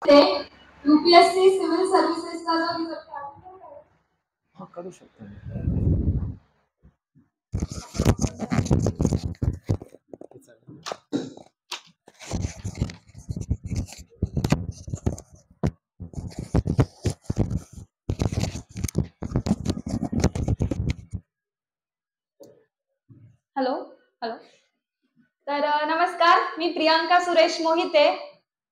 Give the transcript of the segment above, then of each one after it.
UPSC civil सर्व्हिसेसचा जो result करू शकतो. हॅलो हॅलो तर नमस्कार, मी Priyanka Suresh Mohite.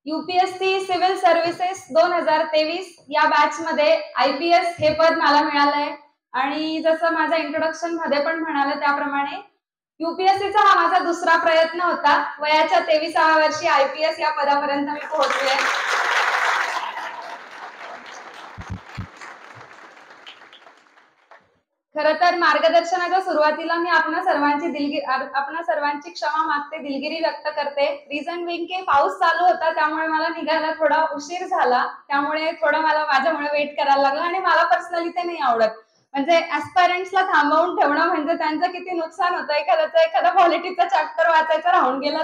UPSC civil services 2023 या बॅच मध्ये IPS हे पद मला मिळालंय आणि जसं माझ्या इंट्रोडक्शन मध्ये पण म्हणाले त्याप्रमाणे यूपीएससीचा हा माझा दुसरा प्रयत्न होता. वयाच्या 23व्या वर्षी IPS या पदापर्यंत मी पोहोचले. खरं तर मार्गदर्शनाच्या सुरुवातीला मी आपणा सर्वांची क्षमा मागते, दिलगिरी व्यक्त करते. रिझन बिंग की पाऊस चालू होता, त्यामुळे मला निघायला थोडा उशीर झाला, त्यामुळे थोडं मला माझ्यामुळे वेट करायला लागलं आणि मला पर्सनली ते नाही आवडत. म्हणजे ऍस्पायरंट्सला थांबवून ठेवणं म्हणजे त्यांचं किती नुकसान होतं. एखादा पॉलिटिक्सचा चॅप्टर वाचायचं राहून गेला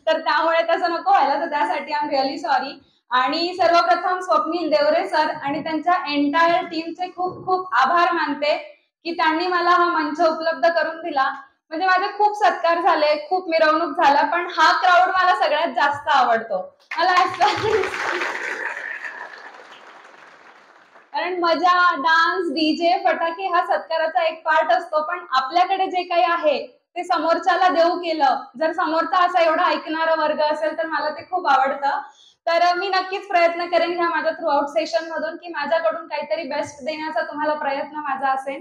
तर त्यामुळे तसं नको व्हायला, तर त्यासाठी आय एम रिअली सॉरी. आणि सर्वप्रथम स्वप्नील देवरे सर आणि त्यांच्या एंटायर टीमचे खूप खूप आभार मानते की त्यांनी मला हा मंच उपलब्ध करून दिला. म्हणजे माझे खूप सत्कार झाले, खूप मिरवणूक झाला, पण हा क्राऊड मला सगळ्यात जास्त आवडतो. मला कारण मजा, डान्स, डीजे, फटाके हा सत्काराचा एक पार्ट असतो, पण आपल्याकडे जे काही आहे ते समोरच्याला देऊ केलं. जर समोरचा असा एवढा ऐकणारा वर्ग असेल तर मला ते खूप आवडतं. तर मी नक्कीच प्रयत्न करेन ह्या माझ्या थ्रू आउट सेशन मधून की माझ्याकडून काहीतरी बेस्ट देण्याचा तुम्हाला प्रयत्न माझा असेल.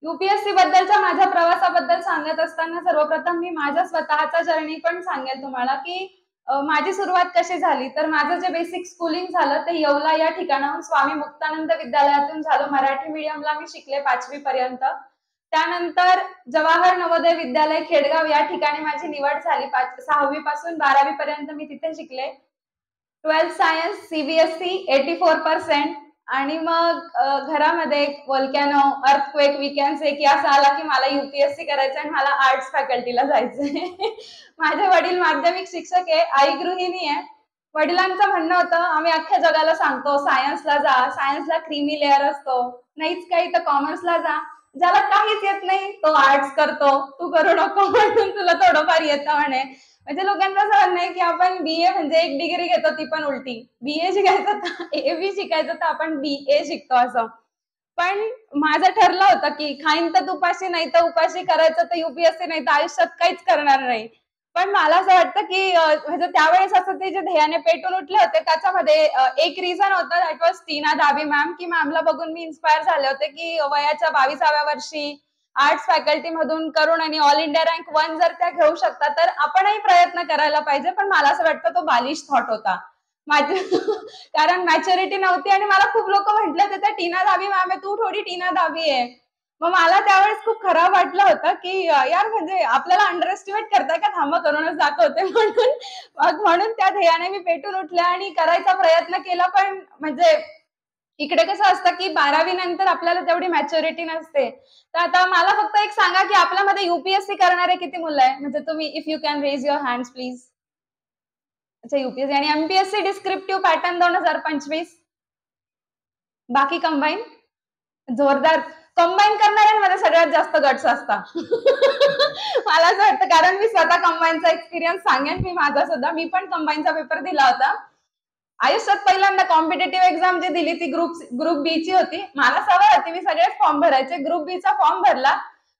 यूपीएससी बद्दलच्या माझ्या प्रवासाबद्दल सांगत असताना सर्वप्रथम मी माझा स्वतःचा जर्नी पण सांगेल तुम्हाला की माझी सुरुवात कशी झाली. तर माझं जे बेसिक स्कूलिंग झालं ते येवला या ठिकाणाहून स्वामी मुक्तानंद विद्यालयातून झालं. मराठी मीडियमला मी शिकले 5वी पर्यंत. त्यानंतर जवाहर नवोदय विद्यालय खेडगाव या ठिकाणी माझी निवड झाली. 6वी पासून 12वी पर्यंत मी तिथे शिकले. 12th science CBSE 84%. आणि मग घरामध्ये वोल्कॅनो, अर्थक्वेक, वी की असं आला की मला यूपीएससी करायचं आणि मला आर्ट्स फॅकल्टीला जायचंय. माझे वडील माध्यमिक शिक्षक आहे, आई गृहिणी आहे. वडिलांचं म्हणणं होतं, आम्ही अख्ख्या जगाला सांगतो सायन्सला जा, सायन्सला क्रीमी लेअर असतो, नाहीच काही तर कॉमर्सला जा, ज्याला काहीच येत नाही तो आर्ट्स करतो, तू करू नको म्हणून तुला थोडंफार येतं म्हणे. म्हणजे लोकांचं असं म्हणणं आहे की आपण BA म्हणजे एक डिग्री घेतो ती पण उलटी, BA शिकायचं तर AB शिकायचं तर आपण BA शिकतो असं. पण माझं ठरलं होतं की खाईन तर तुपाशी नाही तर उपाशी, करायचं तर यूपीएससी नाही तर आयुष्यात काहीच करणार नाही. पण मला असं वाटतं की म्हणजे त्यावेळेस असं ते जे ध्येयाने पेटून उठले होते त्याच्यामध्ये एक रिझन होतं, दॅट वॉज टीना दाबी मॅम. की मॅमला बघून मी इन्स्पायर झाले होते की वयाच्या 22व्या वर्षी आर्ट्स फॅकल्टी मधून करून आणि ऑल इंडिया रँक 1 जर त्या घेऊ शकतात तर आपणही प्रयत्न करायला पाहिजे. पण मला असं वाटतं तो बालिश थॉट होता माझे. कारण मॅच्युरिटी नव्हती आणि मला खूप लोक म्हटले होते त्या टीना दाबी मॅम आहे, तू थोडी टीना दाबी आहे. मग मला त्यावेळेस खूप खराब वाटलं होतं की यार म्हणजे आपल्याला अंडर एस्टिमेट करताय का, थांबा करूनच दाखवते म्हणून त्या ध्येयाने मी पेटून उठले आणि करायचा प्रयत्न केला. पण म्हणजे इकडे कसं असतं की 12वी नंतर आपल्याला तेवढी मॅच्युरिटी नसते. तर आता मला फक्त एक सांगा की आपल्यामध्ये यूपीएससी करणारे किती मुलं आहे, म्हणजे तुम्ही if you can raise your hands please. अच्छा, यूपीएससी आणि एमपीएससी डिस्क्रिप्टिव्ह पॅटर्न 2025, बाकी कंबाईन. जोरदार. कंबाईन करणाऱ्यांमध्ये सगळ्यात जास्त गट्स असतात. मला असं वाटतं, कारण मी स्वतः कंबाईनचा एक्सपिरियन्स सांगेन. मी पण कंबाईनचा पेपर दिला होता. आयुष्यात पहिल्यांदा कॉम्पिटेटिव्ह एक्झाम जी दिली ती ग्रुप बी ची होती. मला सवय होती, मी सगळेच फॉर्म भरायचे. ग्रुप बी चा फॉर्म भरला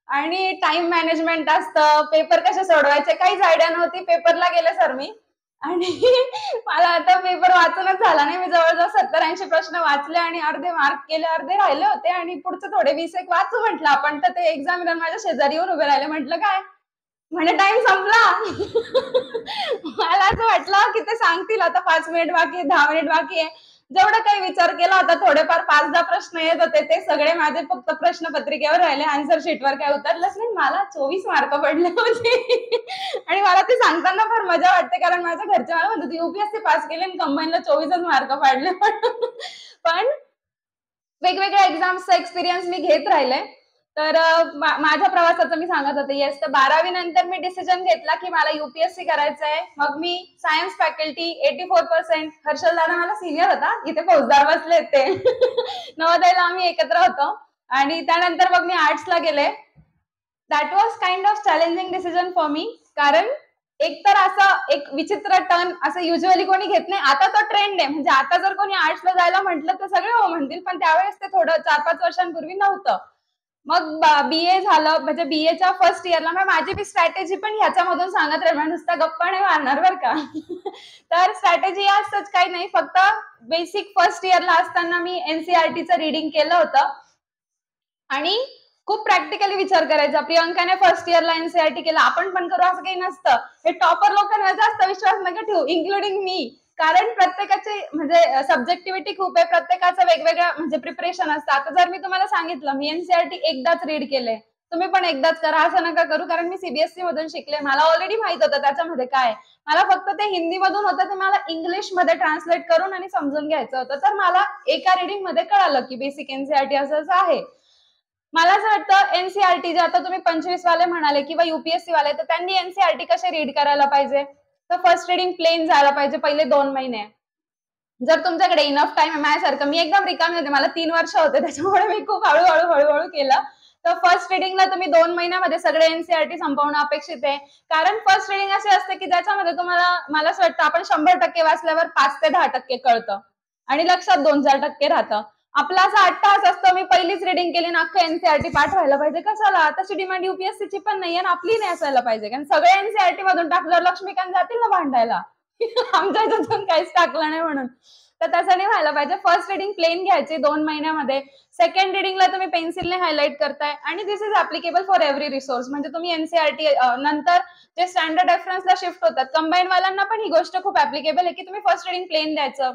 आणि टाइम मॅनेजमेंट असतं, पेपर कसे सोडवायचे काहीच आयडिया नव्हती. पेपरला गेले सर मी आणि मला आता पेपर वाचूनच झाला नाही. मी जवळजवळ 70-80 प्रश्न वाचले आणि अर्धे मार्क केले, अर्धे राहिले होते आणि पुढचे थोडे 20 एक वाचू म्हटलं आपण. तर ते एक्झामिनर माझ्या शेजारी येऊन उभे राहिले. म्हटलं काय, म्हणे टाइम संपला. मला असं वाटलं की ते सांगतील आता 5 मिनिट बाकी आहे, 10 मिनिट बाकी आहे. जेवढं काही विचार केला होता, थोडेफार 5-10 प्रश्न येत होते, ते सगळे माझे फक्त प्रश्नपत्रिकेवर राहिले, आन्सर शीटवर काय उतरलंच नाही. मला 24 मार्क पडले होते. आणि मला ते सांगताना फार मजा वाटते, कारण माझ्या घरचे मला म्हणतात यूपीएससी पास केले आणि कंबाईनला 24च मार्क पडले. पण वेगवेगळ्या एक्झाम्सचा एक्सपिरियन्स मी घेत राहिले. तर माझ्या प्रवासाचं मी सांगत होते. येस, तर 12वी नंतर मी डिसिजन घेतला की मला UPSC करायचं आहे. मग मी सायन्स फॅकल्टी 84%. हर्षल दादा मला सिनियर होता, इथे फौजदार बसले ते. नवोदयला आम्ही एकत्र होतो आणि त्यानंतर मग मी आर्ट्सला गेले. That was kind of challenging decision for me, कारण एक तर असं एक विचित्र टर्न असं युजली कोणी घेत नाही. आता तो ट्रेंड आहे, म्हणजे आता जर कोणी आर्ट्सला जायला म्हटलं तर सगळे हो म्हणतील, पण त्यावेळेस ते थोडं 4-5 वर्षांपूर्वी नव्हतं. मग BA झालं, म्हणजे BAच्या फर्स्ट इयरला माझी बी स्ट्रॅटेजी पण ह्याच्यामधून सांगत राहील, नुसता गप्पा नाही मारणार बरं का. तर स्ट्रॅटेजी असंच काही नाही, फक्त बेसिक फर्स्ट इयरला असताना मी NCERTचं रिडिंग केलं होतं आणि खूप प्रॅक्टिकली विचार करायचा. प्रियंकाने फर्स्ट इयरला NCERT केलं, आपण पण करू असं काही नसतं. हे टॉपर लोकांना जास्त विश्वास नका ठेवू, इन्क्लुडिंग मी. कारण प्रत्येकाची म्हणजे सब्जेक्टिव्हिटी खूप आहे, प्रत्येकाचं वेगवेगळं म्हणजे प्रिपरेशन असतं. आता जर मी तुम्हाला सांगितलं मी NCERT एकदाच रीड केले, तुम्ही पण एकदाच करा असं नका करू, कारण मी CBSE मधून शिकले. मला ऑलरेडी माहित होतं त्याच्यामध्ये काय. मला फक्त ते हिंदी मधून होतं, ते मला इंग्लिश मध्ये ट्रान्सलेट करून आणि समजून घ्यायचं होतं. तर मला एका रिडिंग मध्ये कळालं की बेसिक NCERT असं आहे. मला असं वाटतं NCERT जे आता तुम्ही 25 वाले म्हणाले किंवा UPSC वाले, तर त्यांनी NCERT कसे रीड करायला पाहिजे. तर फर्स्ट रिडिंग प्लेन जायला पाहिजे पहिले 2 महिने. जर तुमच्याकडे इनफ टाइम आहे, माझ्यासारखं मी एकदम रिकामी होते, मला 3 वर्ष होते, त्याच्यामुळे मी खूप हळूहळू केलं. तर फर्स्ट रिडिंगला तुम्ही 2 महिन्यामध्ये सगळे NCERT संपवणं अपेक्षित आहे. कारण फर्स्ट रिडिंग असे असते की ज्याच्यामध्ये तुम्हाला, मला असं वाटतं आपण 100% वाचल्यावर 5 ते 10% कळतं आणि लक्षात 2-4% राहतं. आपला असा 8 तास असतो, मी पहिलीच रिडिंग केली ना अख्खं NCERT पाठवायला पाहिजे कशाला. तशी डिमांड UPSCची पण नाही आणि आपली नाही असायला पाहिजे, कारण सगळे NCERT मधून टाकल्यावर लक्ष्मीकांत जातील ना भांडायला. आमच्या ह्याच्यातून काहीच टाकलं नाही म्हणून. तर तसं नाही व्हायला पाहिजे. फर्स्ट रिडिंग प्लेन घ्यायची 2 महिन्यामध्ये. सेकंड रिडिंगला तुम्ही पेन्सिलने हायलाइट करताय आणि this is applicable for every resource. म्हणजे तुम्ही NCERT नंतर जे स्टँडर्ड रेफरन्सला शिफ्ट होतात, कंबाईन वाल्यांना पण ही गोष्ट खूप ऍप्लिकेबल आहे की तुम्ही फर्स्ट रिडिंग प्लेन द्यायचं,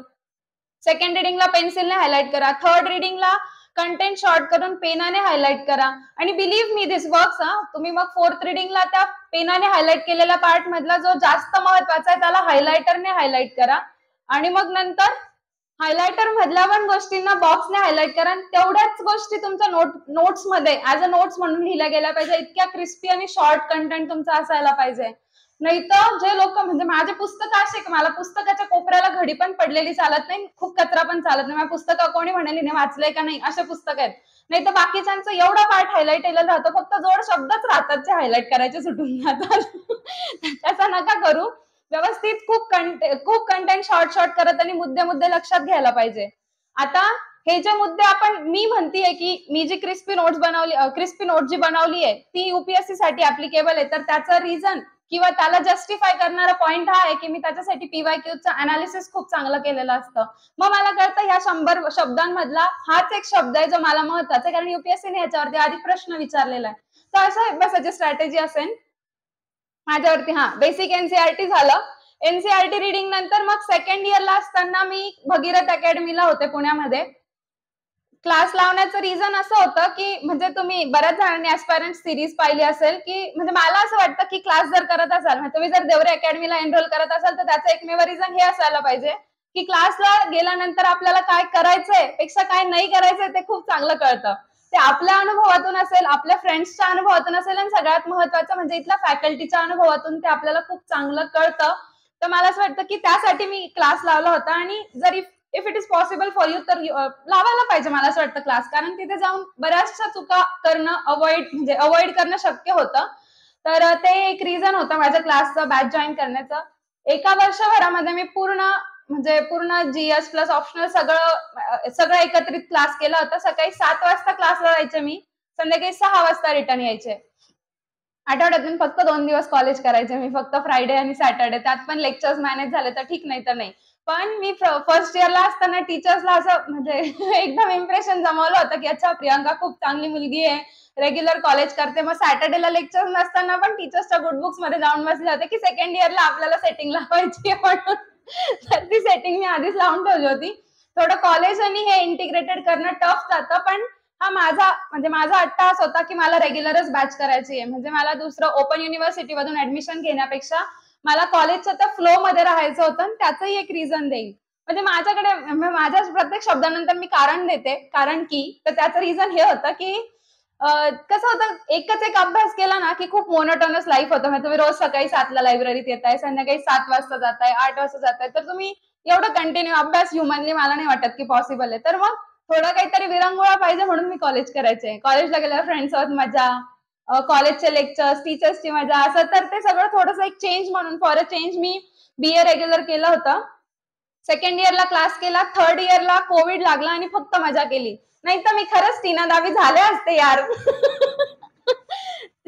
सेकंड रिडिंगला पेन्सिलने हायलाइट करा, थर्ड रिडिंगला कंटेंट शॉर्ट करून पेनाने हायलाइट करा. आणि बिलीव्ह मी दिस वर्क्स. तुम्ही मग फोर्थ रिडिंगला त्या पेनाने हायलाइट केलेल्या पार्ट मधला जो जास्त महत्वाचा आहे त्याला हायलायटरने हायलाइट करा आणि मग नंतर हायलायटर मधल्या पण गोष्टींना बॉक्सने हायलाइट करा. तेवढ्याच गोष्टी तुमच्या नोट्स मध्ये ऍज अ नोट्स म्हणून लिहिल्या गेल्या पाहिजे. इतक्या क्रिस्पी आणि शॉर्ट कंटेंट तुमचा असायला पाहिजे. नाही तर जे लोक, म्हणजे माझे पुस्तक असे की मला पुस्तकाच्या कोपऱ्याला घडी पण पडलेली चालत नाही, खूप कचरा पण चालत नाही. माझ्या पुस्तक कोणी म्हणेल हिने वाचलंय का नाही, असे पुस्तक आहेत. नाही तर बाकीच्यांचं एवढा पार्ट हायलाइट केलेलं राहतं, फक्त जोड शब्दच राहतात जे हायलाइट करायचे सुटून जातात. त्याचा नका करू. व्यवस्थित खूप कंटेंट शॉर्ट करत आणि मुद्दे लक्षात घ्यायला पाहिजे. आता हे जे मुद्दे आपण, मी म्हणतीये की मी जी क्रिस्पी नोट जी बनवली आहे ती UPSC साठी ऍप्लिकेबल आहे, तर त्याचं रिझन किंवा त्याला जस्टिफाय करणारा पॉइंट हा आहे की मी त्याच्यासाठी PYQचं अनालिसिस खूप चांगलं केलेलं असतं. मग मला कळतं ह्या 100 शब्दांमधला हाच एक शब्द आहे जो मला महत्वाचा आहे, कारण UPSCने ह्याच्यावरती आधी प्रश्न विचारलेला आहे. तर असं अभ्यासाची स्ट्रॅटेजी असेल माझ्यावरती. बेसिक NCERT झालं. NCERT रिडिंग नंतर मग सेकंड इयरला असताना मी भगीरथ अकॅडमीला होते पुण्यामध्ये. क्लास लावण्याचं रिझन असं होतं की म्हणजे तुम्ही बऱ्याच जणांनी ऍस्पायरंट सिरीज पाहिली असेल की, म्हणजे मला असं वाटतं की क्लास जर करत असाल, म्हणजे तुम्ही जर देवरे अकॅडमीला एनरोल करत असाल, तर त्याचं एकमेव रिझन हे असायला पाहिजे की क्लासला गेल्यानंतर आपल्याला काय करायचंय पेक्षा काय नाही करायचंय ते खूप चांगलं कळतं. ते आपल्या अनुभवातून असेल, आपल्या फ्रेंड्सच्या अनुभवातून असेल आणि सगळ्यात महत्वाचं म्हणजे इथल्या फॅकल्टीच्या अनुभवातून ते आपल्याला खूप चांगलं कळतं. तर मला असं वाटतं की त्यासाठी मी क्लास लावला होता आणि जर if it is possible for you तर लावायला पाहिजे मला असं वाटतं क्लास, कारण तिथे जाऊन बऱ्याचशा चुका करणं अवॉइड करणं शक्य होतं. तर ते एक रिझन होतं माझ्या क्लासचं बॅच जॉईन करण्याचं. एका वर्षभरामध्ये मी पूर्ण GS प्लस ऑप्शनल सगळं एकत्रित क्लास केला होता. सकाळी 7 वाजता क्लासला जायचे मी, संध्याकाळी 6 वाजता रिटर्न यायचे. आठवड्यातून फक्त 2 दिवस कॉलेज करायचे मी, फक्त फ्रायडे आणि सॅटर्डे. त्यात पण लेक्चर्स मॅनेज झाले तर ठीक, नाही तर नाही. पण मी फर्स्ट इयरला असताना टीचर्सला असं म्हणजे एकदम इम्प्रेशन जमवलं होतं की अच्छा प्रियंका खूप चांगली मुलगी आहे, रेग्युलर कॉलेज करते. मग सॅटर्डेला लेक्चर नसताना पण टीचर्सच्या गुड बुक्स मध्ये जाऊन बसले होते की सेकंड इयरला आपल्याला सेटिंग लावायची म्हणून. तर ती सेटिंग मी आधीच लावून ठेवली होती. थोडं कॉलेज आणि हे इंटिग्रेटेड करणं टफ जातं, पण हा माझा अट्टाहास होता की मला रेग्युलरच बॅच करायची आहे. म्हणजे मला दुसरं ओपन युनिव्हर्सिटी मधून ऍडमिशन घेण्यापेक्षा मला कॉलेजच्या त्या फ्लो मध्ये राहायचं होतं आणि त्याचंही एक रिझन देईल. म्हणजे माझ्या प्रत्येक शब्दानंतर मी कारण देते, कारण की, तर त्याचं रिझन हे होतं की कसं होतं, एकच एक अभ्यास केला ना, की खूप मोनोटोनस लाईफ होतं. म्हणजे तुम्ही रोज सकाळी 7:00ला लायब्ररीत येताय, संध्याकाळी 7 वाजता जाताय, 8 वाजता जाताय. तर तुम्ही एवढं कंटिन्यू अभ्यास ह्युमनली मला नाही वाटत की पॉसिबल आहे. तर मग थोडं काहीतरी विरंगुळा पाहिजे म्हणून मी कॉलेज करायचे. कॉलेजला गेल्यावर फ्रेंड्ससोबत मजा, कॉलेजचे लेक्चर्स, टीचर्सची मजा असं तर ते सगळं थोडंसं एक चेंज म्हणून फॉर अ चेंज मी बी-ए रेग्युलर केलं होतं. सेकंड इयरला क्लास केला, थर्ड इयरला कोविड लागला आणि फक्त मजा केली. नाही तर मी खरंच टीना दावी झाले असते यार.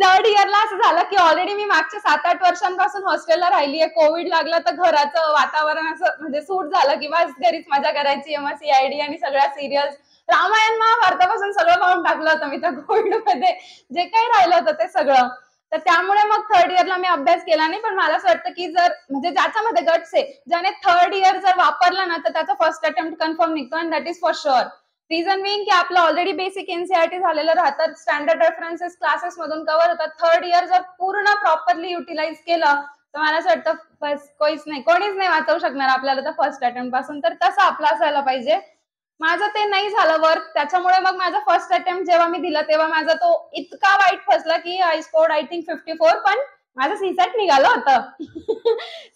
थर्ड इयरला असं झालं की ऑलरेडी मी मागच्या 7-8 वर्षांपासून हॉस्टेलला राहिलीये. कोविड लागला तर घराचं वातावरण असं म्हणजे सूट झालं की बस घरीच मजा करायची. मग सीआयडी आणि सगळ्या सिरियल्स, रामायण महाभारतापासून सगळं पाहून टाकलं होतं मी त्या कोविडमध्ये. जे काही राहिलं होतं ते सगळं. तर त्यामुळे मग थर्ड इयरला मी अभ्यास केला नाही. पण मला असं वाटतं की जर म्हणजे ज्याच्यामध्ये गट्स आहे, ज्याने थर्ड इयर जर वापरला ना, तर त्याचा फर्स्ट अटेम्प्ट कन्फर्म निघतो and that is for sure. Reason being की आपलं ऑलरेडी बेसिक एनसीईआरटी झालेलं राहतात, स्टँडर्ड रेफरन्सेस क्लासेस मधून कव्हर होतात. थर्ड इयर जर पूर्ण प्रॉपरली युटिलाइज केलं तर मला असं वाटतं बस कोणीच नाही वाचवू शकणार आपल्याला तर फर्स्ट अटेम्प्ट पासून. तर तसं आपलं असायला पाहिजे. माझं ते नाही झालं वर्क, त्याच्यामुळे मग माझा फर्स्ट अटेम्प्ट जेव्हा मी दिला तेव्हा माझा तो इतका वाईट फसला की आय स्कोर्ड आय थिंक 54, पण माझं सीसॅट निघालं होतं.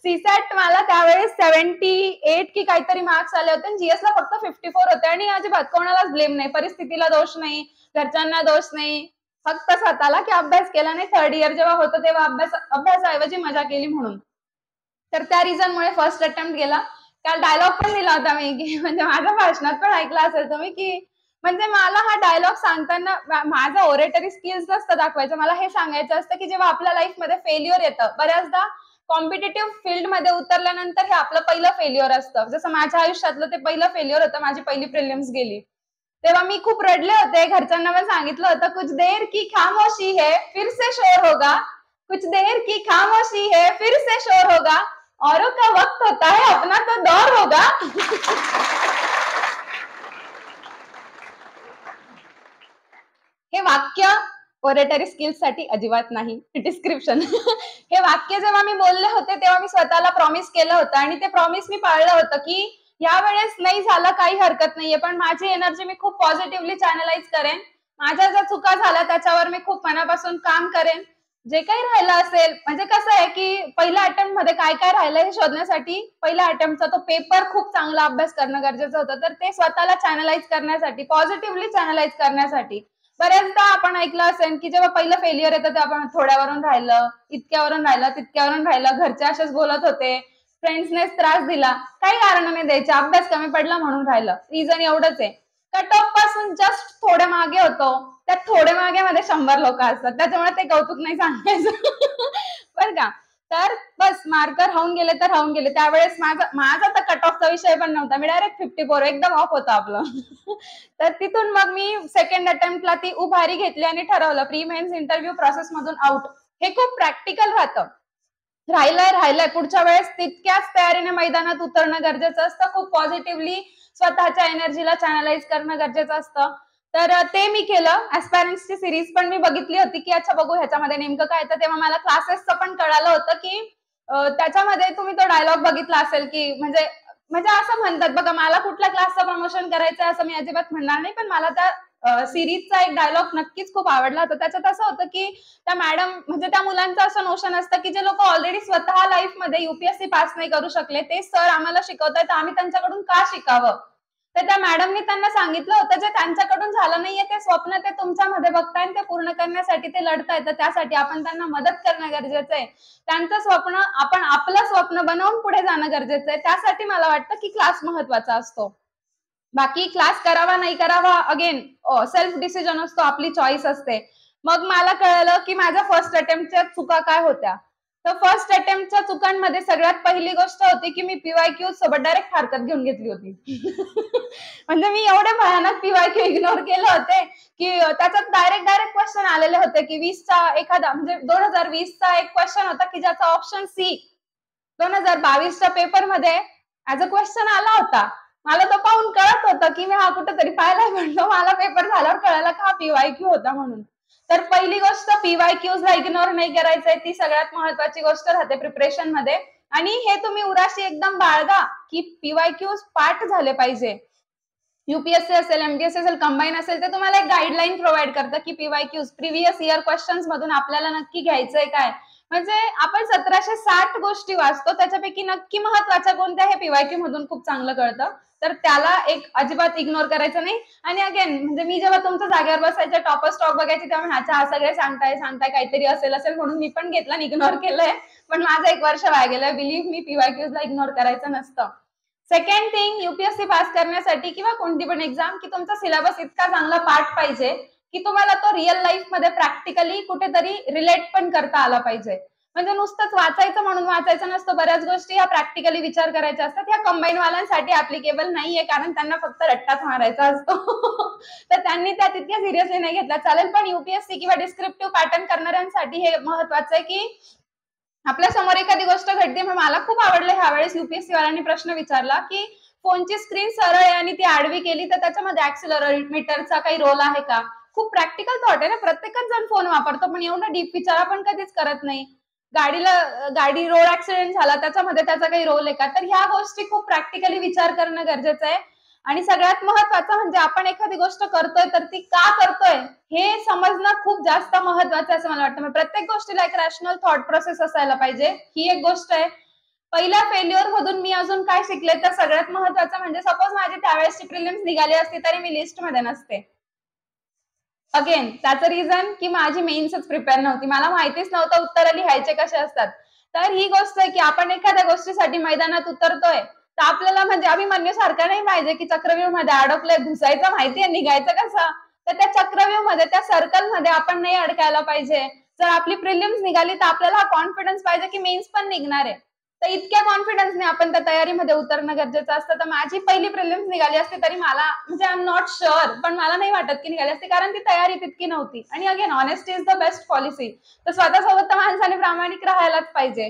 सीसॅट मला त्यावेळेस 78 की काहीतरी मार्क्स आले होते आणि जीएसला फक्त 54 होते. आणि अजिबात कोणालाच ब्लेम नाही, परिस्थितीला दोष नाही, घरच्यांना दोष नाही, फक्त स्वतःला की अभ्यास केला नाही. थर्ड इयर जेव्हा होतं तेव्हा अभ्यासाऐवजी मजा केली म्हणून. तर त्या रिझनमुळे फर्स्ट अटेम्प्ट गेला. काल डायलॉग पण दिला होता मी की म्हणजे माझ्या भाषणात पण ऐकला असेल तुम्ही की म्हणजे मला हा डायलॉग सांगताना माझं ओरेटरी स्किल्स नसतं दाखवायचं. मला हे सांगायचं असतं की जेव्हा आपल्या लाईफमध्ये फेल्युअर येतं, बऱ्याचदा कॉम्पिटिटिव्ह फील्डमध्ये उतरल्यानंतर हे आपलं पहिलं फेल्युअर असतं. जसं माझ्या आयुष्यातलं ते पहिलं फेल्युअर होतं. माझी पहिली प्रिलिम्स गेली. तेव्हा मी खूप रडले होते. घरच्यांना पण सांगितलं होतं, "कुछ देर की खामोशी है, फिर से शोर होगा. कुछ देर की खामोशी है, फिर से शोर होगा. औरों का वक्त होता है, अपना तो दौर होगा." हे वाक्य ओरेटरी स्किल्स साठी अजिबात नाही. डिस्क्रिप्शन. हे वाक्य जेव्हा मी बोलले होते तेव्हा मी स्वतःला प्रॉमिस केलं होतं आणि ते प्रॉमिस मी पाळलं होतं की यावेळेस नाही झालं काही हरकत नाहीये, पण माझी एनर्जी मी खूप पॉझिटिव्हली चॅनलाइज करेन. माझ्या ज्या चुका झाल्या त्याच्यावर मी खूप मनापासून काम करेन. जे काही राहिलं असेल म्हणजे कसं आहे की पहिल्या अटेम्प्ट मध्ये काय काय राहिलं हे शोधण्यासाठी पहिल्या अटेम्प्टचा तो पेपर खूप चांगला अभ्यास करणं गरजेचं होतं. तर ते स्वतःला चॅनलाइज करण्यासाठी, पॉझिटिव्हली चॅनलाइज करण्यासाठी. बऱ्याचदा आपण ऐकलं असेल की जेव्हा पहिलं फेल्युअर येतं तेव्हा आपण थोड्यावरून राहिलं, इतक्यावरून राहिलं, तितक्यावरून राहिलं, घरचे असेच बोलत होते, फ्रेंड्सनेच त्रास दिला, काही कारण नाही द्यायचे, अभ्यास कमी पडला म्हणून राहिलं. रिझन एवढंच आहे. कट ऑफ पासून जस्ट थोडे मागे होतो. त्या थोडे मागे मध्ये 100 लोक असतात. त्याच्यामुळे ते कौतुक नाही सांगायचं. बरं का? तर बस मार्क राहून गेले तर राहून गेले. त्यावेळेस माझा तर कट ऑफचा विषय पण नव्हता. मी डायरेक्ट 54 एकदम ऑफ होतं आपलं. तर तिथून मग मी सेकंड अटेम्प्टला ती उभारी घेतली आणि ठरवलं प्री मेन्स इंटरव्ह्यू प्रोसेस मधून आउट. हे खूप प्रॅक्टिकल राहतं. राहिलंय पुढच्या वेळेस तितक्याच तयारीने मैदानात उतरणं गरजेचं असतं. खूप पॉझिटिव्हली स्वतःच्या एनर्जीला चॅनलाइज करणं गरजेचं असतं. तर ते मी केलं. ऍस्पायरन्सची सिरीज पण मी बघितली होती की अच्छा बघू ह्याच्यामध्ये नेमकं काय. तर तेव्हा मला क्लासेसचं पण कळालं होतं की त्याच्यामध्ये तुम्ही तो डायलॉग बघितला असेल की म्हणजे म्हणजे असं म्हणतात बघा, मला कुठल्या क्लासचं प्रमोशन करायचं असं मी अजिबात म्हणणार नाही, पण मला त्या सिरीजचा एक डायलॉग नक्कीच खूप आवडला होता. त्याच्यात असं होतं की त्या मॅडम म्हणजे त्या मुलांचं असं नोशन असतं की जे लोक ऑलरेडी स्वतः लाईफमध्ये युपीएससी पास नाही करू शकले ते सर आम्हाला शिकवतायत, आम्ही त्यांच्याकडून का शिकावं. तर त्या मॅडमनी त्यांना सांगितलं होतं जे त्यांच्याकडून झालं नाहीये ते स्वप्न ते तुमच्यामध्ये बघताय ते पूर्ण करण्यासाठी ते लढतायत, तर त्यासाठी आपण त्यांना मदत करणं गरजेचं आहे. त्यांचं स्वप्न आपण आपलं स्वप्न बनवून पुढे जाणं गरजेचं आहे. त्यासाठी मला वाटतं की क्लास महत्वाचा असतो. बाकी क्लास करावा नाही करावा अगेन सेल्फ डिसिजन असतो, आपली चॉईस असते. मग मला कळलं की माझ्या फर्स्ट अटेम्प्टच्या चुका काय होत्या. तर फर्स्ट अटेम्प्टच्या चुकांमध्ये सगळ्यात पहिली गोष्ट होती की मी पीवायक्यू सोबत डायरेक्ट हरकत घेऊन घेतली होती. म्हणजे मी एवढे भयानक पीवायक्यू इग्नोर केले होते की त्याच्यात डायरेक्ट क्वेश्चन आलेले होते की 20चा एखादा म्हणजे 2020चा एक क्वेश्चन होता की ज्याचा ऑप्शन सी 2022च्या पेपरमध्ये ऍज अ क्वेश्चन आला होता. मला तो पाहून कळत होतं की मी हा कुठेतरी पाहिलाय, म्हणतो मला पेपर झाल्यावर कळायला का पीवायक्यू होता म्हणून. तर पहिली गोष्ट पीवायक्यूजला इग्नोर नाही करायचंय, ती सगळ्यात महत्वाची गोष्ट राहते प्रिपरेशन मध्ये. आणि हे तुम्ही उराशी एकदम बाळगा की पीवायक्यूज पाठ झाले पाहिजे. युपीएससी असेल, एमपीएससी असेल, कंबाईन असेल, तर तुम्हाला एक गाईडलाईन प्रोव्हाइड करतं की पीवायक्यूज प्रिव्हियस इयर क्वेश्चन्स मधून आपल्याला नक्की घ्यायचंय काय. म्हणजे आपण 1760 गोष्टी वाचतो, त्याच्यापैकी नक्की महत्वाच्या कोणत्या हे पीवायक्यू मधून खूप चांगलं कळतं. तर त्याला एक अजिबात इग्नोर करायचं नाही. आणि अगेन म्हणजे मी जेव्हा तुमच्या जागेवर बसायच्या टॉपर स्टॉक बघायची तेव्हा हा सगळे सांगताय काहीतरी असेल म्हणून मी पण घेतला आणि इग्नोर केलंय. पण माझं 1 वर्ष व्हाय गेलंय. बिलीव्ह मी, पीवायक्यूजला इग्नोर करायचं नसतं. सेकंड थिंग, युपीएससी पास करण्यासाठी किंवा कोणती पण एक्झाम की तुमचा सिलेबस इतका चांगला पाठ पाहिजे की तुम्हाला तो रिअल लाईफ मध्ये प्रॅक्टिकली कुठेतरी रिलेट पण करता आला पाहिजे. म्हणजे नुसतंच वाचायचं म्हणून वाचायचं नसतं, बऱ्याच गोष्टी ह्या प्रॅक्टिकली विचार करायच्या असतात. ह्या कंबाईन वाल्यांसाठी ऍप्लिकेबल नाहीये, कारण त्यांना फक्त रट्टाच मारायचा असतो. तर त्यांनी त्या तितक्या सिरियसली नाही घेतला चालेल. पण युपीएससी किंवा डिस्क्रिप्टिव्ह पॅटर्न करणाऱ्यांसाठी हे महत्वाचं आहे की आपल्या समोर एखादी गोष्ट घडते. मग मला खूप आवडलं ह्यावेळेस युपीएससी वाल्यांनी प्रश्न विचारला की फोनची स्क्रीन सरळ आहे आणि ती आडवी केली तर त्याच्यामध्ये ऍक्सिलरोमीटरचा काही रोल आहे का. खूप प्रॅक्टिकल थॉट आहे ना, प्रत्येकच जण फोन वापरतो पण एवढा डीप विचार आपण कधीच करत नाही. गाडी रोड ऍक्सिडेंट झाला त्याच्यामध्ये त्याचा काही रोल आहे का. तर ह्या गोष्टी खूप प्रॅक्टिकली विचार करणं गरजेचं आहे. आणि सगळ्यात महत्वाचं म्हणजे आपण एखादी गोष्ट करतोय तर ती का करतोय हे समजणं खूप जास्त महत्वाचं आहे असं मला वाटतं. प्रत्येक गोष्टीला एक रॅशनल थॉट प्रोसेस असायला पाहिजे, ही एक गोष्ट आहे. पहिल्या फेल्युअर मधून मी अजून काय शिकले तर सगळ्यात महत्वाचं म्हणजे सपोज माझी त्यावेळेसची प्रिलिम्स निघाली असती तरी मी लिस्ट मध्ये नसते. अगेन त्याचं रिझन की माझी मेन्सच प्रिपेअर नव्हती, मला माहितीच नव्हतं उत्तर लिहायचे कसे असतात. तर ही गोष्ट आहे की आपण एखाद्या गोष्टीसाठी मैदानात उतरतोय तर आपल्याला म्हणजे अभिमन्यू सारखं नाही पाहिजे की चक्रव्यूह मध्ये अडकलंय, घुसायचं माहितीये, निघायचं कसं. तर त्या चक्रव्यूह मध्ये, त्या सर्कल मध्ये आपण नाही अडकायला पाहिजे. जर आपली प्रिलिम्स निघाली तर आपल्याला कॉन्फिडन्स पाहिजे की मेन्स पण निघणार आहे. तर इतक्या कॉन्फिडन्सने आपण त्या तयारीमध्ये उतरणं गरजेचं असतं. तर माझी पहिली प्रिलिम्स निघाली असती तरी मला म्हणजे आय एम नॉट शुअर, पण मला नाही वाटत की निघाली असती, कारण ती तयारी तितकी नव्हती. आणि again honesty is the best policy. तर स्वतःसोबत तर माणसाने प्रामाणिक राहायलाच पाहिजे.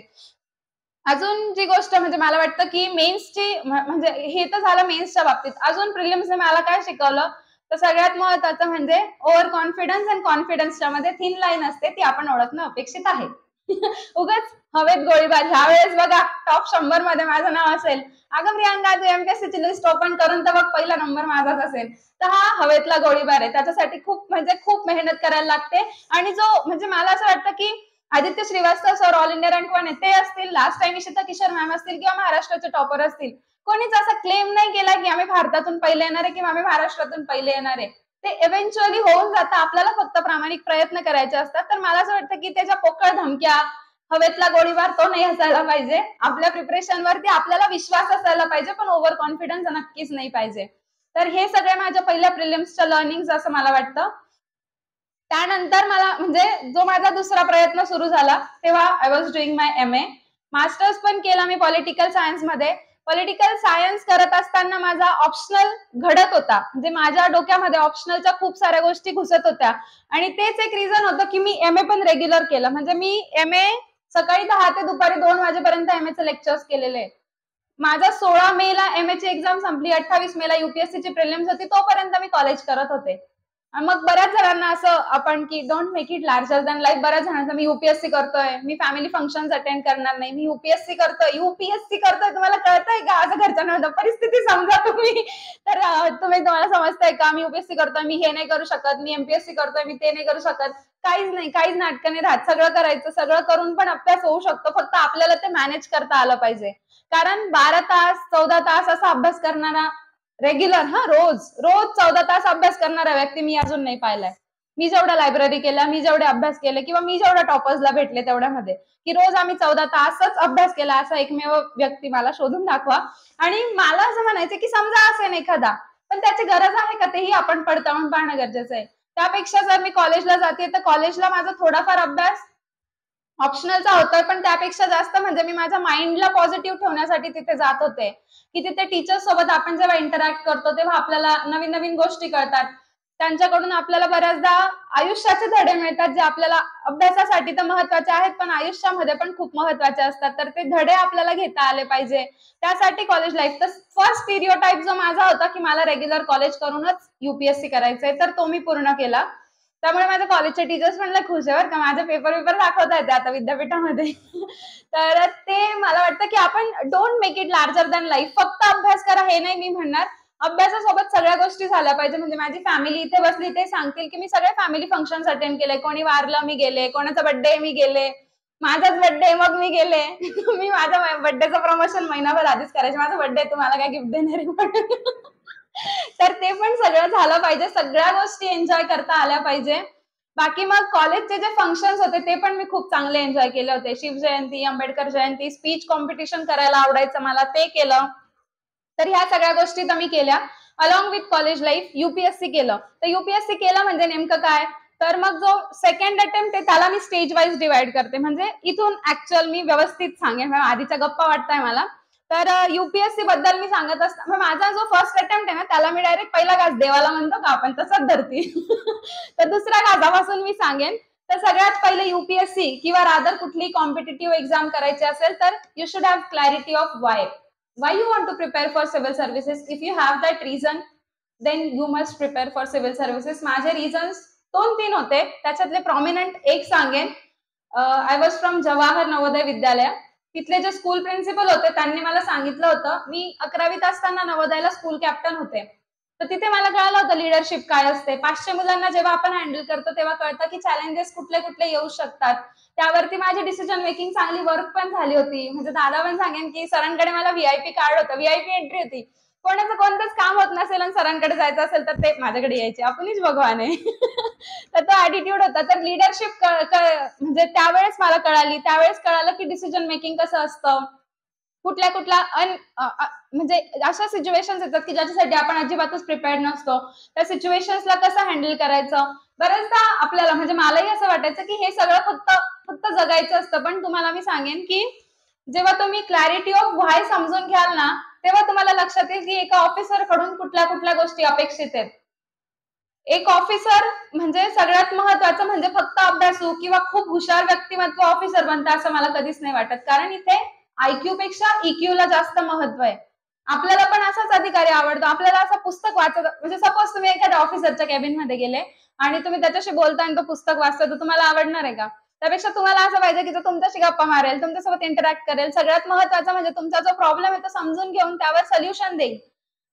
अजून जी गोष्ट म्हणजे मला वाटतं की मेन्सची म्हणजे हे तर झालं मेन्सच्या बाबतीत. अजून प्रिलिम्सने मला काय शिकवलं तर सगळ्यात महत्वाचं म्हणजे ओव्हर कॉन्फिडन्स आणि कॉन्फिडन्सच्या मध्ये थिन लाईन असते, ती आपण ओळखणं अपेक्षित आहे. उगाच हवेत गोळीबार. ह्या वेळेस बघा टॉप 100 मध्ये माझं नाव असेल, अगं प्रियांका तू एमपीएससीची लिस्ट ओपन करून तर बघ पहिला नंबर माझाच असेल. तर हा हवेतला गोळीबार आहे. त्याच्यासाठी खूप म्हणजे खूप मेहनत करायला लागते. आणि जो म्हणजे मला असं वाटतं की Aditya Shrivastava sir all India rank 1 आहे ते असतील, last time Ishita Kishor ma'am असतील किंवा महाराष्ट्राचे टॉपर असतील, कोणीच असा क्लेम नाही केला की आम्ही भारतातून पहिले येणार आहे किंवा आम्ही महाराष्ट्रातून पहिले येणार आहे. ते इव्हेंच्युअली होऊन जातं. आपल्याला फक्त प्रामाणिक प्रयत्न करायचे असतात. तर मला असं वाटतं की त्याच्या पोकळ धमक्या, हवेतला गोळीबार तो नाही असायला पाहिजे. आपल्या प्रिपरेशन वरती आपल्याला विश्वास असायला पाहिजे, पण ओव्हर कॉन्फिडन्स नक्कीच नाही पाहिजे. तर हे सगळे माझ्या पहिल्या प्रिलिम्सच्या लर्निंग असं मला वाटतं. त्यानंतर मला म्हणजे जो माझा दुसरा प्रयत्न सुरू झाला तेव्हा I was doing my M A. Masters पण केला मी पॉलिटिकल सायन्स मध्ये. पॉलिटिकल सायन्स करत असताना माझा ऑप्शनल घडत होता, म्हणजे माझ्या डोक्यामध्ये ऑप्शनलच्या खूप साऱ्या गोष्टी घुसत होत्या. आणि तेच एक रिझन होतं की मी एम ए पण रेग्युलर केलं. म्हणजे मी एम ए सकाळी 10 ते दुपारी 2 वाजेपर्यंत एम एचे लेक्चर्स केलेले. माझा 16 मे ला एम ए ची एक्झाम संपली, 28 मे ला युपीएससी ची प्रिलिम्स होती, तोपर्यंत मी कॉलेज करत होते. मग बऱ्याच जणांना असं आपण की don't make it larger than life. बऱ्याच जणांचं मी युपीएससी करतोय, मी फॅमिली फंक्शन अटेंड करणार नाही, मी युपीएससी करतोय तुम्हाला कळतंय का असं घरच्यांना परिस्थिती समजा तुम्ही. तर तुम्हाला समजताय का मी युपीएससी करतोय, मी हे नाही करू शकत, मी एमपीएससी करतोय, मी ते नाही करू शकत. काहीच नाटकं नाही राहत. सगळं करायचं, सगळं करून पण अभ्यास होऊ शकतो, फक्त आपल्याला ते मॅनेज करता आलं पाहिजे. कारण 12 तास 14 तास असा अभ्यास करणारा रेग्युलर रोज रोज 14 तास अभ्यास करणारा व्यक्ती मी अजून नाही पाहिलाय. मी जेवढ्या लायब्ररी केल्या, मी जेवढे अभ्यास केले किंवा मी जेवढ्या टॉपर्सला भेटले तेवढ्यामध्ये की रोज आम्ही 14 तासच अभ्यास केला असा एकमेव व्यक्ती मला शोधून दाखवा. आणि मला असं म्हणायचं की समजा असेल एखादा, पण त्याची गरज आहे का तेही आपण पडताळून पाहणं गरजेचं आहे. त्यापेक्षा जर मी कॉलेजला जाते तर कॉलेजला माझा थोडाफार अभ्यास ऑप्शनलचा होता, पण त्यापेक्षा जास्त म्हणजे मी माझ्या माइंडला पॉझिटिव्ह ठेवण्यासाठी तिथे जात होते. की तिथे टीचर्स सोबत आपण जेव्हा इंटरॅक्ट करतो तेव्हा आपल्याला नवीन नवीन गोष्टी कळतात. त्यांच्याकडून आपल्याला बऱ्याचदा आयुष्याचे धडे मिळतात, जे आपल्याला अभ्यासासाठी तर महत्वाचे आहेत पण आयुष्यामध्ये पण खूप महत्वाचे असतात. तर ते धडे आपल्याला घेता आले पाहिजे, त्यासाठी कॉलेज लाईफ. तर फर्स्ट स्टिरियोटाईप जो माझा होता की मला रेग्युलर कॉलेज करूनच युपीएससी करायचंय, तर तो मी पूर्ण केला. त्यामुळे माझ्या कॉलेजचे टीचर्स पण खुश आहे बरं का, माझे पेपर दाखवता येते आता विद्यापीठामध्ये. तर ते मला वाटतं की आपण don't make it larger than life. फक्त अभ्यास करा हे नाही मी म्हणणार. अभ्यासासोबत सगळ्या गोष्टी झाल्या पाहिजे. म्हणजे माझी फॅमिली इथे बसली ते सांगतील की मी सगळे फॅमिली फंक्शन्स अटेंड केले. कोणी वारलं मी गेले, कोणाचा बर्थडे मी गेले, माझाच बर्थडे मग मी गेले. मी माझ्या बर्थडेचं प्रमोशन महिनाभर आधीच करायचे. माझा बर्थडे तुम्हाला काय गिफ्ट देणार आहे म्हणून. तर ते पण सगळं झालं पाहिजे. सगळ्या गोष्टी एन्जॉय करता आल्या पाहिजे. बाकी मग कॉलेजचे जे फंक्शन्स होते ते पण मी खूप चांगले एन्जॉय केले होते. शिवजयंती, आंबेडकर जयंती, स्पीच कॉम्पिटिशन करायला आवडायचं मला, ते केलं. तर ह्या सगळ्या गोष्टी तर मी केल्या. Along with college life UPSC केलं. तर युपीएससी केलं म्हणजे नेमकं काय, तर मग जो सेकंड अटेम्प्ट आहे त्याला मी स्टेज वाईज डिवाइड करते. म्हणजे इथून ऍक्च्युअल मी व्यवस्थित सांगेन, आधीच्या गप्पा वाटताय मला. तर युपीएससी बद्दल मी सांगत असता माझा जो फर्स्ट अटेम्प्ट आहे ना त्याला मी डायरेक्ट पहिला घास देवाला म्हणतो का आपण तसंच धरती. तर दुसऱ्या घासापासून मी सांगेन. तर सगळ्यात पहिले युपीएससी किंवा रादर कुठली कॉम्पिटेटिव्ह एक्झाम करायची असेल तर you should have clarity of why you want to prepare for civil services. If you have that reason then you must prepare for civil services. माझे रिझन्स 2-3 होते, त्याच्यातले प्रॉमिनंट एक सांगेन. I was from Jawahar Navodaya विद्यालय. तिथले जे स्कूल प्रिन्सिपल होते त्यांनी मला सांगितलं होतं, मी 11वीत असताना नवोदयला स्कूल कॅप्टन होते. तर तिथे मला कळालं होतं लिडरशिप काय असते. 500 मुलांना जेव्हा आपण हँडल करतो तेव्हा कळतं की चॅलेंजेस कुठले कुठले येऊ शकतात. त्यावरती माझी डिसिजन मेकिंग चांगली वर्क पण झाली होती. म्हणजे दादा पण सांगेन की सरांकडे मला व्हीआयपी कार्ड होतं, व्हीआयपी एंट्री होती. कोणाचं कोणतंच काम होत नसेल आणि सरांकडे जायचं असेल तर ते माझ्याकडे यायचे, आपणच भगवान आहे. तर तो ऍटिट्यूड होता. तर लिडरशिप म्हणजे त्यावेळेस मला कळाली. त्यावेळेस कळालं की डिसिजन मेकिंग कसं असतं, कुठल्या कुठल्या म्हणजे अशा सिच्युएशन्स येतात की ज्याच्यासाठी आपण अजिबातच प्रिपेअर्ड नसतो. त्या सिच्युएशन्सला कसं हँडल करायचं. बऱ्याचदा आपल्याला म्हणजे मलाही असं वाटायचं की हे सगळं फक्त फक्त जगायचं असतं. पण तुम्हाला मी सांगेन की जेव्हा तुम्ही क्लॅरिटी ऑफ व्हाय समजून घ्याल ना तेव्हा तुम्हाला लक्षात येईल की एका ऑफिसर कडून कुठल्या कुठल्या गोष्टी अपेक्षित आहेत. एक ऑफिसर म्हणजे सगळ्यात महत्वाचं म्हणजे फक्त अभ्यासू किंवा खूप हुशार व्यक्तिमत्व ऑफिसर बनतं असं मला कधीच नाही वाटत. कारण इथे आयक्यू पेक्षा इक्यू ला जास्त महत्व आहे. आपल्याला पण असाच अधिकारी आवडतो. आपल्याला असं पुस्तक वाचत म्हणजे सपोज तुम्ही एखाद्या ऑफिसरच्या कॅबिन मध्ये गेले आणि तुम्ही त्याच्याशी बोलताय आणि तो पुस्तक वाचता तर तुम्हाला आवडणार आहे का. त्यापेक्षा तुम्हाला असं पाहिजे की तो तुमच्याशी गप्पा मारेल, तुमच्यासोबत इंटरॅक्ट करेल. सगळ्यात महत्वाचं म्हणजे तुमचा जो प्रॉब्लेम आहे तो समजून घेऊन त्यावर सोल्युशन देईल.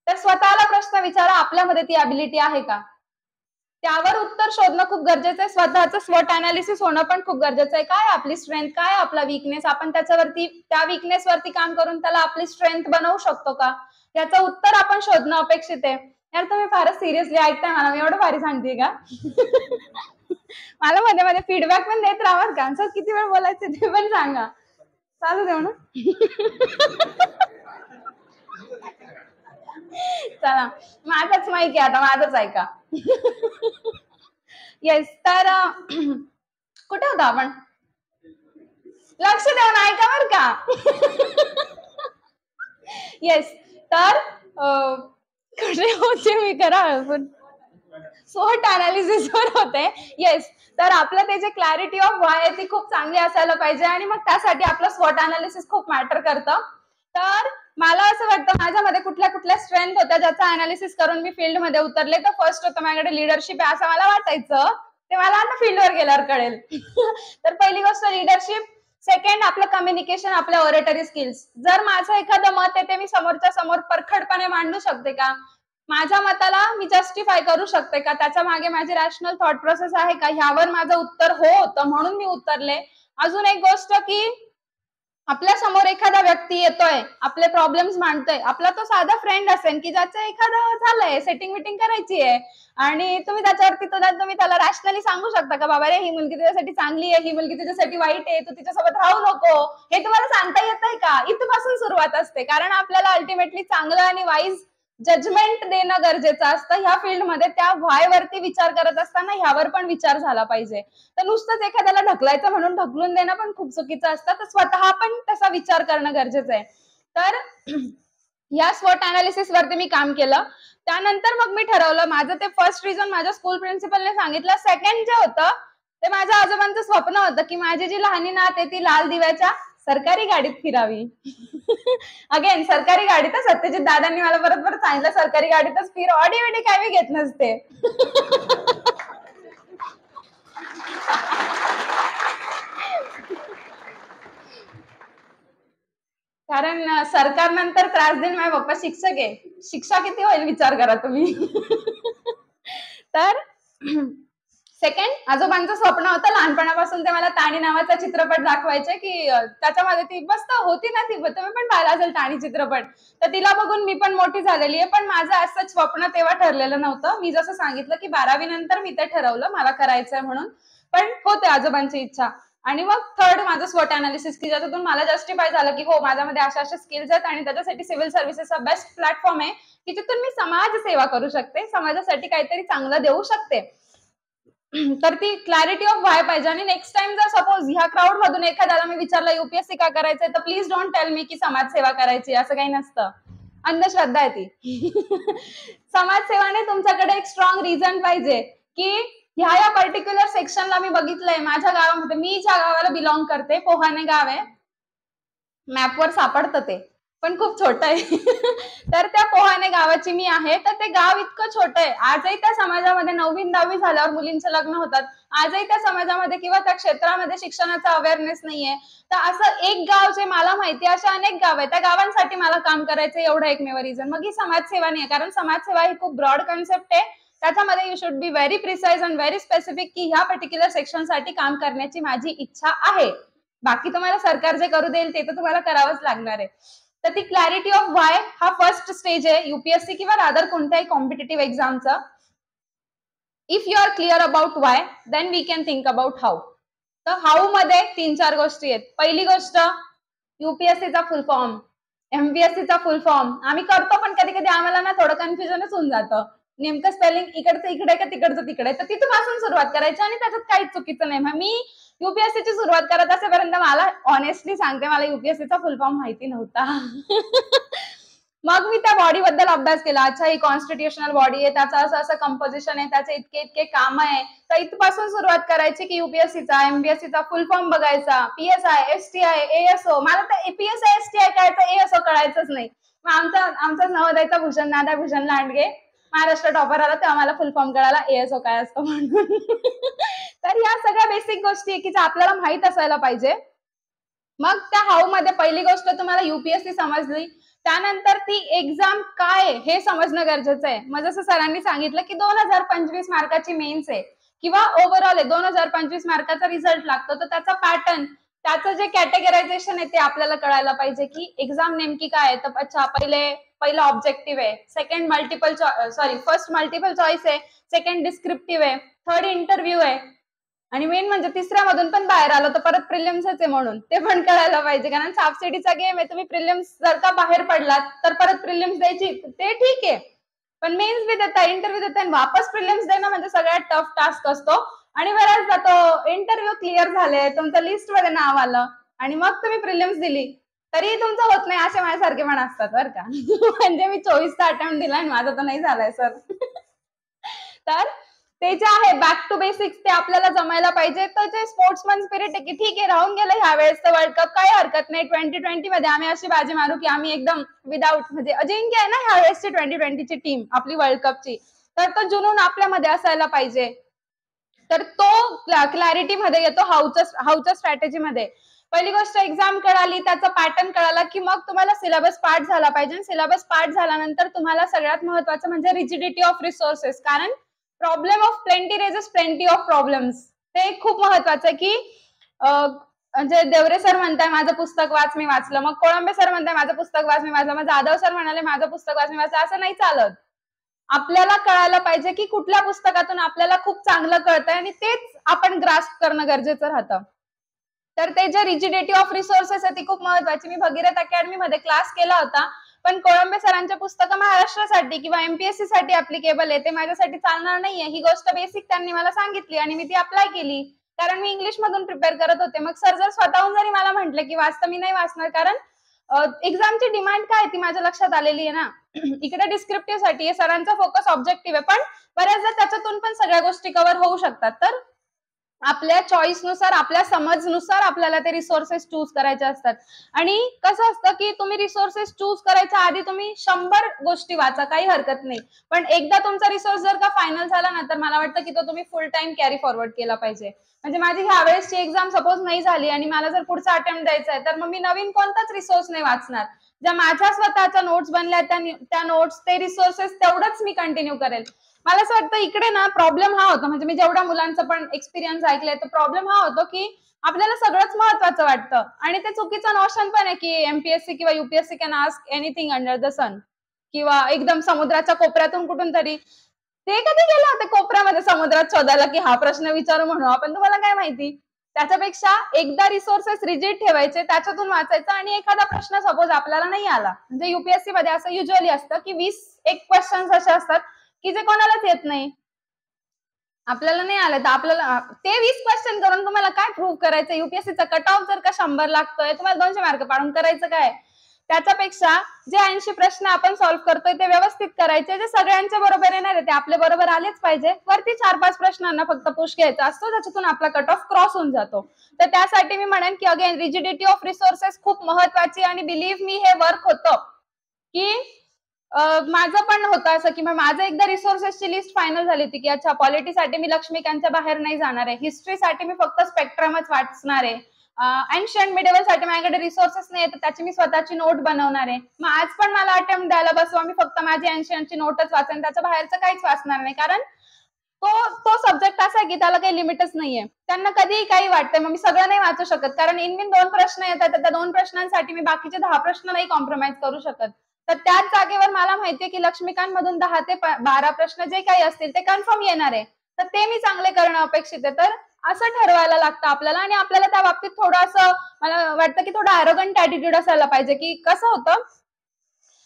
तर स्वतःला प्रश्न विचारा, आपल्यामध्ये ती अबिलिटी आहे का. त्यावर उत्तर शोधणं खूप गरजेचं आहे. स्वतःचं स्वॉट अनालिसिस होणं पण खूप गरजेचं आहे. काय आपली स्ट्रेंथ, काय आपला विकनेस, आपण त्याच्यावरती त्या विकनेस वरती काम करून त्याला आपली स्ट्रेंथ बनवू शकतो का, याचं उत्तर आपण शोधणं अपेक्षित आहे. यार तुम्ही फारच सिरियसली ऐकताय मला, मी एवढं भारी सांगते का. मला मध्ये मध्ये फीडबॅक पण देत राहा का, सर किती वेळ बोलायचं ते पण सांगा. चालू देऊ ना. चला माझाच माहिती आता, माझंच ऐका. येस. तर कुठे होतो आपण, लक्ष देऊन ऐका बर का. येस. तर कुठे होते मी, करा स्वॉट अनालिसिस वर होते. येस. तर आपलं ते जे क्लॅरिटी ऑफ व्हाय आहे ती खूप चांगली असायला पाहिजे आणि मग त्यासाठी आपलं स्वॉट अनालिसिस खूप मॅटर करतं. तर मला असं वाटतं माझ्यामध्ये कुठल्या कुठल्या स्ट्रेंथ होत्या ज्याचा अनालिसिस करून मी फील्डमध्ये उतरले. तर फर्स्ट होतं माझ्याकडे लिडरशिप आहे असं मला वाटायचं, ते मला आता फील्डवर गेल्यावर कळेल. तर पहिली गोष्ट लिडरशिप. सेकंड आपलं कम्युनिकेशन, आपल्या ऑरेटरी स्किल्स. जर माझं एखादं मत आहे ते मी समोरच्या समोर परखडपणे मांडू शकते का, माझ्या मताला मी जस्टिफाय करू शकते का, त्याच्या मागे माझी रॅशनल थॉट प्रोसेस आहे का, ह्यावर माझं उत्तर हो होतं म्हणून मी उतरले. अजून एक गोष्ट की आपल्या समोर एखादा व्यक्ती येतोय, आपले प्रॉब्लेम्स मांडतोय, आपला तो साधा फ्रेंड असेल की ज्याचं एखादं झालंय, सेटिंग मिटिंग करायची आहे आणि तुम्ही त्याच्यावरती तुम्ही त्याला रॅशनली सांगू शकता का, बाबा रे ही मुलगी तुझ्यासाठी चांगली आहे, ही मुलगी तुझ्यासाठी वाईट आहे, तू तिच्यासोबत राहू नको, हे तुम्हाला सांगता येतंय का. इथपासून सुरुवात असते. कारण आपल्याला अल्टिमेटली चांगलं आणि वाईज जजमेंट देणं गरजेचं असतं. ह्या फील्डमध्ये त्या व्हाय वरती विचार करत असताना ह्यावर पण विचार झाला पाहिजे. तर नुसतंच एखाद्याला ढकलायचं म्हणून ढकलून देणं पण खूप चुकीचं असतं. तर स्वतः पण तसा विचार करणं गरजेचं आहे. तर या स्वॉट अनालिसिस वरती मी काम केलं. त्यानंतर मग मी ठरवलं, माझं ते फर्स्ट रिझन माझ्या स्कूल प्रिन्सिपलने सांगितलं. सेकंड जे होतं ते माझ्या आजोबांचं स्वप्न होतं की माझी जी लहानी नात आहे ती लाल दिव्याच्या सरकारी गाडीत फिरावी. अगेन सरकारी गाडीतच. सत्यजित दादांनी मला परत परत सांगितलं सरकारी गाडीतच फिर, ऑडी विडी काय मी घेत नसते. कारण सरकार नंतर त्रास देईल, माझे पप्पा शिक्षक आहे, शिक्षा किती होईल विचार करा तुम्ही. तर सेकंड, आजोबांचं स्वप्न होतं लहानपणापासून ते मला ताणी नावाचा चित्रपट दाखवायचे, की त्याच्यामध्ये ती मस्त होती ना, ती तुम्ही पण पाहिला असेल ताणी चित्रपट, तर तिला बघून मी पण मोठी झालेली आहे. पण माझं असं स्वप्न तेव्हा ठरलेलं नव्हतं. मी जसं सांगितलं की 12वी नंतर मी ते ठरवलं मला करायचंय म्हणून, पण होते आजोबांची इच्छा. आणि मग थर्ड माझं स्वॉट अनालिसिस, की ज्याच्यातून मला जस्टिफाय झालं की हो माझ्यामध्ये अशा अशा स्किल्स आहेत आणि त्याच्यासाठी सिव्हिल सर्व्हिसेस हा बेस्ट प्लॅटफॉर्म आहे, की जिथून मी समाज सेवा करू शकते, समाजासाठी काहीतरी चांगलं देऊ शकते. तर ती क्लॅरिटी ऑफ व्हाय पाहिजे. आणि नेक्स्ट टाइम जर सपोज ह्या क्राऊड मधून एखाद्याला मी विचारलं युपीएससी का करायचंय, तर प्लीज डोंट टेल मी की समाजसेवा करायची, असं काही नसतं. अंधश्रद्धा आहे ती. समाजसेवाने तुमच्याकडे एक स्ट्रॉंग रिझन पाहिजे की ह्या पर्टिक्युलर सेक्शनला मी बघितलंय माझ्या गावामध्ये, मी ज्या गावाला बिलॉंग करते, पोहाणे गाव आहे, मॅपवर सापडतं ते, पण खूप छोटं आहे. तर त्या पोहाणे गावाची मी आहे. तर ते गाव इतकं छोटं आहे, आजही त्या समाजामध्ये 9वी 10वी झाल्यावर मुलींचे लग्न होतात, आजही त्या समाजामध्ये किंवा त्या क्षेत्रामध्ये शिक्षणाचा अवेअरनेस नाहीये. तर असं एक गाव जे मला माहिती आहे, अशा अनेक गाव आहे, त्या गावांसाठी मला काम करायचं एवढं एकमेव रिझन. मग ही समाजसेवा नाही आहे, कारण समाजसेवा ही खूप ब्रॉड कन्सेप्ट आहे. त्याच्यामध्ये you should be very precise and very specific की ह्या पर्टिक्युलर सेक्शनसाठी काम करण्याची माझी इच्छा आहे. बाकी तुम्हाला सरकार जे करू देईल ते तर तुम्हाला करावंच लागणार आहे. तर ती क्लॅरिटी ऑफ वाय हा फर्स्ट स्टेज आहे युपीएससी किंवा रादर कोणत्याही कॉम्पिटेटिव्ह एक्झामचा. If you are clear about why, then we can think about how. तर हाऊ मध्ये 3-4 गोष्टी आहेत. पहिली गोष्ट, युपीएससीचा फुल फॉर्म, एमपीएससीचा फुल फॉर्म. आम्ही करतो पण कधी कधी आम्हाला ना थोडं कन्फ्युजनच होऊन जातं, नेमकं स्पेलिंग इकडचं इकडे का तिकडचं तिकडे. तर तिथपासून सुरुवात करायची आणि त्याच्यात काहीच चुकीचं नाही. मग मी युपीएससीची सुरुवात करत असेपर्यंत मला ऑनेस्टली सांगते, मला युपीएससीचा फुल फॉर्म माहिती नव्हता. मग मी त्या बॉडी बद्दल अभ्यास केला. अच्छा, ही कॉन्स्टिट्युशनल बॉडी आहे, त्याचं असं असं कंपोजिशन आहे, त्याचे इतके इतके काम आहे. तर इथपासून सुरुवात करायची की युपीएससीचा एमपीएससीचा फुल फॉर्म बघायचा, पीएसआय, एसटीआय, एएसओ. मला तर पीएसआय एसटीआय कळायचं, एएसओ कळायचंच नाही. मग आमचाच नवोदयचा भूषण दादा भूषण लांडगे महाराष्ट्र टॉपर आला, तेव्हा मला फुल फॉर्म कळाला एएसओ काय असतो म्हणून. तर या सगळ्या बेसिक गोष्टी आहे की ज्या आपल्याला माहित असायला पाहिजे. मग त्या हाऊ मध्ये पहिली गोष्ट तुम्हाला युपीएससी समजली, त्यानंतर ती एक्झाम काय हे समजणं गरजेचं आहे. मग जसं सरांनी सांगितलं की 2025 मार्काची मेन्स आहे किंवा ओव्हरऑल आहे, 2025 मार्काचा रिझल्ट लागतो, तर त्याचा पॅटर्न, त्याचं जे कॅटेगरायझेशन आहे ते आपल्याला कळायला पाहिजे की एक्झाम नेमकी काय आहे. तर अच्छा, पहिलं ऑब्जेक्टिव्ह आहे, फर्स्ट मल्टिपल चॉईस आहे, सेकंड डिस्क्रिप्टिव्ह आहे, थर्ड इंटरव्ह्यू आहे, आणि मेन म्हणजे तिसऱ्यामधून पण बाहेर आलो तर परत प्रिलिम्सच आहे, म्हणून ते पण कळायला पाहिजे. कारण सबसिडीचा गेम आहे, तुम्ही प्रिलिम्स जर का बाहेर पडलात तर परत प्रिलिम्स द्यायची, ते ठीक आहे, पण मेन्स बी देता, इंटरव्ह्यू देता, वापस प्रिलिम्स देणं म्हणजे सगळ्यात टफ टास्क असतो. आणि बऱ्याच जातो इंटरव्ह्यू क्लिअर झाले, तुमचं लिस्ट मध्ये नाव आलं आणि मग तुम्ही प्रिलिम्स दिली तरी तुमचं होत नाही, असे माझ्यासारखे पण असतात बरं का. म्हणजे मी 24चा अटेम्प्ट दिला आणि माझा तर नाही झालाय सर. तर ते जे आहे बॅक टू बेसिक्स ते आपल्याला जमायला पाहिजे. तर जे स्पोर्ट्समन स्पिरिट आहे की ठीक आहे राहून गेलं ह्या वेळेसचं वर्ल्ड कप, काही हरकत नाही, 2020 मध्ये आम्ही अशी बाजी मारू की आम्ही एकदम विदाऊट म्हणजे अजिंक्य आहे ना ह्या वेळेसची 2020ची टीम आपली वर्ल्ड कपची, तर तो जुनून आपल्यामध्ये असायला पाहिजे. तर तो क्लॅरिटी मध्ये येतो हाऊच्या स्ट्रॅटेजीमध्ये. पहिली गोष्ट एक्झाम कळाली, त्याचा पॅटर्न कळाला की मग तुम्हाला सिलेबस पार्ट झाला पाहिजे. सिलेबस पार्ट झाल्यानंतर तुम्हाला सगळ्यात महत्वाचं म्हणजे रिजिडिटी ऑफ रिसोर्सेस, कारण problem of plenty raises plenty of problems, ते खूप महत्वाचं आहे की म्हणजे देवरे सर म्हणताय माझं पुस्तक वाच मी वाचलं, मग कोळंबे सर म्हणताय माझं पुस्तक वाच मी वाचलं, मग जाधव सर म्हणाले माझं पुस्तक वाच मी वाचलं, असं नाही चालत. आपल्याला कळायला पाहिजे की कुठल्या पुस्तकातून आपल्याला खूप चांगलं कळतंय आणि तेच आपण ग्रास्प करणं गरजेचं राहतं. तर ते जे रिजिडिटी ऑफ रिसोर्सेस आहे ती खूप महत्वाची. मी भगीरथ अकॅडमी मध्ये क्लास केला होता, पण कोळंबे सरांचे पुस्तकं महाराष्ट्रासाठी किंवा एमपीएससी साठी ऍप्लिकेबल आहे, ते माझ्यासाठी चालणार नाहीये. ही गोष्ट बेसिक त्यांनी मला सांगितली आणि मी ती अप्लाय केली, कारण मी इंग्लिश मधून प्रिपेअर करत होते. मग सर जर स्वतःहून जरी मला म्हटलं की वाचतं, मी नाही वाचणार, कारण एक्झामची डिमांड काय ती माझ्या लक्षात आलेली आहे ना. इकडे डिस्क्रिप्टिव्ह साठी आहे, सरांचा फोकस ऑब्जेक्टिव्ह आहे, पण बऱ्याचदा त्याच्यातून पण सगळ्या गोष्टी कव्हर होऊ शकतात. तर आपल्या चॉईसनुसार, आपल्या समजनुसार आपल्याला ते रिसोर्सेस चूज करायचे असतात. आणि कसं असतं की तुम्ही रिसोर्सेस चूज करायच्या आधी तुम्ही 100 गोष्टी वाचा, काही हरकत नाही. पण एकदा तुमचा रिसोर्स जर का फायनल झाला ना, तर मला वाटतं की तो तुम्ही फुल टाइम कॅरी फॉरवर्ड केला पाहिजे. म्हणजे माझी ह्यावेळेसची एक्झाम सपोज नाही झाली आणि मला जर पुढचा अटेम्प्ट द्यायचा आहे, तर मग मी नवीन कोणताच रिसोर्स नाही वाचणार. ज्या माझ्या स्वतःच्या नोट्स बनल्या त्या नोट्स, ते रिसोर्सेस तेवढंच मी कंटिन्यू करेल. मला असं वाटतं इकडे ना प्रॉब्लेम हा होतो, म्हणजे मी जेवढ्या मुलांचा पण एक्सपिरियन्स ऐकलाय, तर प्रॉब्लेम हा होतो की आपल्याला सगळंच महत्वाचं वाटतं आणि ते चुकीचं नोशन पण आहे की एमपीएससी किंवा UPSC can ask anything under the sun, किंवा एकदम समुद्राच्या कोपऱ्यातून कुठून तरी. ते कधी गेले होते कोपऱ्यामध्ये समुद्रात शोधायला की हा प्रश्न विचारू म्हणून आपण, तुम्हाला काय माहिती. त्याच्यापेक्षा एकदा रिसोर्सेस रिजिट ठेवायचे, त्याच्यातून वाचायचं, आणि एखादा प्रश्न सपोज आपल्याला नाही आला, म्हणजे युपीएससी मध्ये असं युजली असतं की 20 क्वेश्चन्स असे असतात की जे कोणालाच येत नाही. आपल्याला नाही आलं तर आपल्याला ते 20 क्वेश्चन करून तुम्हाला काय प्रूव्ह करायचं. युपीएससीचा कट ऑफ जर का 100 लागतोय, तुम्हाला 200 मार्क पाडून करायचं काय. त्याच्यापेक्षा जे 80 प्रश्न आपण सॉल्व्ह करतोय ते व्यवस्थित करायचे, जे सगळ्यांच्या बरोबर येणार आहे ते आपल्या बरोबर आलेच पाहिजे. वरती 4-5 प्रश्नांना फक्त पुश घ्यायचा असतो, त्याच्यातून आपला कट ऑफ क्रॉस होऊन जातो. तर त्यासाठी मी म्हणेन की अगेन रिजिडिटी ऑफ रिसोर्सेस खूप महत्वाची, आणि बिलीव्ह मी हे वर्क होतं की माझं पण होतं असं की माझं एकदा रिसोर्सेसची लिस्ट फायनल झाली होती की अच्छा पॉलिटीसाठी मी लक्ष्मीकांतच्या बाहेर नाही जाणार आहे, हिस्ट्रीसाठी मी फक्त स्पेक्ट्रमच वाचणार आहे, एन्शियंट मिडेवल साठी माझ्याकडे रिसोर्सेस नाही तर त्याची मी स्वतःची नोट बनवणार आहे. मग आज पण मला अटेम्प्ट द्यायला बसवा, मी फक्त माझी एन्शियंटची नोटच वाचेन, त्याच्या बाहेरचं काहीच वाचणार नाही. कारण तो तो सब्जेक्ट असा आहे की त्याला काही लिमिटच नाहीये. त्यांना कधीही काही वाटतंय, मग मी सगळं नाही वाचू शकत, कारण इनमिन 2 प्रश्न येतात, तर त्या 2 प्रश्नांसाठी मी बाकीचे 10 प्रश्न नाही कॉम्प्रोमाइज करू शकत. तर त्याच जागेवर मला माहितीये की लक्ष्मीकांत मधून 10 ते 12 प्रश्न जे काही असतील ते कन्फर्म येणार आहे, तर ते मी चांगले करणं अपेक्षित आहे. तर असं ठरवायला लागतं आपल्याला, आणि आपल्याला त्या बाबतीत थोडंसं मला वाटतं की थोडं ॲरोगंट ॲटिट्यूड असायला पाहिजे. की कसं होतं,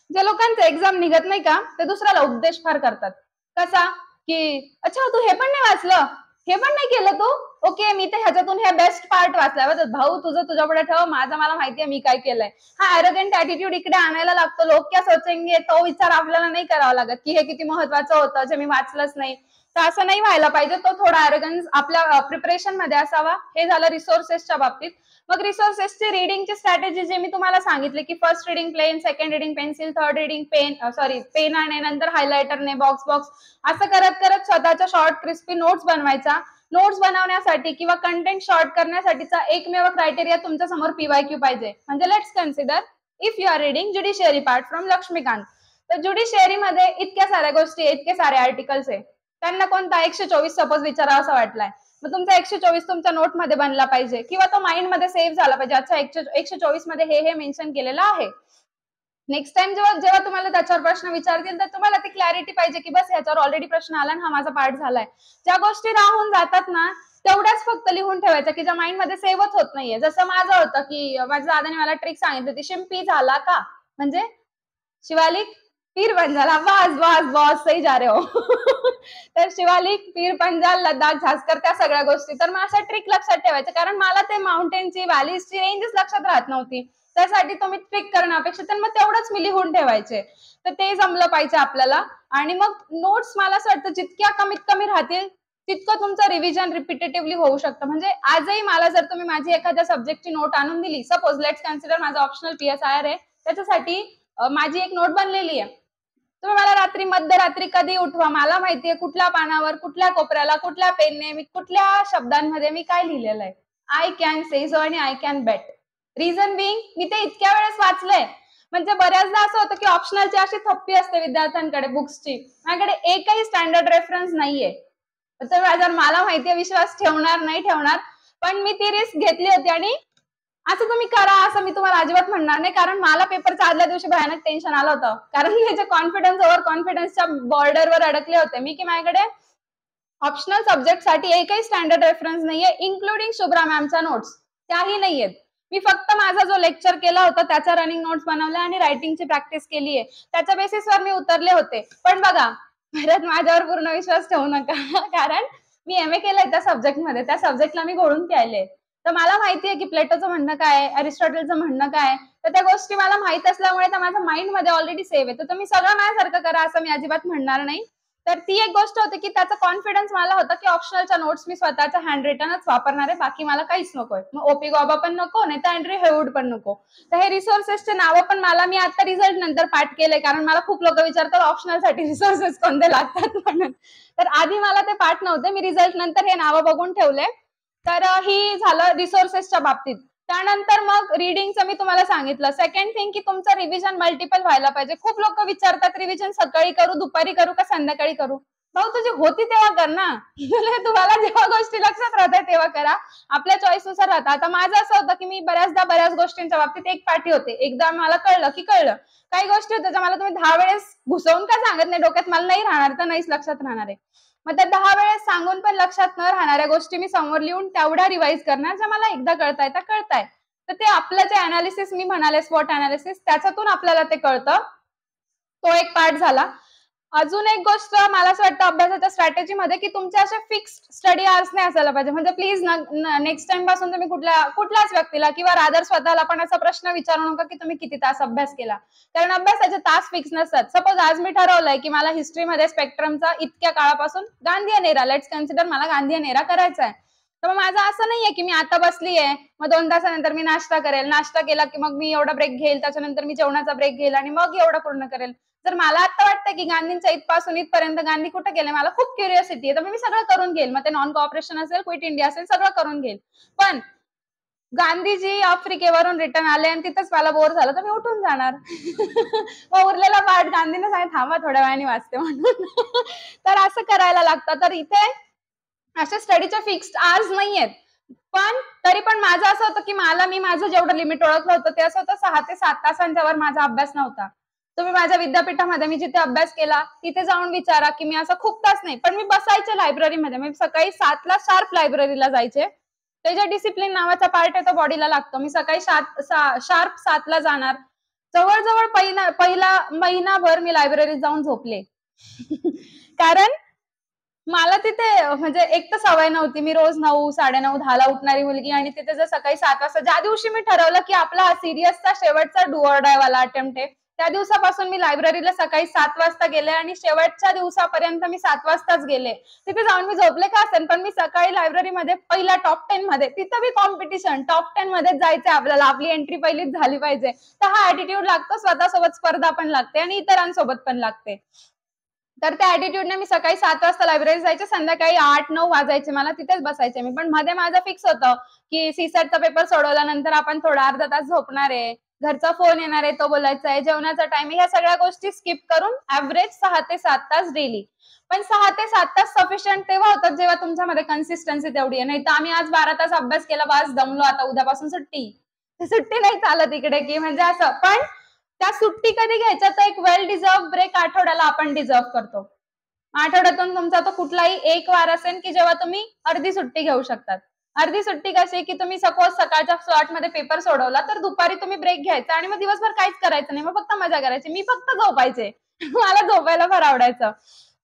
ज्या लोकांचं एक्झाम निघत नाही का, ते दुसऱ्याला उपदेश फार करतात. कसा की अच्छा तू हे पण नाही वाचलं, हे पण नाही केलं तू, ओके मी तर ह्याच्यातून हे बेस्ट पार्ट वाचलाय, भाऊ तुझं तुझ्यापुढे ठेव, माझं मला माहितीये मी काय केलंय. हा ॲरोगंट ॲटिट्यूड इकडे आणायला लागतो. लोक क्या सोचेंगे, तो विचार आपल्याला नाही करावा लागत की हे किती महत्वाचं होतं जे मी वाचलंच नाही. तर असं नाही व्हायला पाहिजे. तो थोडा ॲरोगन्स आपल्या प्रिपरेशन मध्ये असावा. हे झालं रिसोर्सेसच्या बाबतीत. मग रिसोर्सेसची रिडिंगची स्ट्रॅटेजी जे मी तुम्हाला सांगितले की first reading plain, second reading pencil, third reading pen आणि नंतर हायलायटरने बॉक्स असं करत करत स्वतःच्या शॉर्ट क्रिस्पी नोट्स बनवायचा. नोट्स बनवण्यासाठी किंवा कंटेंट शॉर्ट करण्यासाठीचा एकमेव क्रायटेरिया तुमच्या समोर पीवायक्यू पाहिजे. म्हणजे let's consider if you are reading judiciary part from Lakshmikant, तर ज्युडिशियरी मध्ये इतक्या साऱ्या गोष्टी, इतके सारे आर्टिकल्स आहे, त्यांना कोणता 124 सपोज विचारावा असं वाटलाय, मग तुमचा 124 तुमच्या नोटमध्ये बनला पाहिजे किंवा तो माइंड मध्ये सेव्ह झाला पाहिजे. अच्छा 124 मध्ये हे मेन्शन केलेलं आहे. नेक्स्ट टाइम जेव्हा जेव्हा तुम्हाला त्याच्यावर प्रश्न विचारतील तर तुम्हाला ती क्लॅरिटी पाहिजे की बस ह्याच्यावर ऑलरेडी प्रश्न आला, हा माझा पार्ट झालाय. ज्या गोष्टी राहून जातात ना तेवढ्याच फक्त लिहून ठेवायच्या की ज्या माइंड मध्ये सेव्हच होत नाहीये. जसं माझं होतं की माझ्या दादाने मला ट्रिक सांगितली होती, शिंपी झाला का म्हणजे शिवालिक पीर पंजाला, बस बस बॉस सही जा रहे हो. तर शिवालिक, पीर पंजाल, लडाख, झास्कर, त्या सगळ्या गोष्टी. तर मग अशा ट्रिक लक्षात ठेवायच्या, कारण मला ते माउंटेनची, व्हॅलीजची रेंजच लक्षात राहत नव्हती. त्यासाठी तो मी ट्रिक करणं अपेक्षित, तर मग तेवढंच मी लिहून ठेवायचे. तर ते जमलं पाहिजे आपल्याला. आणि मग नोट्स मला असं वाटतं जितक्या कमीत कमी राहतील तितकं तुमचं रिव्हिजन रिपिटेटिव्हली होऊ शकतं. म्हणजे आजही मला जर तुम्ही माझी एखाद्या सब्जेक्टची नोट आणून दिली, सपोज लेट्स कन्सिडर माझं ऑप्शनल पीएसआयआर आहे, त्याच्यासाठी माझी एक नोट बनलेली आहे. तुम्ही मला रात्री मध्यरात्री कधी उठवा, मला माहितीये कुठल्या पानावर, कुठल्या कोपऱ्याला, कुठल्या पेनने, मी कुठल्या शब्दांमध्ये मी काय लिहिलेलं आहे. आय कॅन से सो आणि I can bet. Reason being मी ते इतक्या वेळेस वाचलंय. म्हणजे बऱ्याचदा असं होतं की ऑप्शनलची अशी थप्पी असते विद्यार्थ्यांकडे बुक्सची, माझ्याकडे एकही स्टँडर्ड रेफरन्स नाहीये. तर माझ्यावर मला माहितीये विश्वास ठेवणार नाही ठेवणार, पण मी ती रिस्क घेतली होती. आणि असं तुम्ही करा असं मी तुम्हाला अजिबात म्हणणार नाही, कारण मला पेपरच्या आदल्या दिवशी भयानक टेन्शन आलं होतं, कारण मी कॉन्फिडन्स ओव्हर कॉन्फिडन्सच्या बॉर्डरवर अडकले होते मी, की माझ्याकडे ऑप्शनल सब्जेक्ट साठी एकही स्टँडर्ड रेफरन्स नाहीये, इन्क्लुडिंग शुभ्रा मॅमच्या नोट्स त्याही नाहीयेत. मी फक्त माझा जो लेक्चर केला होता त्याच्या रनिंग नोट्स बनवल्या आणि रायटिंगची प्रॅक्टिस केली आहे, त्याच्या बेसिसवर मी उतरले होते. पण बघा, परत माझ्यावर पूर्ण विश्वास ठेवू नका, कारण मी एमए केलंय त्या सब्जेक्टमध्ये, त्या सब्जेक्टला मी घोळून प्यायले. तर मला माहितीये की प्लेटोचं म्हणणं काय, अरिस्टॉटलचं म्हणणं काय, तर त्या गोष्टी मला माहित असल्यामुळे त्या माझ्या माइंड मध्ये ऑलरेडी सेव्ह आहे. तर तुम्ही सगळं माझ्यासारखं करा असं मी अजिबात म्हणणार नाही. तर ती एक गोष्ट होती की त्याचा कॉन्फिडन्स मला होता की ऑप्शनलच्या नोट्स मी स्वतःच्या हँड रिटनच वापरणार आहे, बाकी मला काहीच नकोय. मग ओपी गॉबा पण नको, नाही तर अँड्री हेवूड पण नको. तर हे रिसोर्सेसचे नावं पण मी आता रिझल्ट नंतर पाठ केले, कारण मला खूप लोक विचारतात ऑप्शनलसाठी रिसोर्सेस कोणते लागतात म्हणून. तर आधी मला ते पाठ नव्हते, मी रिझल्ट नंतर हे नावं बघून ठेवले. तर ही झालं रिसोर्सेसच्या बाबतीत. त्यानंतर मग रिडिंगचं मी तुम्हाला सांगितलं. सेकंड थिंग की तुमचं रिव्हिजन मल्टिपल व्हायला पाहिजे. खूप लोक विचारतात रिव्हिजन सकाळी करू, दुपारी करू का संध्याकाळी करू? भाऊ तुझी होती तेव्हा कर ना. तुम्हाला जेव्हा गोष्टी लक्षात राहतात तेव्हा करा. आपल्या चॉईसनुसार राहतात. आता माझं असं होतं की मी बऱ्याच गोष्टींच्या बाबतीत एक पाठी होते. एकदा मला कळलं की कळलं. काही गोष्टी होत्या ज्या मला तुम्ही 10 वेळेस घुसवून का सांगत नाही डोक्यात, मला नाही राहणार तर नाहीच लक्षात राहणार आहे. मग त्या 10 वेळेस सांगून पण लक्षात न राहणाऱ्या गोष्टी मी समोर लिहून तेवढ्या रिवाइज करणार ज्या मला एकदा कळताय त्या कळताय. तर ते आपलं जे अनालिसिस मी म्हणाले स्वॉट अनालिसिस, त्याच्यातून आपल्याला ते कळतं. तो एक पार्ट झाला. अजून एक गोष्ट मला असं वाटतं अभ्यासाच्या स्ट्रॅटेजीमध्ये की तुमच्या असे फिक्स्ड स्टडी आवर्स नाही असायला पाहिजे. म्हणजे प्लीज नेक्स्ट टाइम पासून तुम्ही कुठल्याच व्यक्तीला किंवा रादर स्वतःला पण असा प्रश्न विचारू नका की तुम्ही किती तास अभ्यास केला, कारण अभ्यासाचे तास फिक्स नसतात. सपोज आज मी ठरवलंय की मला हिस्ट्रीमध्ये स्पेक्ट्रमचा इतक्या काळापासून गांधीयन एरा, लेट्स कन्सिडर मला गांधीयन एरा करायचा आहे. तर मग माझं असं नाहीये की मी आता बसली आहे, मग 2 तासानंतर मी नाश्ता करेल, नाश्ता केला की मग मी एवढा ब्रेक घेईल, त्याच्यानंतर मी जेवणाचा ब्रेक घेईल आणि मग एवढं पूर्ण करेल. जर मला आता वाटतं की गांधींच्या इथपासून इथपर्यंत गांधी कुठे गेले, मला खूप क्युरियोसिटी आहे, तर मी सगळं करून घेईल. मग ते नॉन कॉपरेशन असेल, क्विट इंडिया असेल, सगळं करून घेईल. पण गांधीजी आफ्रिकेवरून रिटर्न आले आणि तिथंच मला बोर झालं तर मी उठून जाणार. मग उरलेला पाठ गांधीने सांगितलं थांबा थोड्या वेळाने वाचते म्हणून. तर असं करायला लागतं. तर इथे अशा स्टडीच्या फिक्स्ड आवर्स नाहीयेत. पण तरी पण माझं असं होतं की मी माझं जेवढं लिमिट ओळखलं होतं ते असं होतं 6 ते 7 तासांच्या वर माझा अभ्यास नव्हता. तुम्ही माझ्या विद्यापीठामध्ये मी जिथे अभ्यास केला तिथे जाऊन विचारा की मी असं खूप तास नाही, पण मी बसायचे लायब्ररीमध्ये. मी सकाळी 7 ला शार्प लायब्ररीला जायचे. ते जे डिसिप्लिन नावाचा पार्ट आहे तो बॉडीला लागतो. मी सकाळी शार्प 7 ला जाणार. जवळजवळ पहिला महिनाभर मी लायब्ररीत जाऊन झोपले. कारण मला तिथे म्हणजे एक तर सवय नव्हती. मी रोज 9, 9:30, 10 ला उठणारी मुलगी आणि तिथे जर सकाळी 7 वाजता, ज्या दिवशी मी ठरवलं की आपला सिरियसचा शेवटचा डू ऑर डाय वाला अटेम्प्ट आहे, त्या दिवसापासून मी लायब्ररीला सकाळी 7 वाजता गेले आणि शेवटच्या दिवसापर्यंत मी 7 वाजताच गेले. तिथे जाऊन मी झोपले का असेल, पण मी सकाळी लायब्ररीमध्ये पहिला टॉप 10 मध्ये, तिथं बी कॉम्पिटिशन, टॉप 10 मध्येच जायचंय आपल्याला, आपली एंट्री पहिलीच झाली पाहिजे. तर हा ऍटिट्यूड लागतो, स्वतःसोबत स्पर्धा पण लागते आणि इतरांसोबत पण लागते. तर त्या ऍटिट्यूडने मी सकाळी 7 वाजता लायब्ररी जायचे, संध्याकाळी 8-9 वाजायचे मला तिथेच बसायचे मी. पण मध्ये माझं फिक्स होतं की सीसॅटचा पेपर सोडवल्यानंतर आपण थोडा अर्धा तास झोपणार आहे, घरचा फोन येणार आहे तो बोलायचा आहे, जेवणाचा टाइम आहे, ह्या सगळ्या गोष्टी स्किप करून ऍव्हरेज 6 ते 7 तास डेली. पण 6 ते 7 तास सफिशियंट तेव्हा होतात जेव्हा तुमच्यामध्ये कन्सिस्टन्सी तेवढी आहे. नाही तर आम्ही आज 12 तास अभ्यास केला, बस दमलो, आता उद्यापासून सुट्टी. सुट्टी नाही चालत इकडे की म्हणजे असं. पण त्या सुट्टी कधी घ्यायच्या, तर एक वेल डिझर्व ब्रेक आठवड्याला आपण डिझर्व करतो. आठवड्यातून तुमचा तो कुठलाही एक वार असेल की जेव्हा तुम्ही अर्धी सुट्टी घेऊ शकतात. अर्धी सुट्टी कशी की तुम्ही सपोज सकाळच्या स्लॉट मध्ये पेपर सोडवला तर दुपारी तुम्ही ब्रेक घ्यायचा आणि मग दिवसभर काहीच करायचं नाही, मग फक्त मजा करायची. मी फक्त झोपायचे. मला झोपायला फार आवडायचं.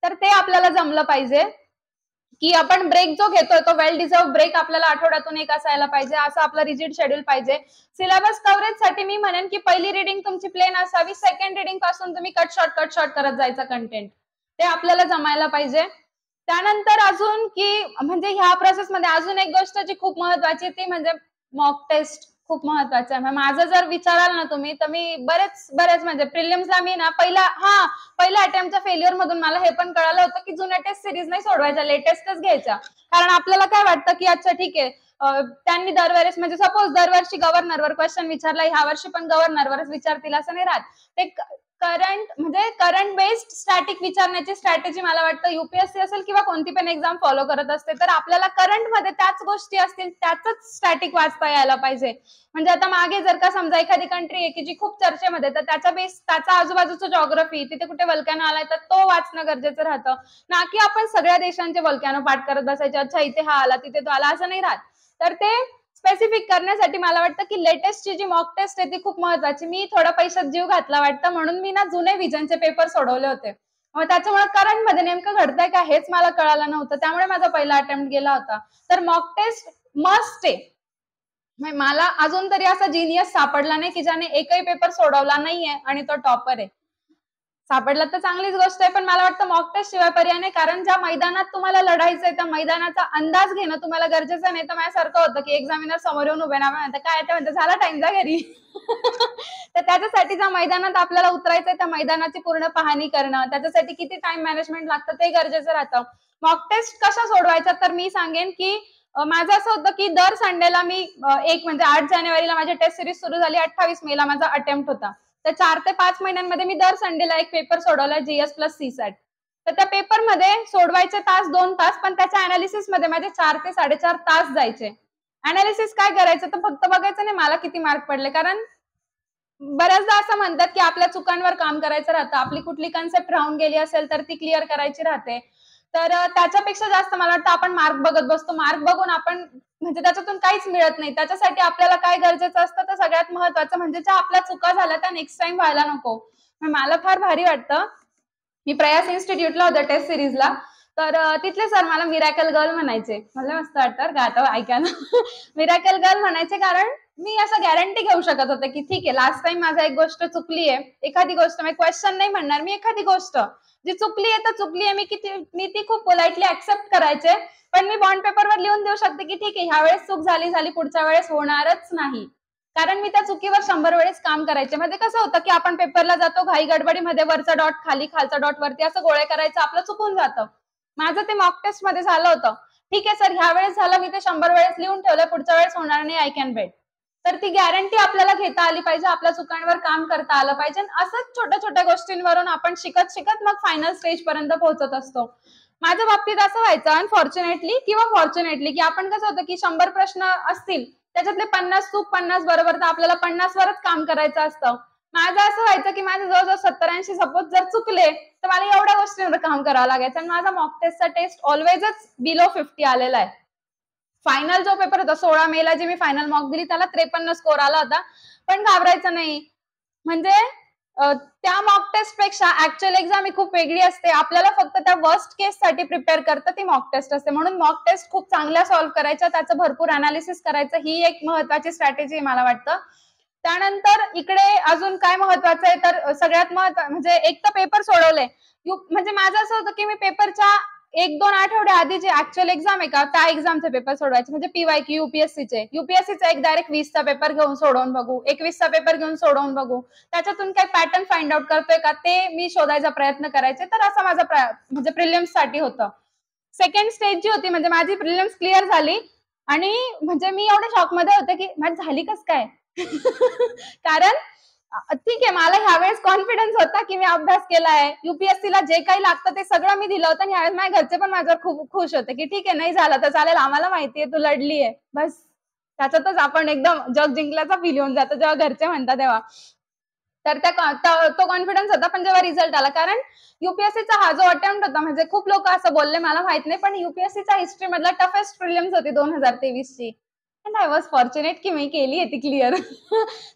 तर ते आपल्याला जमलं पाहिजे की आपण ब्रेक जो घेतोय तो वेल डिझर्व ब्रेक आपल्याला आठवड्यातून एक असायला पाहिजे. असं आपलं रिजिड शेड्यूल पाहिजे. सिलेबस कव्हरेजसाठी मी म्हणेन की पहिली रिडिंग तुमची प्लेन असावी, सेकंड रिडिंग पासून तुम्ही कट शॉर्ट करत जायचा कंटेंट, ते आपल्याला जमायला पाहिजे. त्यानंतर अजून की म्हणजे ह्या प्रोसेसमध्ये अजून एक गोष्ट जी खूप महत्वाची ती म्हणजे मॉक टेस्ट खूप महत्वाचं आहे. माझं जर विचाराल ना तुम्ही, तर मी बरेच म्हणजे प्रिलिम्सला मी ना पहिल्या अटेम्प्टच्या फेल्युअर मधून मला हे पण कळालं होतं की जुन्या टेस्ट सिरीज नाही सोडवायच्या, लेटेस्टच घ्यायच्या. कारण आपल्याला काय वाटतं की अच्छा ठीक आहे, त्यांनी दरवेळेस म्हणजे सपोज दरवर्षी गव्हर्नरवर क्वेश्चन विचारला, ह्या वर्षी पण गव्हर्नरवरच विचारतील असं नाही राहत. ते करंट बेस्ड स्टॅटिक विचारण्याची स्ट्रॅटेजी मला वाटतं युपीएससी असेल किंवा कोणती पण एक्झाम फॉलो करत असते. तर आपल्याला करंट मध्ये त्याच गोष्टी असतील त्याच स्टॅटिक वाचता यायला पाहिजे. म्हणजे आता मागे जर का समजा एखादी कंट्री आहे की जी खूप चर्चेमध्ये, तर त्याचा आजूबाजूचं जॉग्रफी, तिथे कुठे वल्कॅनो आलाय तर तो वाचणं गरजेचं राहतं. ना की आपण सगळ्या देशांचे वल्कॅनो पाठ करत बसायचे, अच्छा इथे हा आला तिथे तो आला, असं नाही राहत. तर ते स्पेसिफिक करण्यासाठी मला वाटतं की लेटेस्टची जी मॉक टेस्ट आहे ती खूप महत्वाची. मी थोडा पैशात जीव घातला वाटतं, म्हणून मी ना जुने विजनचे पेपर सोडवले होते. मग त्याच्यामुळे करंट मध्ये नेमकं घडतंय का हेच मला कळालं नव्हतं, त्यामुळे माझा पहिला अटेम्प्ट गेला होता. तर मॉक टेस्ट मस्ट आहे. मला अजून तरी असा जिनियस सापडला नाही की ज्याने एकही पेपर सोडवला नाहीये आणि तो टॉपर आहे. सापडला तर चांगलीच गोष्ट आहे, पण मला वाटतं मॉक टेस्ट शिवाय पर्याय नाही. कारण ज्या मैदानात तुम्हाला लढायचंय त्या मैदानाचा अंदाज घेणं तुम्हाला गरजेचं नाही. तर माझ्यासारखं होतं की एक्झामिनर समोर येऊन उभे ना म्हणतात काय ते म्हणतात झाला टाइम जा घरी. तर त्याच्यासाठी ज्या मैदानात आपल्याला उतरायचंय त्या मैदानाची पूर्ण पाहणी करणं, त्याच्यासाठी किती टाइम मॅनेजमेंट लागतं ते गरजेचं राहतं. मॉक टेस्ट कशा सोडवायच्या तर मी सांगेन की माझं असं होतं की दर संडेला मी एक म्हणजे 8 जानेवारीला माझी टेस्ट सिरीज सुरू झाली, 28 मेला माझा अटेम्प्ट होता. तर 4 ते 5 महिन्यांमध्ये मी दर संडेला एक पेपर सोडवला जीएस प्लस सीसॅट. तर त्या पेपरमध्ये सोडवायचे तास 2 तास, पण त्याच्या अनालिसिस मध्ये माझे 4 ते 4.5 तास जायचे. अनालिसिस काय करायचं तर फक्त बघायचं नाही मला किती मार्क पडले, कारण बऱ्याचदा असं म्हणतात की आपल्या चुकांवर काम करायचं राहतं, आपली कुठली कन्सेप्ट राहून गेली असेल तर ती क्लिअर करायची राहते. तर त्याच्यापेक्षा जास्त मला वाटतं आपण मार्क बघत बसतो. मार्क बघून आपण म्हणजे त्याच्यातून काहीच मिळत नाही. त्याच्यासाठी आपल्याला काय गरजेचं असतं तर सगळ्यात महत्वाचं म्हणजे ज्या आपल्या चुका झाल्या त्या नेक्स्ट टाइम व्हायला नको. मला फार भारी वाटतं. मी प्रयास इन्स्टिट्यूटला होते टेस्ट सिरीजला. तर तिथले सर मला मिरॅकल गर्ल म्हणायचे. मला मस्त वाटतं गातं ऐकायला. मिरॅकल गर्ल म्हणायचे कारण मी असं गॅरंटी घेऊ शकत होते की ठीक आहे लास्ट टाइम माझा एक गोष्ट चुकली आहे. एखादी गोष्ट मी क्वेश्चन नाही म्हणणार, मी एखादी गोष्ट जी चुकली आहे तर चुकली आहे, मी ती खूप पोलाइटली ऍक्सेप्ट करायचे. पण मी बॉन्ड पेपरवर लिहून देऊ शकते की ठीक आहे ह्या वेळेस चूक झाली पुढच्या वेळेस होणारच नाही. कारण मी त्या चुकीवर 100 वेळेस काम करायचे. मध्ये कसं होतं की आपण पेपरला जातो घाई गडबडीमध्ये वरचा डॉट खाली खालचा डॉट वरती असं गोळे करायचं आपलं चुकून जातं. माझं ते मॉक टेस्ट मध्ये झालं होतं. ठीक आहे सर ह्या वेळेस झालं, मी ते 100 वेळेस लिहून ठेवलं, पुढच्या वेळेस होणार नाही, आय कॅन बेट. तर ती गॅरंटी आपल्याला घेता आली पाहिजे, आपल्या चुकांवर काम करता आलं पाहिजे. असंच छोट्या छोट्या गोष्टींवरून आपण शिकत शिकत मग फायनल स्टेज पर्यंत पोहोचत असतो. माझ्या बाबतीत असं व्हायचं अनफॉर्च्युनेटली किंवा फॉर्च्युनेटली की आपण कसं होतं की 100 प्रश्न असतील त्याच्यातले 50 चूक 50 बरोबर, तर आपल्याला 50 वरच काम करायचं असतं. माझं असं व्हायचं की माझं जवळजवळ 70-80 सपोज जर चुकले तर मला एवढ्या गोष्टींवर काम करावं लागायचं. आणि माझा मॉक टेस्टचा टेस्ट ऑलवेजच बिलो 50 आलेला आहे. फायनल जो पेपर होता 16 मेला जी मी फायनल मॉक दिली त्याला 53 स्कोर आला होता. पण घाबरायचं नाही. म्हणजे त्या मॉक टेस्ट पेक्षा ऍक्च्युअल एक्झाम ही खूप वेगळी असते. आपल्याला फक्त त्या वर्स्ट केस साठी प्रिपेअर करतं ती मॉक टेस्ट असते. म्हणून मॉक टेस्ट खूप चांगल्या सॉल्व्ह करायच्या, त्याचं भरपूर अनालिसिस करायचं, ही एक महत्वाची स्ट्रॅटेजी मला वाटतं. त्यानंतर इकडे अजून काय महत्वाचं आहे तर सगळ्यात महत्वाचं म्हणजे एक तर पेपर सोडवले. म्हणजे माझं असं होतं की मी पेपरच्या 1-2 आठवड्या आधी जे ऍक्च्युअल एक्झाम आहे का त्या एक्झामचे पेपर सोडवायचे. म्हणजे पीवायक्यू युपीएससीचे एक डायरेक्ट 20चा पेपर घेऊन सोडवून बघू, 21चा पेपर घेऊन सोडवून बघू, त्याच्यातून काही पॅटर्न फाइंड आउट करतोय का ते मी शोधायचा प्रयत्न करायचे. तर असं माझं म्हणजे प्रिलिम्स साठी होतं. सेकंड स्टेज जी होती म्हणजे माझी प्रिलिम्स क्लिअर झाली आणि म्हणजे मी एवढ्या शॉक मध्ये होते की माझी झाली कस काय. कारण ठीक आहे मला ह्यावेळेस कॉन्फिडन्स होता की मी अभ्यास केलाय, युपीएससीला जे काही लागतं ते सगळं मी दिलं होतं. आणि ह्यावेळेस माझ्या घरचे पण माझ्यावर खूप खुश होते की ठीक आहे नाही झालं तर चालेल, आम्हाला माहितीये तू लढलीये. बस त्याच्यातच आपण एकदम जग जिंकल्याचा फील येऊन जातो जेव्हा घरचे म्हणतात तेव्हा. तर तो कॉन्फिडन्स होता. पण जेव्हा रिझल्ट आला, कारण युपीएससीचा हा जो अटेम्प्ट होता म्हणजे खूप लोक असं बोलले मला माहित नाही, पण युपीएससीच्या हिस्ट्री मधला टफेस्ट प्रिलिम्स होती 2023 ची. अँड आय वॉज फॉर्च्युनेट की मी केली आहे ती क्लिअर.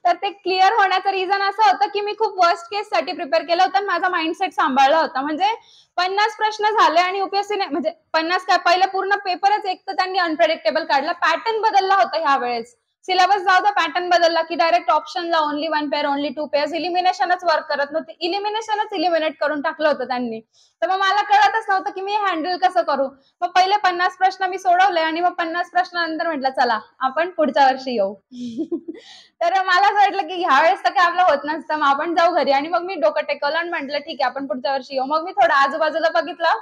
तर ते क्लिअर होण्याचं रिझन असं होतं की मी खूप वर्स्ट केस साठी प्रिपेअर केलं होतं आणि माझा माइंडसेट सांभाळला होता. म्हणजे 50 प्रश्न झाले आणि युपीएससीने म्हणजे 50 काय पहिलं पूर्ण पेपरच एक तर त्यांनी अनप्रेडिक्टेबल काढला, पॅटर्न बदलला होता ह्या वेळेस. सिलेबस जाऊ द्या पॅटर्न बदलला की डायरेक्ट ऑप्शनला ओनली 1 पेअर ओनली 2 पेअर्स, इलिमिनेशनच वर्क करत नव्हते, इलिमिनेशनच इलिमिनेट करून टाकलं होतं त्यांनी. तर मग मला कळतच नव्हतं की मी हँडल कसं करू. मग पहिले 50 प्रश्न मी सोडवले आणि मग 50 प्रश्नानंतर म्हटलं चला आपण पुढच्या वर्षी येऊ. तर मला असं वाटलं की ह्या वेळेस तर काय आपलं होत नसतं, मग आपण जाऊ घरी. आणि मग मी डोकं टेकवलं आणि म्हटलं ठीक आहे आपण पुढच्या वर्षी येऊ. मग मी थोडं आजूबाजूला बघितलं,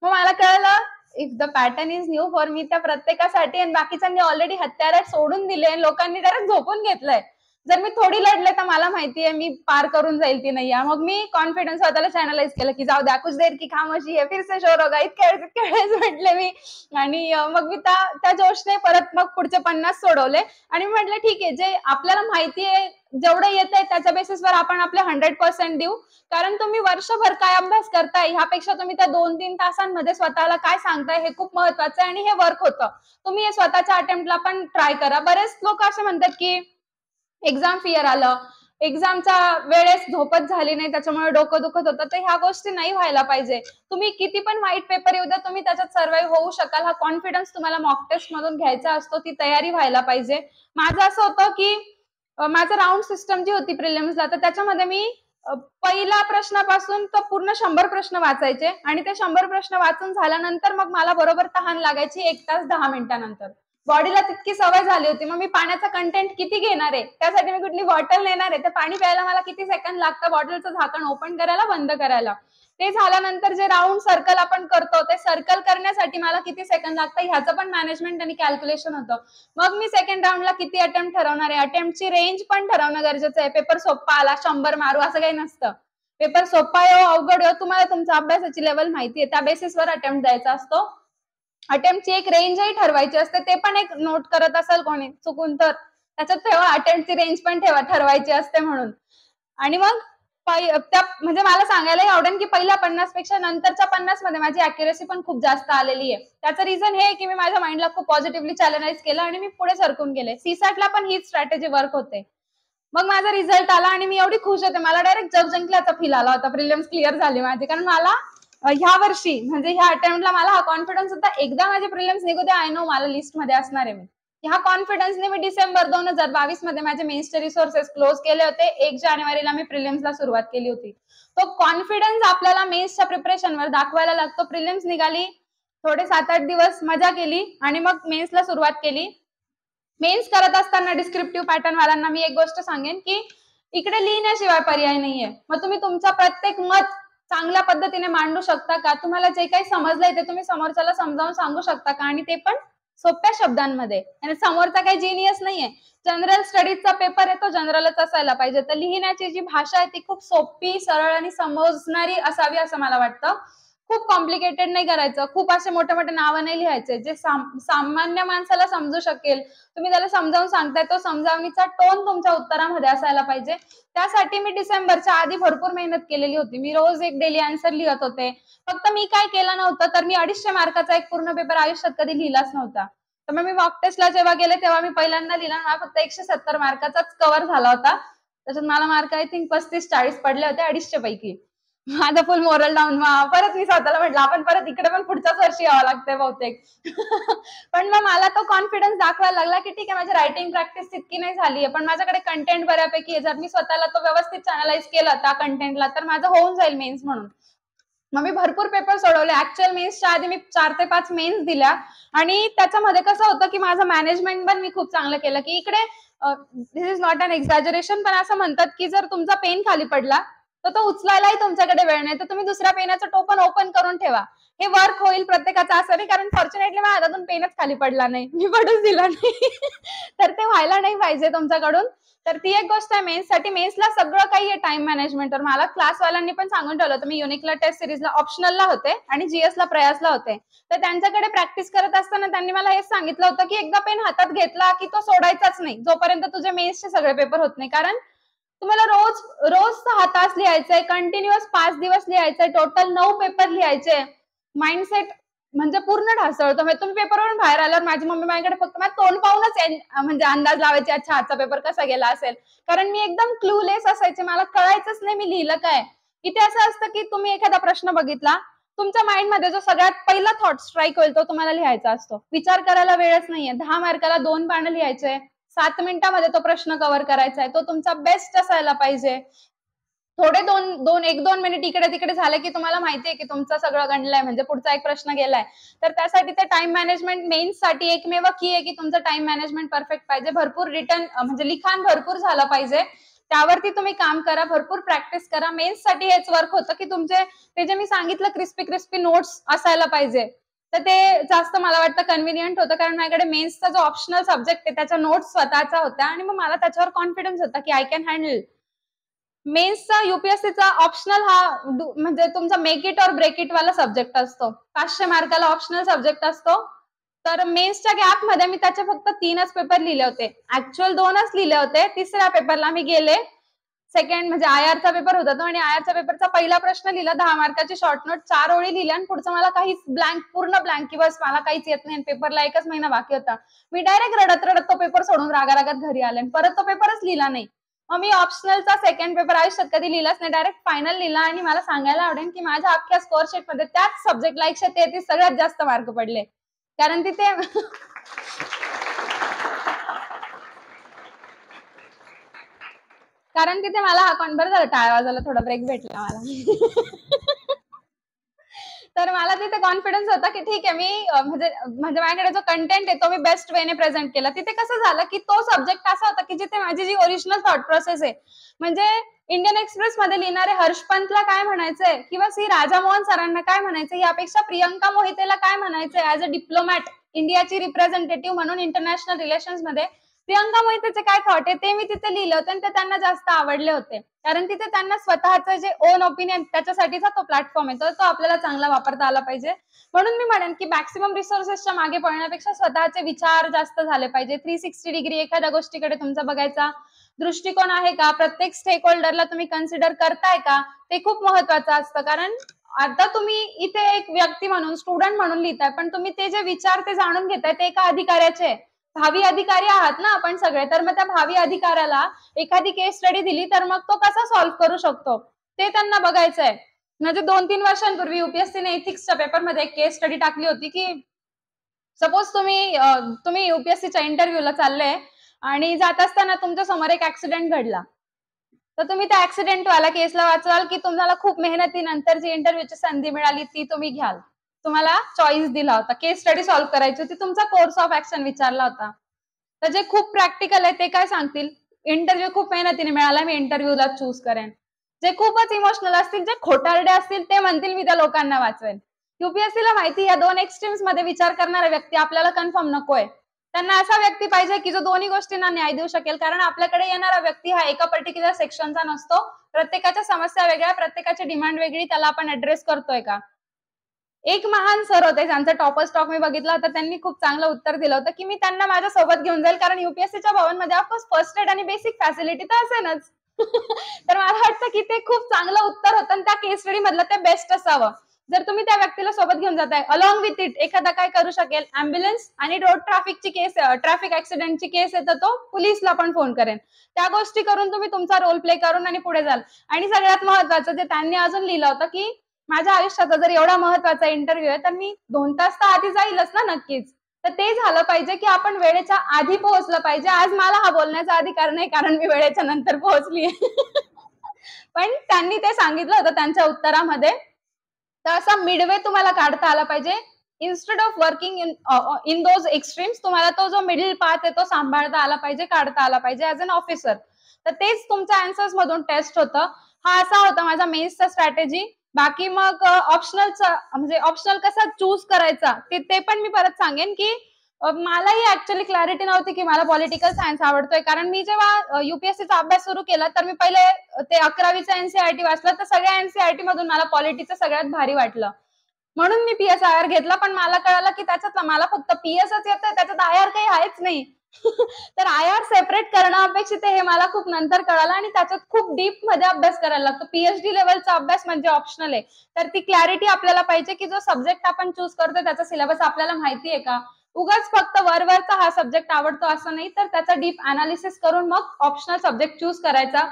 मग मला कळलं if the pattern is new for me त्या प्रत्येकासाठी, आणि बाकीच्यांनी ऑलरेडी हत्यार सोडून दिले, लोकांनी डायरेक्ट झोपून घेतलंय. जर मी थोडी लढले तर मला माहितीये मी पार करून जाईल ती नाही. मग मी कॉन्फिडन्स स्वतःला चॅनलाइज केलं की जाऊ द्या कुछ देर की खामोशी है फिर से शोर होगा, इतक्या वेळेस म्हटले मी. आणि मग मी त्या जोशने परत मग पुढचे 50 सोडवले. आणि मी म्हटलं ठीक आहे जे आपल्याला माहितीये जेवढं येत आहे त्याच्या बेसिसवर आपण आपले 100% देऊ. कारण तुम्ही वर्षभर काय अभ्यास करताय ह्यापेक्षा तुम्ही त्या 2-3 तासांमध्ये स्वतःला काय सांगताय हे खूप महत्वाचं आहे. आणि हे वर्क होतं. तुम्ही हे स्वतःच्या अटेम्प्टला पण ट्राय करा. बरेच लोक असे म्हणतात की एक्झाम फिअर आलं, एक्झामच्या वेळेस झोपच झाली नाही त्याच्यामुळे डोकं दुखत होतं. तर ह्या गोष्टी नाही व्हायला पाहिजे. तुम्ही किती पण वाईट पेपर येऊ द्या तुम्ही त्याच्यात सर्व्हाइव्ह होऊ शकाल. हा कॉन्फिडन्स तुम्हाला मॉक टेस्ट मधून घ्यायचा असतो, ती तयारी व्हायला पाहिजे. माझं असं होतं की माझं राऊंड सिस्टम जी होती प्रिलिम्सला तर त्याच्यामध्ये मी पहिल्या प्रश्नापासून तर पूर्ण 100 प्रश्न वाचायचे आणि ते 100 प्रश्न वाचून झाल्यानंतर मग मला बरोबर तहान लागायची 1 तास 10 मिनिटानंतर. बॉडीला तितकी सवय झाली होती. मग मी पाण्याचा कंटेंट किती घेणार आहे, त्यासाठी मी कुठली बॉटल नेणार आहे, तर पाणी प्यायला मला किती सेकंद लागतं बॉटलचं झाकण ओपन करायला, बंद करायला. ते झाल्यानंतर जे राऊंड सर्कल आपण करतो, ते सर्कल करण्यासाठी मला किती सेकंद लागतं ह्याचं पण मॅनेजमेंट आणि कॅल्क्युलेशन होतं. मग मी सेकंड राऊंडला किती अटेम्प्ट ठरवणार आहे, अटेम्प्टची रेंज पण ठरवणं गरजेचं आहे. पेपर सोप्पा आला 100 मारू असं काही नसतं. पेपर सोप्पा येऊ अवघड येऊ तुम्हाला तुमच्या अभ्यासाची लेवल माहिती आहे, त्या बेसिसवर अटेम्प्ट द्यायचा असतो. अटेम्प्टची एक रेंजही ठरवायची असते, ते पण एक नोट करत असेल कोणी चुकून तर त्याच्यात ठेवा, अटेम्प्टची रेंज पण ठरवायची असते म्हणून. आणि मग त्या म्हणजे मला सांगायलाही आवडेल की पहिल्या 50 पेक्षा नंतरच्या 50 मध्ये माझी अॅक्युरेसी पण खूप जास्त आलेली आहे. त्याचं रिझन हे की मी माझ्या माइंडला खूप पॉझिटिव्हली चॅलेंज केलं आणि मी पुढे सरकून गेले. सीसॅटला पण हीच स्ट्रॅटेजी वर्क होते. मग माझा रिझल्ट आला आणि मी एवढी खुश होते, मला डायरेक्ट जग जिंकल्याचा फील आला होता. प्रिलिम्स क्लिअर झाली माझी, कारण मला ह्या वर्षी म्हणजे ह्या अटेम्प्टला मला हा कॉन्फिडन्स होता, एकदा माझे प्रिलिम्स निघू दे, आय नो मला लिस्ट मध्ये असणार आहे मी. ह्या कॉन्फिडन्सने मी डिसेंबर 2022 मध्ये माझे मेन्सचे रिसोर्सेस क्लोज केले होते. 1 जानेवारीला मी प्रिलिम्सला सुरुवात केली होती. तो कॉन्फिडन्स आपल्याला मेन्सच्या प्रिपरेशनवर दाखवायला लागतो. प्रिलिम्स निघाली, थोडे 7-8 दिवस मजा केली आणि मग मेन्सला सुरुवात केली. मेन्स करत असताना डिस्क्रिप्टिव्ह पॅटर्न वाल्यांना मी एक गोष्ट सांगेन की इकडे लिहिण्याशिवाय पर्याय नाहीये. मग तुम्ही तुमचं प्रत्येक मत चांगल्या पद्धतीने मांडू शकता का, तुम्हाला जे काही समजलंय ते तुम्ही समोरच्याला समजावून सांगू शकता का, आणि ते पण सोप्या शब्दांमध्ये. आणि समोरचा काही जिनियस नाहीये, जनरल स्टडीजचा पेपर आहे तो जनरलच असायला पाहिजे. तर लिहिण्याची जी भाषा आहे ती खूप सोपी, सरळ आणि समजणारी असावी असं मला वाटतं. खूप कॉम्प्लिकेटेड नाही करायचं, खूप असे मोठे मोठे नावं नाही लिहायचे, जे सामान्य माणसाला समजू शकेल, तुम्ही त्याला समजावून सांगताय, तो समजावणीचा टोन तुमच्या उत्तरामध्ये असायला पाहिजे. त्यासाठी मी डिसेंबरच्या आधी भरपूर मेहनत केलेली होती. मी रोज एक डेली आन्सर लिहत होते. फक्त मी काय केलं नव्हतं, तर मी 250 मार्काचा एक पूर्ण पेपर आयुष्यात कधी लिहिलाच नव्हता. तर मग मी मॉक टेस्टला जेव्हा गेले तेव्हा मी पहिल्यांदा लिहिला, मला फक्त 170 मार्काचाच कव्हर झाला होता. त्याच्यात मला मार्क आय थिंक 35-40 पडले होते 250 पैकी. माझा फुल मोरल डाऊन. परत मी स्वतःला म्हटलं आपण परत इकडे पण पुढच्याच वर्षी यावं लागतंय बहुतेक. पण मग मला तो कॉन्फिडन्स दाखवायला लागला की ठीक आहे, माझी रायटिंग प्रॅक्टिस तितकी नाही झालीये, पण माझ्याकडे कंटेंट बऱ्यापैकी आहे. जर मी स्वतःला तो व्यवस्थित चॅनलाइज केला त्या कंटेंटला तर माझं होऊन जाईल मेन्स म्हणून. मग मी भरपूर पेपर सोडवले. ऍक्च्युअल मेन्सच्या आधी मी 4 ते 5 मेन्स दिल्या आणि त्याच्यामध्ये कसं होतं की माझं मॅनेजमेंट पण मी खूप चांगलं केलं. की इकडे दिस इज नॉट अन एक्झॅजरेशन, पण असं म्हणतात की जर तुमचा पेन खाली पडला तर तो उचलायलाही तुमच्याकडे वेळ नाही, तर तुम्ही दुसऱ्या पेनाचं टोपण ओपन करून ठेवा. हे वर्क होईल प्रत्येकाचं असं नाही, कारण फॉर्च्युनेटली माझ्या हातातून पेनच खाली पडला नाही, मी पडूच दिला नाही. तर ते व्हायला नाही पाहिजे तुमच्याकडून. तर ती एक गोष्ट आहे मेन्ससाठी. मेन्सला सगळं काही आहे टाइम मॅनेजमेंटवर. मला क्लासवाल्यांनी पण सांगून ठेवलं होतं. मी युनिकला टेस्ट सिरीजला ऑप्शनलला होते आणि जीएसला प्रयासला होते. तर त्यांच्याकडे प्रॅक्टिस करत असताना त्यांनी मला हेच सांगितलं होतं की एकदा पेन हातात घेतला की तो सोडायचाच नाही जोपर्यंत तुझे मेन्सचे सगळे पेपर होत नाही. कारण तुम्हाला रोज रोज 6 तास लिहायचंय, कंटिन्युअस 5 दिवस लिहायचंय, टोटल 9 पेपर लिहायचे. माइंडसेट म्हणजे पूर्ण ढासळतो. म्हणजे तुम्ही पेपरवरून बाहेर आल्यावर माझी मम्मी माझ्याकडे फक्त माझं तोंड पाहूनच म्हणजे अंदाज लावायचे, अच्छा आजचा पेपर कसा गेला असेल. कारण मी एकदम क्लूलेस असायचे, मला कळायचंच नाही मी लिहिलं काय. इथे असं असतं की तुम्ही एखादा प्रश्न बघितला, तुमच्या माइंडमध्ये जो सगळ्यात पहिला थॉट स्ट्राईक होईल तो तुम्हाला लिहायचा असतो. विचार करायला वेळच नाहीये. 10 मार्काला 2 पानं लिहायचे, 7 मिनिटामध्ये तो प्रश्न कव्हर करायचा आहे, तो तुमचा बेस्ट असायला पाहिजे. थोडे 1-2 मिनिट इकडे तिकडे झाले की तुम्हाला माहितीये की तुमचं सगळं गणलंय, म्हणजे पुढचा एक प्रश्न गेलाय. तर त्यासाठी ते टाइम मॅनेजमेंट मेन्ससाठी एकमेव की आहे की तुमचं टाइम मॅनेजमेंट परफेक्ट पाहिजे. भरपूर रिटर्न म्हणजे लिखाण भरपूर झालं पाहिजे. त्यावरती तुम्ही काम करा, भरपूर प्रॅक्टिस करा. मेन्ससाठी हेच वर्क होतं की तुमचे ते जे मी सांगितलं क्रिस्पी नोट्स असायला पाहिजे. तर ते जास्त मला वाटतं कन्व्हिनियंट होतं, कारण माझ्याकडे मेन्सचा जो ऑप्शनल सब्जेक्ट आहे त्याच्या नोट्स स्वतःचा होत्या आणि मग मला त्याच्यावर कॉन्फिडन्स होता की आय कॅन हँडल. मेन्सचा युपीएससीचा ऑप्शनल हा म्हणजे तुमचा मेक इट और ब्रेक इट वाला सब्जेक्ट असतो. 500 मार्काला ऑप्शनल सब्जेक्ट असतो. तर मेन्सच्या गॅप मध्ये मी त्याचे फक्त 3च पेपर लिहिले होते. ऍक्च्युअल 2च लिहिले होते. तिसऱ्या पेपरला मी गेले. सेकंड म्हणजे आयआरचा पेपर होता तो, आणि आयआरचा पेपरचा पहिला प्रश्न लिहिला, 10 मार्काची शॉर्ट नोट 4 ओळी लिहिल्या आणि पुढचं मला काहीच ब्लँक, पूर्ण ब्लँक, की बस मला काहीच येत नाही, पेपरला 1च महिना बाकी होता. मी डायरेक्ट रडत रडत तो पेपर सोडून रागारागात घरी आले, परत तो पेपरच लिहिला नाही. मग मी ऑप्शनलचा सेकंड पेपर आयुष्यात कधी लिहिलाच नाही, डायरेक्ट फायनल लिहिला. आणि मला सांगायला आवडेल की माझ्या अख्ख्या स्कोअर शीट मध्ये त्याच सब्जेक्टला 133 सगळ्यात जास्त मार्क पडले. कारण तिथे कारण तिथे मला हा बरं झालं टाळ्या वाजवायला थोडा ब्रेक भेटला मला. तर मला तिथे कॉन्फिडन्स होता की ठीक आहे, मी म्हणजे म्हणजे माझ्याकडे जो कंटेंट आहे तो मी बेस्ट वेने प्रेझेंट केला. तिथे कसं झालं की तो सब्जेक्ट असा होता की जिथे माझी जी ओरिजिनल थॉट प्रोसेस आहे, म्हणजे इंडियन एक्सप्रेस मध्ये लिहिणारे हर्ष पंतला काय म्हणायचंय किंवा श्री राजामोहन सरांना काय म्हणायचंय, यापेक्षा प्रियंका मोहितेला काय म्हणायचंय ऍज अ डिप्लोमॅट, इंडियाची रिप्रेझेंटेटिव्ह म्हणून इंटरनॅशनल रिलेशन्स मध्ये प्रियंका मोहितेचे काय थॉट आहे ते मी तिथे लिहिलं होतं आणि ते त्यांना जास्त आवडले होते. कारण तिथे त्यांना स्वतःचं जे ओन ओपिनियन त्याच्यासाठीचा तो प्लॅटफॉर्म आहे, तर तो आपल्याला चांगला वापरता आला पाहिजे. म्हणून मी म्हणेन की मॅक्सिमम रिसोर्सेसच्या मागे पळण्यापेक्षा स्वतःचे विचार जास्त झाले पाहिजे. 360 डिग्री एखाद्या गोष्टीकडे तुमचा बघायचा दृष्टिकोन आहे का, प्रत्येक स्टेक होल्डरला तुम्ही कन्सिडर करताय का, ते खूप महत्वाचं असतं. कारण आता तुम्ही इथे एक व्यक्ती म्हणून, स्टुडंट म्हणून लिहिताय, पण तुम्ही ते जे विचार ते जाणून घेताय ते एका अधिकाऱ्याचे, भावी अधिकारी आहात ना आपण सगळे. तर मग त्या भावी अधिकाऱ्याला एखादी केस स्टडी दिली तर मग तो कसा सॉल्व्ह करू शकतो ते त्यांना बघायचंय. म्हणजे 2-3 वर्षांपूर्वी युपीएससीने एथिक्सच्या पेपरमध्ये एक केस स्टडी टाकली होती की सपोज तुम्ही युपीएससीच्या इंटरव्ह्यूला चालले आणि जात असताना तुमच्या समोर एक ऍक्सिडेंट घडला, तर तुम्ही त्या ऍक्सिडेंटवाला केसला वाचवाल की तुम्हाला खूप मेहनतीनंतर जी इंटरव्ह्यूची संधी मिळाली ती तुम्ही घ्याल. तुम्हाला चॉईस दिला होता, केस स्टडी सॉल्व्ह करायची होती, तुमचा कोर्स ऑफ ऍक्शन विचारला होता. तर जे खूप प्रॅक्टिकल आहे ते काय सांगतील, इंटरव्ह्यू खूप मेहनतीने मिळाला, मी इंटरव्ह्यूला चूज करेन. जे खूपच इमोशनल असतील, जे खोटारडे असतील, ते म्हणतील मी त्या लोकांना वाचवेन. युपीएससीला माहिती या 2 एक्स्ट्रीम्स मध्ये विचार करणारा व्यक्ती आपल्याला कन्फर्म नकोय. त्यांना असा व्यक्ती पाहिजे की जो दोन्ही गोष्टींना न्याय देऊ शकेल. कारण आपल्याकडे येणारा व्यक्ती हा एका पर्टिक्युलर सेक्शनचा नसतो. प्रत्येकाच्या समस्या वेगळ्या, प्रत्येकाची डिमांड वेगळी, त्याला आपण ऍड्रेस करतोय का. एक महान सर होते, ज्यांचा टॉपर स्टॉक मी बघितला होता, त्यांनी खूप चांगलं उत्तर दिलं होतं की मी त्यांना माझ्या सोबत घेऊन जाईल, कारण युपीएससीच्या भवनमध्ये ऑफकोर्स फर्स्ट एड आणि बेसिक फॅसिलिटी तर असेलच. तर मला वाटतं की ते खूप चांगलं उत्तर होतं आणि त्या केस स्टडी मधलं ते बेस्ट असावं. जर तुम्ही त्या व्यक्तीला सोबत घेऊन जाताय, अलॉंग विथ इट एखादा काय करू शकेल, अँब्युलन्स आणि रोड ट्रॅफिकची केस, ट्रॅफिक ऍक्सिडेंटची केस येतं तो पोलिसला पण फोन करेन. त्या गोष्टी करून तुम्ही तुमचा रोल प्ले करून आणि पुढे जाल. आणि सगळ्यात महत्वाचं जे त्यांनी अजून लिहिलं होतं की माझ्या आयुष्याचा जर एवढा महत्वाचा इंटरव्ह्यू आहे तर मी 2 तास तर आधी जाईलच ना नक्कीच. तर ते झालं पाहिजे की आपण वेळेच्या आधी पोहोचलं पाहिजे. आज मला हा बोलण्याचा अधिकार नाही कारण मी वेळेच्या नंतर पोहोचली. पण त्यांनी ते सांगितलं होतं त्यांच्या उत्तरामध्ये. तर असा मिडवे तुम्हाला काढता आला पाहिजे. Instead of working in those extremes, तुम्हाला तो जो मिडल पाथ आहे तो सांभाळता आला पाहिजे, काढता आला पाहिजे ऍज अन ऑफिसर. तर तेच तुमच्या आन्सर्स मधून टेस्ट होतं. हा असा होता माझा मेन्सचा स्ट्रॅटेजी. बाकी मग ऑप्शनलचा म्हणजे ऑप्शनल कसा चूज करायचा ते पण मी परत सांगेन की मलाही ऍक्च्युअली क्लॅरिटी नव्हती की मला पॉलिटिकल सायन्स आवडतोय. कारण मी जेव्हा युपीएससीचा अभ्यास सुरू केला तर मी पहिले ते 11वीचा एनसीआरटी वाचलं, तर सगळ्या एनसीआरटी मधून मला पॉलिटिक्सचं सगळ्यात भारी वाटलं. म्हणून मी पीएसआयआर घेतला. पण मला कळालं की त्याच्यात मला फक्त पीएसच येतंय, त्याच्यात आयआर काही आहेच नाही. तर आयआर सेपरेट करणं अपेक्षित आहे हे मला खूप नंतर कळालं आणि त्याच्यात खूप डीप मध्ये अभ्यास करायला लागतो. पीएचडी लेवलचा अभ्यास म्हणजे ऑप्शनल आहे. तर ती क्लॅरिटी आपल्याला पाहिजे की जो सब्जेक्ट आपण चूज करतोय त्याचा सिलेबस आपल्याला माहिती आहे का. उगाच फक्त वरवरचा हा सब्जेक्ट आवडतो असं नाही, तर त्याचा डीप अनालिसिस करून मग ऑप्शनल सब्जेक्ट चूज करायचा.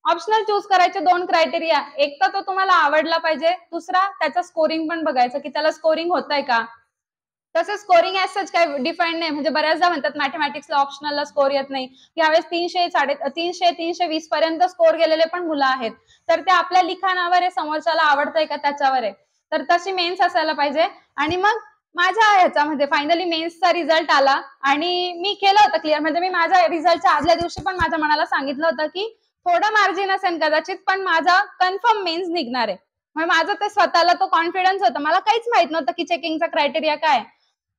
ऑप्शनल चूज करायचे 2 क्रायटेरिया, एक तर तो तुम्हाला आवडला पाहिजे, दुसरा त्याचं स्कोरिंग पण बघायचं की त्याला स्कोरिंग होतंय का. तसं स्कोरिंग ऍज सच काही डिफाईन नाही. म्हणजे बऱ्याचदा म्हणतात मॅथमॅटिक्सला ऑप्शनलला स्कोर येत नाही. यावेळेस 300-320 पर्यंत स्कोर गेलेले पण मुलं आहेत. तर ते आपल्या लिखाणावर आहे, समोरच्याला आवडतंय का त्याच्यावर आहे. तर तशी मेन्स असायला पाहिजे. आणि मग माझ्या ह्याच्यामध्ये फायनली मेन्सचा रिझल्ट आला आणि मी केलं होतं क्लिअर. म्हणजे मी माझ्या रिझल्टच्या आदल्या दिवशी पण माझ्या मनाला सांगितलं होतं की थोडं मार्जिन असेल कदाचित, पण माझा कन्फर्म मेन्स निघणार आहे. म्हणजे माझं ते स्वतःला तो कॉन्फिडन्स होता. मला काहीच माहित नव्हतं की चेकिंगचा क्रायटेरिया काय.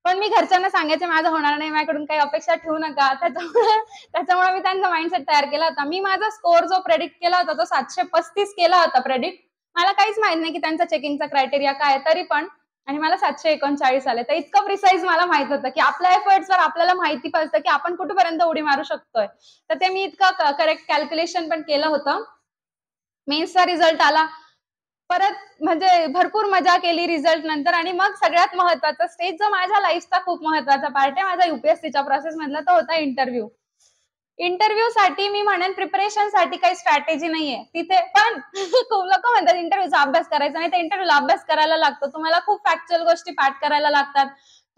पण मी घरच्यांना सांगायचे माझं होणार नाही, माझ्याकडून काही अपेक्षा ठेवू नका. त्याच्यामुळे मी त्यांचा माइंडसेट तयार केला होता. मी माझा स्कोर जो प्रेडिक्ट केला होता तो 735 केला होता प्रेडिक्ट. मला काहीच माहित नाही की त्यांचा चेकिंगचा क्रायटेरिया काय, तरी पण आणि मला 739 आले. तर इतकं प्रिसाईज मला माहित होतं की आपल्या एफर्ट्सवर आपल्याला माहिती पडतं की आपण कुठेपर्यंत उडी मारू शकतोय. तर ते मी इतकं करेक्ट कॅल्क्युलेशन पण केलं होतं. मेन्सचा रिझल्ट आला. परत म्हणजे भरपूर मजा केली रिझल्ट नंतर. आणि मग सगळ्यात महत्वाचा स्टेज जो माझ्या लाईफचा खूप महत्वाचा पार्ट आहे माझ्या युपीएससीच्या प्रोसेस मधला, तो होता इंटरव्ह्यू. इंटरव्ह्यू साठी मी म्हणेन प्रिपरेशन साठी काही स्ट्रॅटेजी नाहीये तिथे. पण खूप लोक म्हणतात इंटरव्ह्यूचा अभ्यास करायचा नाही, तर इंटरव्ह्यूला अभ्यास करायला लागतो. तुम्हाला खूप फॅक्च्युअल गोष्टी पाठ करायला लागतात.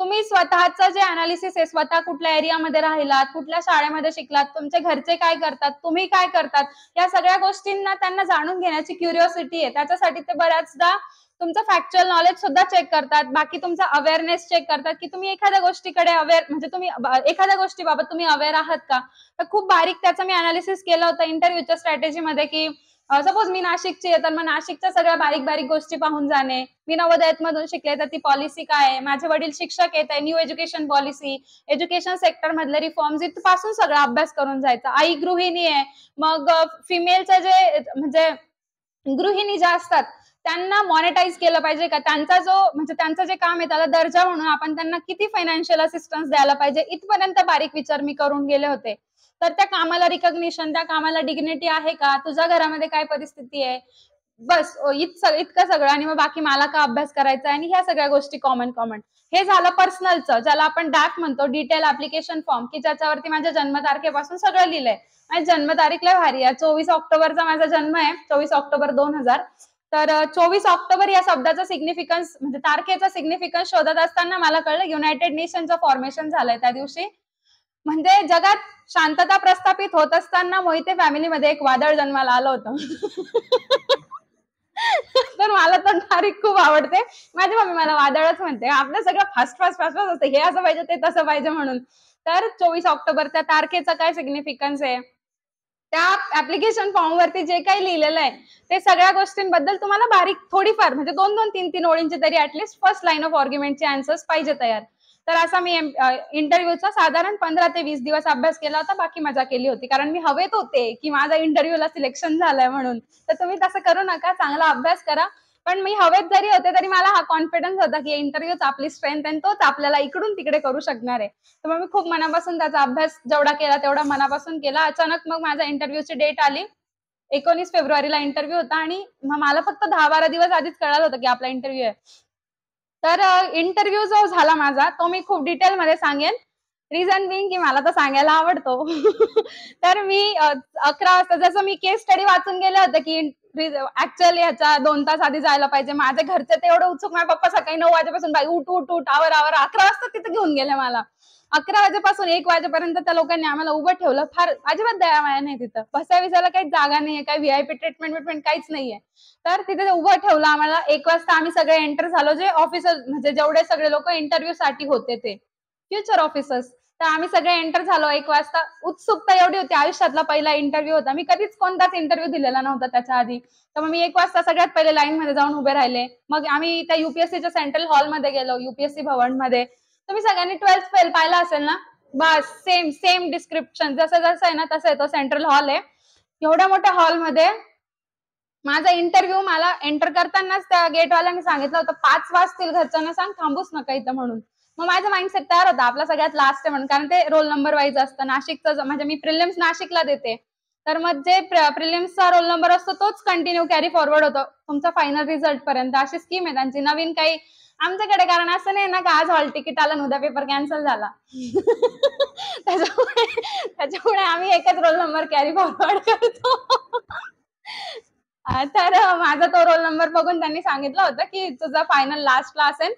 तुम्ही स्वतःचं जे अनालिसिस आहे, स्वतः कुठल्या एरियामध्ये राहिलात, कुठल्या शाळेमध्ये शिकलात, तुमचे घरचे काय करतात, तुम्ही काय करतात, या सगळ्या गोष्टींना त्यांना जाणून घेण्याची क्युरिओसिटी आहे. त्याच्यासाठी ते बऱ्याचदा तुमचं फॅक्च्युअल नॉलेज सुद्धा चेक करतात. बाकी तुमचा अवेअरनेस चेक करतात, की तुम्ही एखाद्या गोष्टीकडे अवेअर म्हणजे तुम्ही एखाद्या गोष्टीबाबत तुम्ही अवेअर आहात का? तर खूप बारीक त्याचं मी अनालिसिस केलं होतं इंटरव्ह्यूच्या स्ट्रॅटेजीमध्ये, की सपोज मी नाशिकची आहे, तर मग नाशिकच्या सगळ्या बारीक-बारीक गोष्टी पाहून जाणे. मी नवोदयामधून शिकले, तर ती पॉलिसी काय आहे? माझे वडील शिक्षक आहेत, new education policy, education sector मधले रिफॉर्म्स इथपासून सगळा अभ्यास करून जायचा. आई गृहिणी आहे, मग फिमेलचं जे म्हणजे गृहिणी ज्या असतात, त्यांना मॉनिटाईज केलं पाहिजे का? त्यांचा जो म्हणजे त्यांचं जे काम आहे त्याला दर्जा म्हणून आपण त्यांना किती फायनान्शियल असिस्टन्स द्यायला पाहिजे, इथपर्यंत बारीक विचार मी करून गेले होते. तर त्या कामाला रिकॉग्निशन, त्या कामाला डिग्निटी आहे का? तुझ्या घरामध्ये काय परिस्थिती आहे? बस इतकं सगळं आणि मग बाकी मला का अभ्यास करायचा आहे आणि ह्या सगळ्या गोष्टी कॉमन. हे झालं पर्सनलचं, ज्याला आपण डॅफ म्हणतो, डिटेल ऍप्लिकेशन फॉर्म, की ज्याच्यावरती माझ्या जन्मतारखेपासून सगळं लिहिलंय. माझी जन्मतारीख लय भारी आहे. 24 ऑक्टोबरचा माझा जन्म आहे. 24 ऑक्टोबर 2000. तर 24 ऑक्टोबर या शब्दाचा सिग्निफिकन्स म्हणजे तारखेचा सिग्निफिकन्स शोधत असताना मला कळलं युनायटेड नेशनचं फॉर्मेशन झालंय त्या दिवशी. म्हणजे जगात शांतता प्रस्थापित होत असताना मोहिते फॅमिलीमध्ये एक वादळ जन्माला आलं होतं. तर मला तर तारीख खूप आवडते. माझी मम्मी मला वादळच म्हणते. आपलं सगळं फास्ट असतं. हे असं पाहिजे, ते तसं पाहिजे म्हणून. तर 24 ऑक्टोबर त्या तारखेचा काय सिग्निफिकन्स आहे? त्या ऍप्लिकेशन फॉर्म वरती जे काही लिहिलेलं आहे, ते सगळ्या गोष्टींबद्दल तुम्हाला बारीक थोडीफार म्हणजे 2-2, 3-3 ओळींची तरी ऍटलीस्ट फर्स्ट लाईन ऑफ आर्ग्युमेंटचे आन्सर्स पाहिजे तयार. तर असा मी इंटरव्ह्यूचा साधारण 15 ते 20 दिवस अभ्यास केला होता. बाकी मजा केली होती. कारण मी हवेत होते, की माझा इंटरव्ह्यूला सिलेक्शन झालंय म्हणून. तर तुम्ही तसं करू नका. चांगला अभ्यास करा. पण मी हवेत जरी होते तरी मला हा कॉन्फिडन्स होता, की इंटरव्ह्यूच आपली स्ट्रेंथ आणि तोच आपल्याला इकडून तिकडे करू शकणार आहे. तर मग मी खूप मनापासून त्याचा अभ्यास जेवढा केला तेवढा मनापासून केला. अचानक मग माझा इंटरव्ह्यूची डेट आली. 19 फेब्रुवारीला इंटरव्ह्यू होता आणि मग मला फक्त 10-12 दिवस आधीच कळालं होतं, की आपला इंटरव्ह्यू आहे. तर इंटरव्ह्यू जो झाला माझा, तो मी खूप डिटेलमध्ये सांगेन. रिझन बिंग की मला तर सांगायला आवडतो. तर मी 11 वाजता जसं मी केस स्टडी वाचून गेले होते, की ऍक्च्युअली ह्याच्या 2 तास आधी जायला पाहिजे. माझे घरचे ते एवढं उत्सुक, माझे पप्पा सकाळी 9 वाजेपासून बाई उठ, आवर. 11 वाजता तिथे घेऊन गेले मला. 11 वाजेपासून 1 वाजेपर्यंत त्या लोकांनी आम्हाला उभं ठेवलं. फार अजिबात दयामाया नाही तिथं. बसायला काही जागा नाहीये, काही व्हीआयपी ट्रीटमेंट काहीच नाहीये. तर तिथे उभं ठेवलं आम्हाला. 1 वाजता आम्ही सगळे एंटर झालो, जे ऑफिसर म्हणजे जेवढे सगळे लोक इंटरव्ह्यू साठी होते ते फ्युचर ऑफिसर्स. तर आम्ही सगळे एंटर झालो 1 वाजता. उत्सुकता एवढी होती, आयुष्यातला पहिला इंटरव्ह्यू होता. मी कधीच कोणताच इंटरव्ह्यू दिलेला नव्हता त्याच्या आधी. तर मग मी 1 वाजता सगळ्यात पहिले लाईन मध्ये जाऊन उभे राहिले. मग आम्ही त्या युपीएससीच्या सेंट्रल हॉलमध्ये गेलो, युपीएससी भवनमध्ये. तुम्ही सगळ्यांनी 12th फेल पाहिला असेल ना? बस सेम डिस्क्रिप्शन जसं आहे ना तसं आहे. तो सेंट्रल हॉल आहे. एवढ्या मोठ्या हॉलमध्ये माझा इंटरव्ह्यू मला एंटर करतानाच त्या गेटवाल्याने सांगितलं होतं 5 वाजतील, घरच्यांना सांग थांबूच नका इथं म्हणून. मग माझा माइंडसेट तयार होता आपला सगळ्यात लास्ट आहे म्हणून, कारण ते रोल नंबर वाईज असतं. नाशिकचं म्हणजे मी प्रिलिम्स नाशिकला देते, तर मग जे प्रिलिम्सचा रोल नंबर असतो तोच कंटिन्यू कॅरी फॉरवर्ड होतो तुमचा फायनल रिझल्ट पर्यंत. अशी स्कीम आहे त्यांची. नवीन काही आमच्याकडे, कारण असं नाही ना का आज हॉल तिकीट आलं आणि उद्या पेपर कॅन्सल झाला. त्याच्यामुळे आम्ही एकच रोल नंबर कॅरी फॉरवर्ड करतो. तर माझा तो रोल नंबर बघून त्यांनी सांगितलं होतं, की तुझा फायनल लास्टला असेल.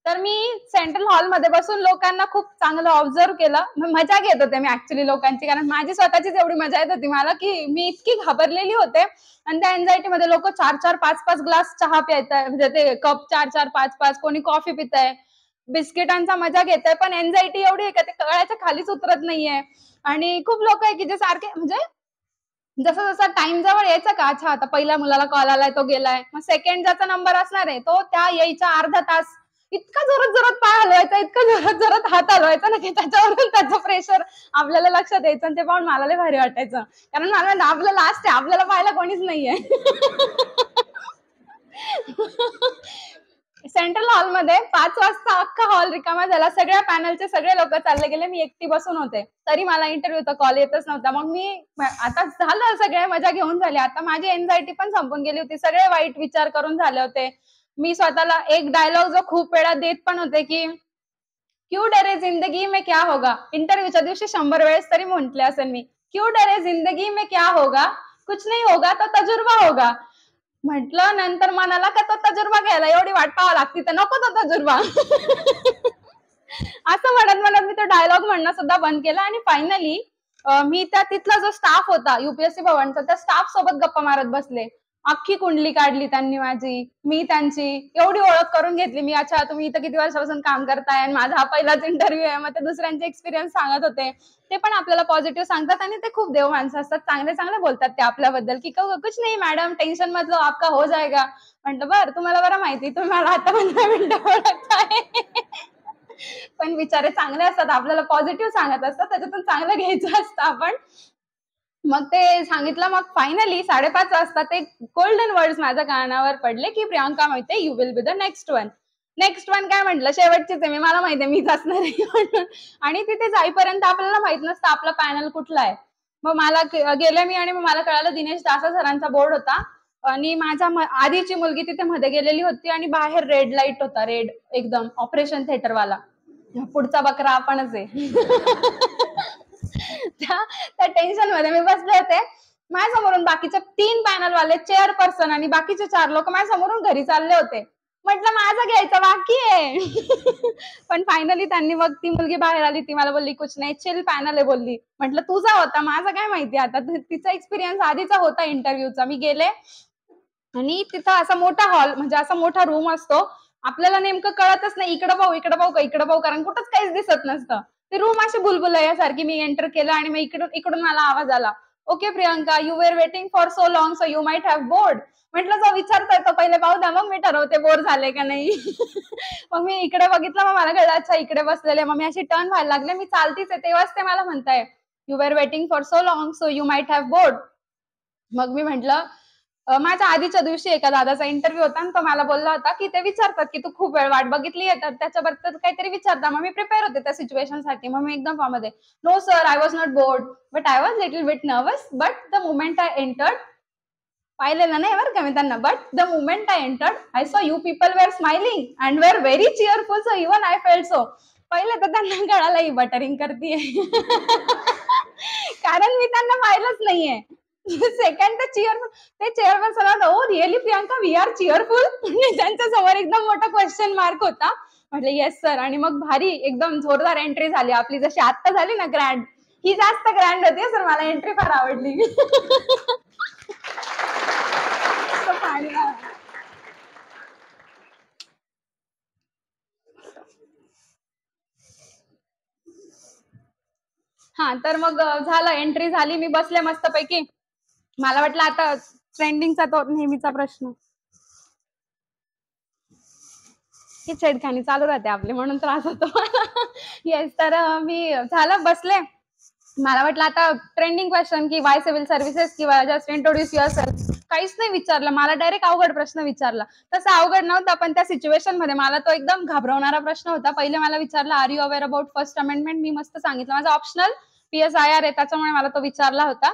तर मी सेंट्रल हॉलमध्ये बसून लोकांना खूप चांगलं ऑब्झर्व्ह केलं. मजा घेत होते मी ऍक्च्युली लोकांची, कारण माझी स्वतःचीच एवढी मजा येत होती मला, की मी इतकी घाबरलेली होते. आणि त्या एन्झायटीमध्ये लोक 4-4, 5-5 ग्लास चहा पिताय, म्हणजे ते कप 4-4, 5-5, कोणी कॉफी पिताय, बिस्किटांचा मजा घेत आहे. पण एन्झायटी एवढी आहे का ते कळायच्या खालीच उतरत नाहीये. आणि खूप लोक आहे की जे सारखे म्हणजे जसा जसा टाइम जवळ यायचा का, अच्छा आता पहिल्या मुलाला कॉल आलाय, तो गेलाय, मग सेकंड ज्याचा नंबर असणार आहे तो त्या यायचा अर्धा तास इतका जोरात जोरात पाय हलवायचा, इतका जोरात जोरात हात हलवायचा ना, की त्याच्यावरून त्याचं प्रेशर आपल्याला लक्षात द्यायचं. आणि ते पाहून मला लय भारी वाटायचं, कारण मला आपलं लास्ट आहे, आपल्याला पाहायला कोणीच नाहीये. सेंट्रल हॉलमध्ये 5 वाजता अख्खा हॉल रिकामा झाला. सगळ्या पॅनलचे सगळे लोक चालले गेले. मी एकटी बसून होते. तरी मला इंटरव्ह्यूचा कॉल येतच नव्हता. मग मी आता झालं, सगळ्या मजा घेऊन झाली. आता माझी एन्झायटी पण संपून गेली होती. सगळे वाईट विचार करून झाले होते. मी स्वतःला एक डायलॉग जो खूप वेळा देत पण होते, की क्यू डरे जिंदगी में क्या होगा. इंटरव्ह्यूच्या दिवशी 100 वेळेस तरी म्हटले असेल मी, क्यू डरे जिंदगी में क्या होगा, कुछ नहीं होगा तो तजुर्बा होगा. म्हटलं नंतर मनाला का तो तजुर्बा घ्यायला एवढी वाट पाहावं लागती, तर नको तो तजुर्बा. असं म्हणत म्हणत मी तो डायलॉग म्हणणं सुद्धा बंद केला आणि फायनली मी तिथला जो स्टाफ होता युपीएससी भवनचा त्या स्टाफ सोबत गप्पा मारत बसले. अख्खी कुंडली काढली त्यांनी माझी, मी त्यांची एवढी ओळख करून घेतली. मी अच्छा तुम्ही इथं किती वर्षापासून काम करताय आणि माझा हा पहिलाच इंटरव्ह्यू आहे. मग ते दुसऱ्यांचे एक्सपिरियन्स सांगत होते. ते पण आपल्याला पॉझिटिव्ह सांगतात आणि ते खूप देव माणसं असतात. चांगले चांगले बोलतात ते आपल्याबद्दल की कुछ नाही मॅडम टेन्शन मत लो आपका हो जाएगा. म्हटलं बरं तुम्हाला बरं माहिती तुम्ही मला आता 15 मिनिटं ओळखताय. पण बिचारे चांगले असतात आपल्याला पॉझिटिव्ह सांगत असतात त्याच्यातून चांगलं घ्यायचं असतं आपण. मग ते सांगितलं मग फायनली 5:30 वाजता ते गोल्डन वर्ड्स माझ्या कानावर पडले की Priyanka Mohite you will be the next one. Next one काय म्हटलं शेवटचीच आहे मी मला माहिती आहे मीच असणार आहे म्हणून. आणि तिथे जाईपर्यंत आपल्याला माहित नसतं आपला पॅनल कुठला आहे. मग मला गेले मी आणि मग मला कळालं दिनेश दासा सरांचा बोर्ड होता आणि माझ्या आधीची मुलगी तिथे मध्ये गेलेली होती आणि बाहेर रेड लाईट होता रेड एकदम ऑपरेशन थिएटरवाला. पुढचा बकरा आपणच आहे. त्या टेन्शन मध्ये मी बसले होते. माझ्यासमोरून बाकीचे 3 पॅनलवाले चेअरपर्सन आणि बाकीचे 4 लोक माझ्यासमोरून घरी चालले होते. म्हटलं माझं घ्यायचं बाकी आहे. पण फायनली त्यांनी मग ती मुलगी बाहेर आली ती मला बोलली कुछ नाही चिल पॅनल आहे बोलली. म्हटलं तुझा होता माझं काय माहिती आता तिचा एक्सपिरियन्स आधीचा होता इंटरव्ह्यूचा. मी गेले आणि तिथं असा मोठा हॉल म्हणजे असा मोठा रूम असतो. आपल्याला नेमकं कळतच नाही इकडं पाहू इकडं पाहू कारण कुठंच काहीच दिसत नसतं. ते रूम अशी बुलबुलयासारखी मी एंटर केलं आणि मग इकडून मला आवाज आला okay Priyanka you were waiting for so long so you might have bored. म्हटलं जो विचारतोय तो पहिले पाहू द्या मग मी ठरवते बोर झाले का नाही. मग मी इकडे बघितलं मग मला कळलं अच्छा इकडे बसलेले. मग मी अशी टर्न व्हायला लागले मी चालतीच आहे तेव्हाच ते मला म्हणताय you were waiting for so long so you might have bored. मग मी म्हटलं माझ्या आधीच्या दिवशी एका दादाचा इंटरव्ह्यू होता आणि तो मला बोलला होता की ते विचारतात की तू खूप वेळ वाट बघितली आहे तर त्याच्याबद्दल काहीतरी विचारता. मग मी प्रिपेअर होते त्या सिच्युएशनसाठी. मग मी एकदम फॉर्ममध्ये no sir I was not bored but I was little bit nervous but the moment I entered पाहिलेलं नाही बरं का मी त्यांना but the moment I entered I saw you people were smiling and were very cheerful so even I felt so. पहिले तर त्यांना कळालं ही बटरिंग करते. कारण मी त्यांना पाहिलंच नाहीये. सेकंड ते chairperson oh really Priyanka we are cheerful. त्यांच्या समोर एकदम मोठा क्वेश्चन मार्क होता. म्हटलं येस सर आणि मग भारी एकदम जोरदार एंट्री झाली आपली जशी आत्ता झाली ना ग्रँड ही जास्त ग्रँड होती सर मला एंट्री फार आवडली. हा तर मग झालं एंट्री झाली मी बसले मस्तपैकी. मला वाटलं आता ट्रेंडिंगचा तो नेहमीचा प्रश्न ही छेडखानी चालू राहते आपली म्हणून त्रास होतो मला. येस तर मी झालं बसले. मला वाटलं आता ट्रेंडिंग क्वेश्चन की वाय सिव्हिल सर्व्हिसेस किंवा जस्ट इंट्रोड्यूस युअरसेल्फ काहीच नाही विचारलं मला डायरेक्ट अवघड प्रश्न विचारला. तसा अवघड नव्हता पण त्या सिच्युएशन मध्ये मला तो एकदम घाबरवणारा प्रश्न होता. पहिले मला विचारला are you aware about first amendment. मी मस्त सांगितलं माझा ऑप्शनल PSIR आहे त्याच्यामुळे मला तो विचारला होता.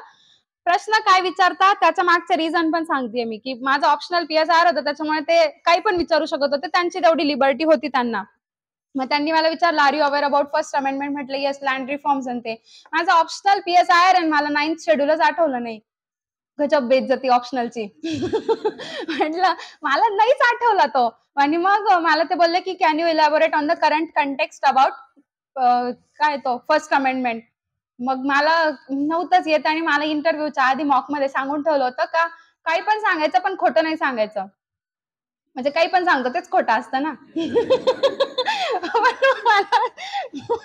प्रश्न काय विचारता त्याच्या मागचे रिझन पण सांगते मी की माझं ऑप्शनल PSIR होतं त्याच्यामुळे ते काही पण विचारू शकत होते त्यांची तेवढी लिबर्टी होती त्यांना. मग त्यांनी मला विचारलं are you aware about first amendment म्हटलं येस लँड रिफॉर्म्स आणि ते माझं ऑप्शनल PSIR आणि मला 9th शेड्यूलच आठवलं नाही. गजब बेइज्जती ऑप्शनलची. म्हटलं मला नाहीच आठवला तो. आणि मग मला ते बोलले की can you elaborate on the current context about काय तो फर्स्ट अमेंडमेंट. मग मला नव्हतंच येत आणि मला इंटरव्ह्यूच्या आधी मॉकमध्ये सांगून ठेवलं होतं का काही पण सांगायचं पण खोटं नाही सांगायचं. म्हणजे काही पण सांगतो तेच खोटं असतं ना.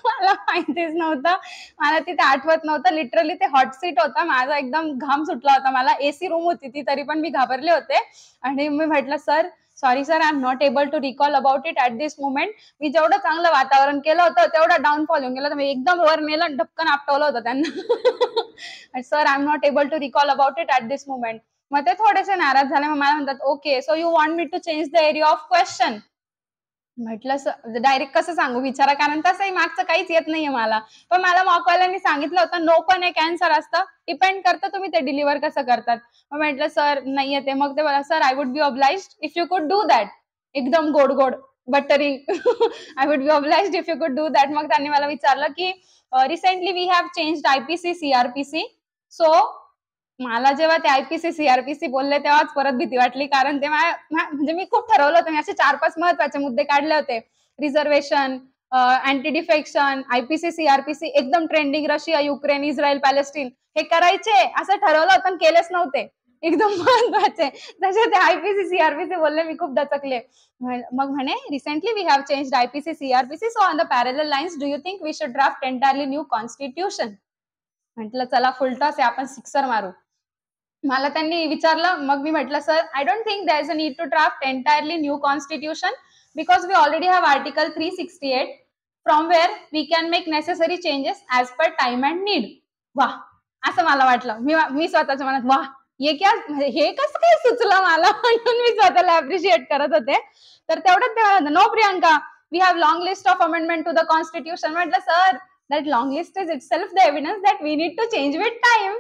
मला माहितीच नव्हतं मला तिथे आठवत नव्हतं. लिटरली ते हॉट सीट होता माझा एकदम घाम सुटला होता मला. AC रूम होती ती तरी पण मी घाबरले होते आणि मी म्हटलं sir sorry sir I am not able to recall about it at this moment. मी जेवढं चांगलं वातावरण केलं होतं तेवढं डाऊनफॉल होऊन गेलं. मी एकदम वर नेलं ढपकन आपटवलं होतं त्यांना. Sir I am not able to recall about it at this moment. मग ते थोडेसे नाराज झाले. मग मला म्हणतात okay so you want me to change the area of question. म्हटलं डायरेक्ट कसं सांगू विचारा कारण तसंही मागचं काहीच येत नाहीये मला. पण मला मॉकवाल्यांनी सांगितलं होतं नो पण एक आन्सर असतं डिपेंड करतं तुम्ही ते डिलिव्हर कसं करतात. मग म्हटलं सर नाही येते. मग ते बोला sir I would be obliged if you could do that. एकदम गोड गोड buttery. I would be obliged if you could do that. मग त्यांनी मला विचारलं की recently we have changed IPC CRPC. So मला जेव्हा ते IPC CRPC बोलले तेव्हाच परत भीती वाटली कारण ते म्हणजे मी खूप ठरवलं होतं. मी असे 4-5 महत्वाचे मुद्दे काढले होते. Reservation anti defection, IPC, CRPC एकदम trending, Russia, Ukraine, Israel, Palestine हे करायचे असं ठरवलं होतं आणि केलेच नव्हते. एकदम महत्वाचे. तसे ते IPC, CRPC बोलले, मी खूप दचकले. मग म्हणे recently we have changed IPC, CRPC, so on the parallel lines do you think we should draft entirely new constitution? म्हटलं चला फुलटॉस आहे, आपण सिक्सर मारू. मला त्यांनी विचारलं, मग मी म्हटलं sir I don't think there is a need to draft entirely new constitution because we already have article 368 from where we can make necessary changes as per time and need. वाह, असं मला वाटलं. मी स्वतःच्या मनात वाह, हे कसं काय सुचलं मला, म्हणून मी स्वतःला अप्रिशिएट करत होते. तर तेवढंच ते म्हणत, no Priyanka, we have long list of amendment to the constitution. म्हटलं sir that long list is itself the evidence that we need to change with time.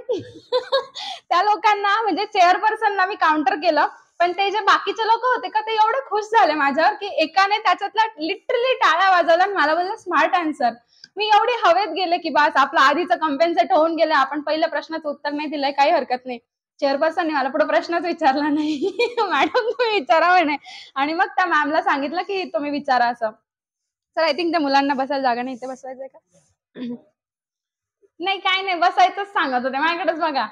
त्या लोकांना म्हणजे चेअरपर्सनला मी काउंटर केलं, पण ते जे बाकीचे लोक होते का ते एवढे खुश झाले माझ्यावर की एकाने त्याच्यातला लिटरली टाळ्या वाजवला आणि मला बोललं स्मार्ट आन्सर. मी एवढी हवेत गेले की बस आपलं आधीचं कम्पेन्सेट होऊन गेलं, आपण पहिल्या प्रश्नाचं उत्तर नाही दिलंय, काही हरकत नाही. चेअरपर्सनने मला पुढे प्रश्नच विचारला नाही. मॅडम तुम्ही विचारा म्हणे, आणि मग त्या मॅमला सांगितलं की तुम्ही विचारा असं. सर आय थिंक त्या मुलांना बसायला जागा नाही, ते बसवायचंय का? नाही काय नाही, बसायचंच सांगत होते, माझ्याकडेच बघा.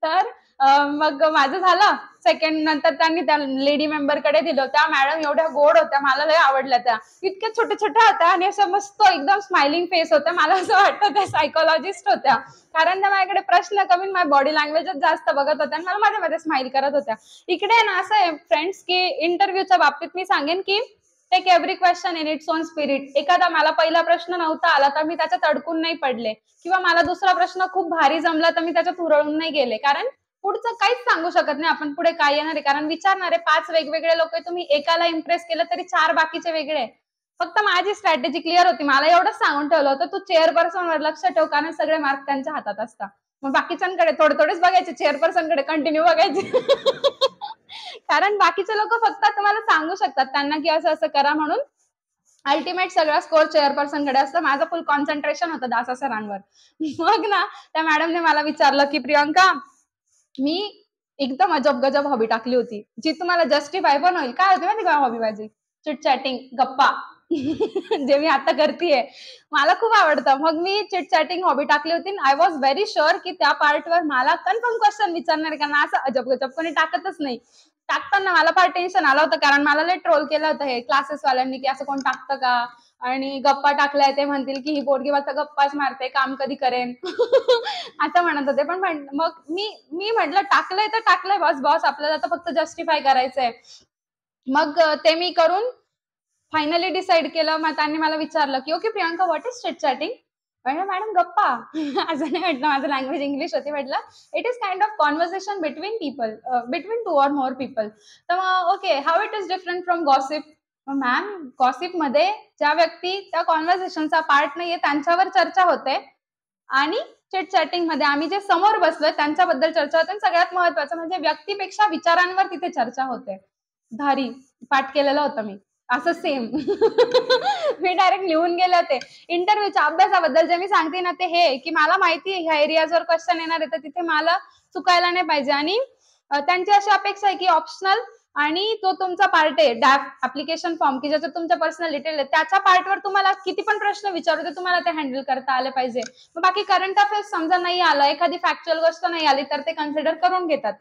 तर मग माझं झालं. सेकंड नंतर त्यांनी त्या लेडी मेंबरकडे दिलं. त्या मॅडम एवढ्या गोड होत्या, मला लय आवडल्या. त्या इतक्या छोट्या छोट्या होत्या आणि असं मस्त एकदम स्माइलिंग फेस होत्या. मला असं वाटतं त्या सायकोलॉजिस्ट होत्या, कारण त्या माझ्याकडे प्रश्न कमी माझ्या बॉडी लँग्वेजच जास्त बघत होत्या आणि मला मध्ये मध्ये स्माइल करत होत्या. इकडे ना असं आहे फ्रेंड्स की इंटरव्ह्यूच्या बाबतीत मी सांगेन की take every question in its own spirit. एखादा मला पहिला प्रश्न नव्हता आला तर मी त्याच्यात अडकून नाही पडले, किंवा मला दुसरा प्रश्न खूप भारी जमला तर मी त्याच्यात हुरळून नाही गेले, कारण पुढचं काहीच सांगू शकत नाही आपण पुढे काय येणार आहे. कारण विचारणारे 5 वेगवेगळे लोक आहे, तुम्ही एकाला इम्प्रेस केलं तरी 4 बाकीचे वेगळे. फक्त माझी स्ट्रॅटेजी क्लिअर होती. मला एवढंच सांगून ठेवलं होतं, तू चेअरपर्सनवर लक्ष ठेव, कारण सगळे मार्क त्यांच्या हातात असतात. मग बाकीच्यांकडे थोडे थोडेच बघायचे, चेअरपर्सनकडे कंटिन्यू बघायचे. कारण बाकीचे लोक फक्त तुम्हाला सांगू शकतात त्यांना की असं असं करा म्हणून. अल्टिमेट सगळा स्कोर चेअरपर्सनकडे असतं. माझं फुल कॉन्सन्ट्रेशन होतं दासा सरांवर. मग ना त्या मॅडमने मला विचारलं की प्रियंका, मी एकदम अजब गजब हॉबी टाकली होती जी तुम्हाला जस्टिफाय पण होईल. काय होती माहिती का हॉबी माझी? चिट चॅटिंग, गप्पा. जे मी आता करतेय, मला खूप आवडतं. मग मी चिट चॅटिंग हॉबी टाकली होती. आय वॉज व्हेरी शुअर की त्या पार्टवर मला कन्फर्म क्वेश्चन विचारणार, कारण असं अजब गजब कोणी टाकतच नाही. टाकताना मला फार टेन्शन आलं होतं, कारण मला लय ट्रोल केलं होतं हे क्लासेसवाल्यांनी की असं कोण टाकतं का, आणि गप्पा टाकलाय ते म्हणतील की ही पोरगी वाचा गप्पाच मारते, काम कधी करेन. असं म्हणत होते. पण मग मी म्हटलं टाकलंय तर टाकलंय बॉस बॉस, आपल्याला तर फक्त जस्टिफाय करायचंय. मग ते मी करून फायनली डिसाईड केलं. मग त्यांनी मला विचारलं की okay Priyanka, what is chit chatting? म्हटलं मॅडम गप्पा. असं नाही म्हटलं, माझं लँग्वेज इंग्लिश होती. म्हटलं it is kind of conversation between people, between 2 or more people. तर मग okay, how it is different from gossip? Ma'am, gossip मध्ये ज्या व्यक्ती त्या कॉन्व्हर्सेशनचा पार्ट नाहीये त्यांच्यावर चर्चा होते, आणि चिट चॅटिंग मध्ये आम्ही जे समोर बसलोय त्यांच्याबद्दल चर्चा होते. सगळ्यात महत्वाचं म्हणजे व्यक्तीपेक्षा विचारांवर तिथे चर्चा होते. धारी पाठ केलेलं होतं मी असं सेम. मी डायरेक्ट लिहून गेले होते. इंटरव्ह्यूच्या अभ्यासाबद्दल जे मी सांगते ना ते हे की मला माहिती आहे ह्या एरियाजवर क्वेश्चन येणार आहे, तर तिथे मला चुकायला नाही पाहिजे. आणि त्यांची अशी अपेक्षा आहे की ऑप्शनल आणि तो तुमचा पार्ट आहे डॅप ऍप्लिकेशन फॉर्म की ज्याच्यात तुमच्या पर्सनल डिटेल आहे, त्याच्या पार्टवर तुम्हाला किती पण प्रश्न विचारू ते तुम्हाला ते हँडल करता आले पाहिजे. मग बाकी करंट अफेअर्स समजा नाही आलं, एखादी फॅक्च्युअल गोष्ट नाही आली तर ते कन्सिडर करून घेतात.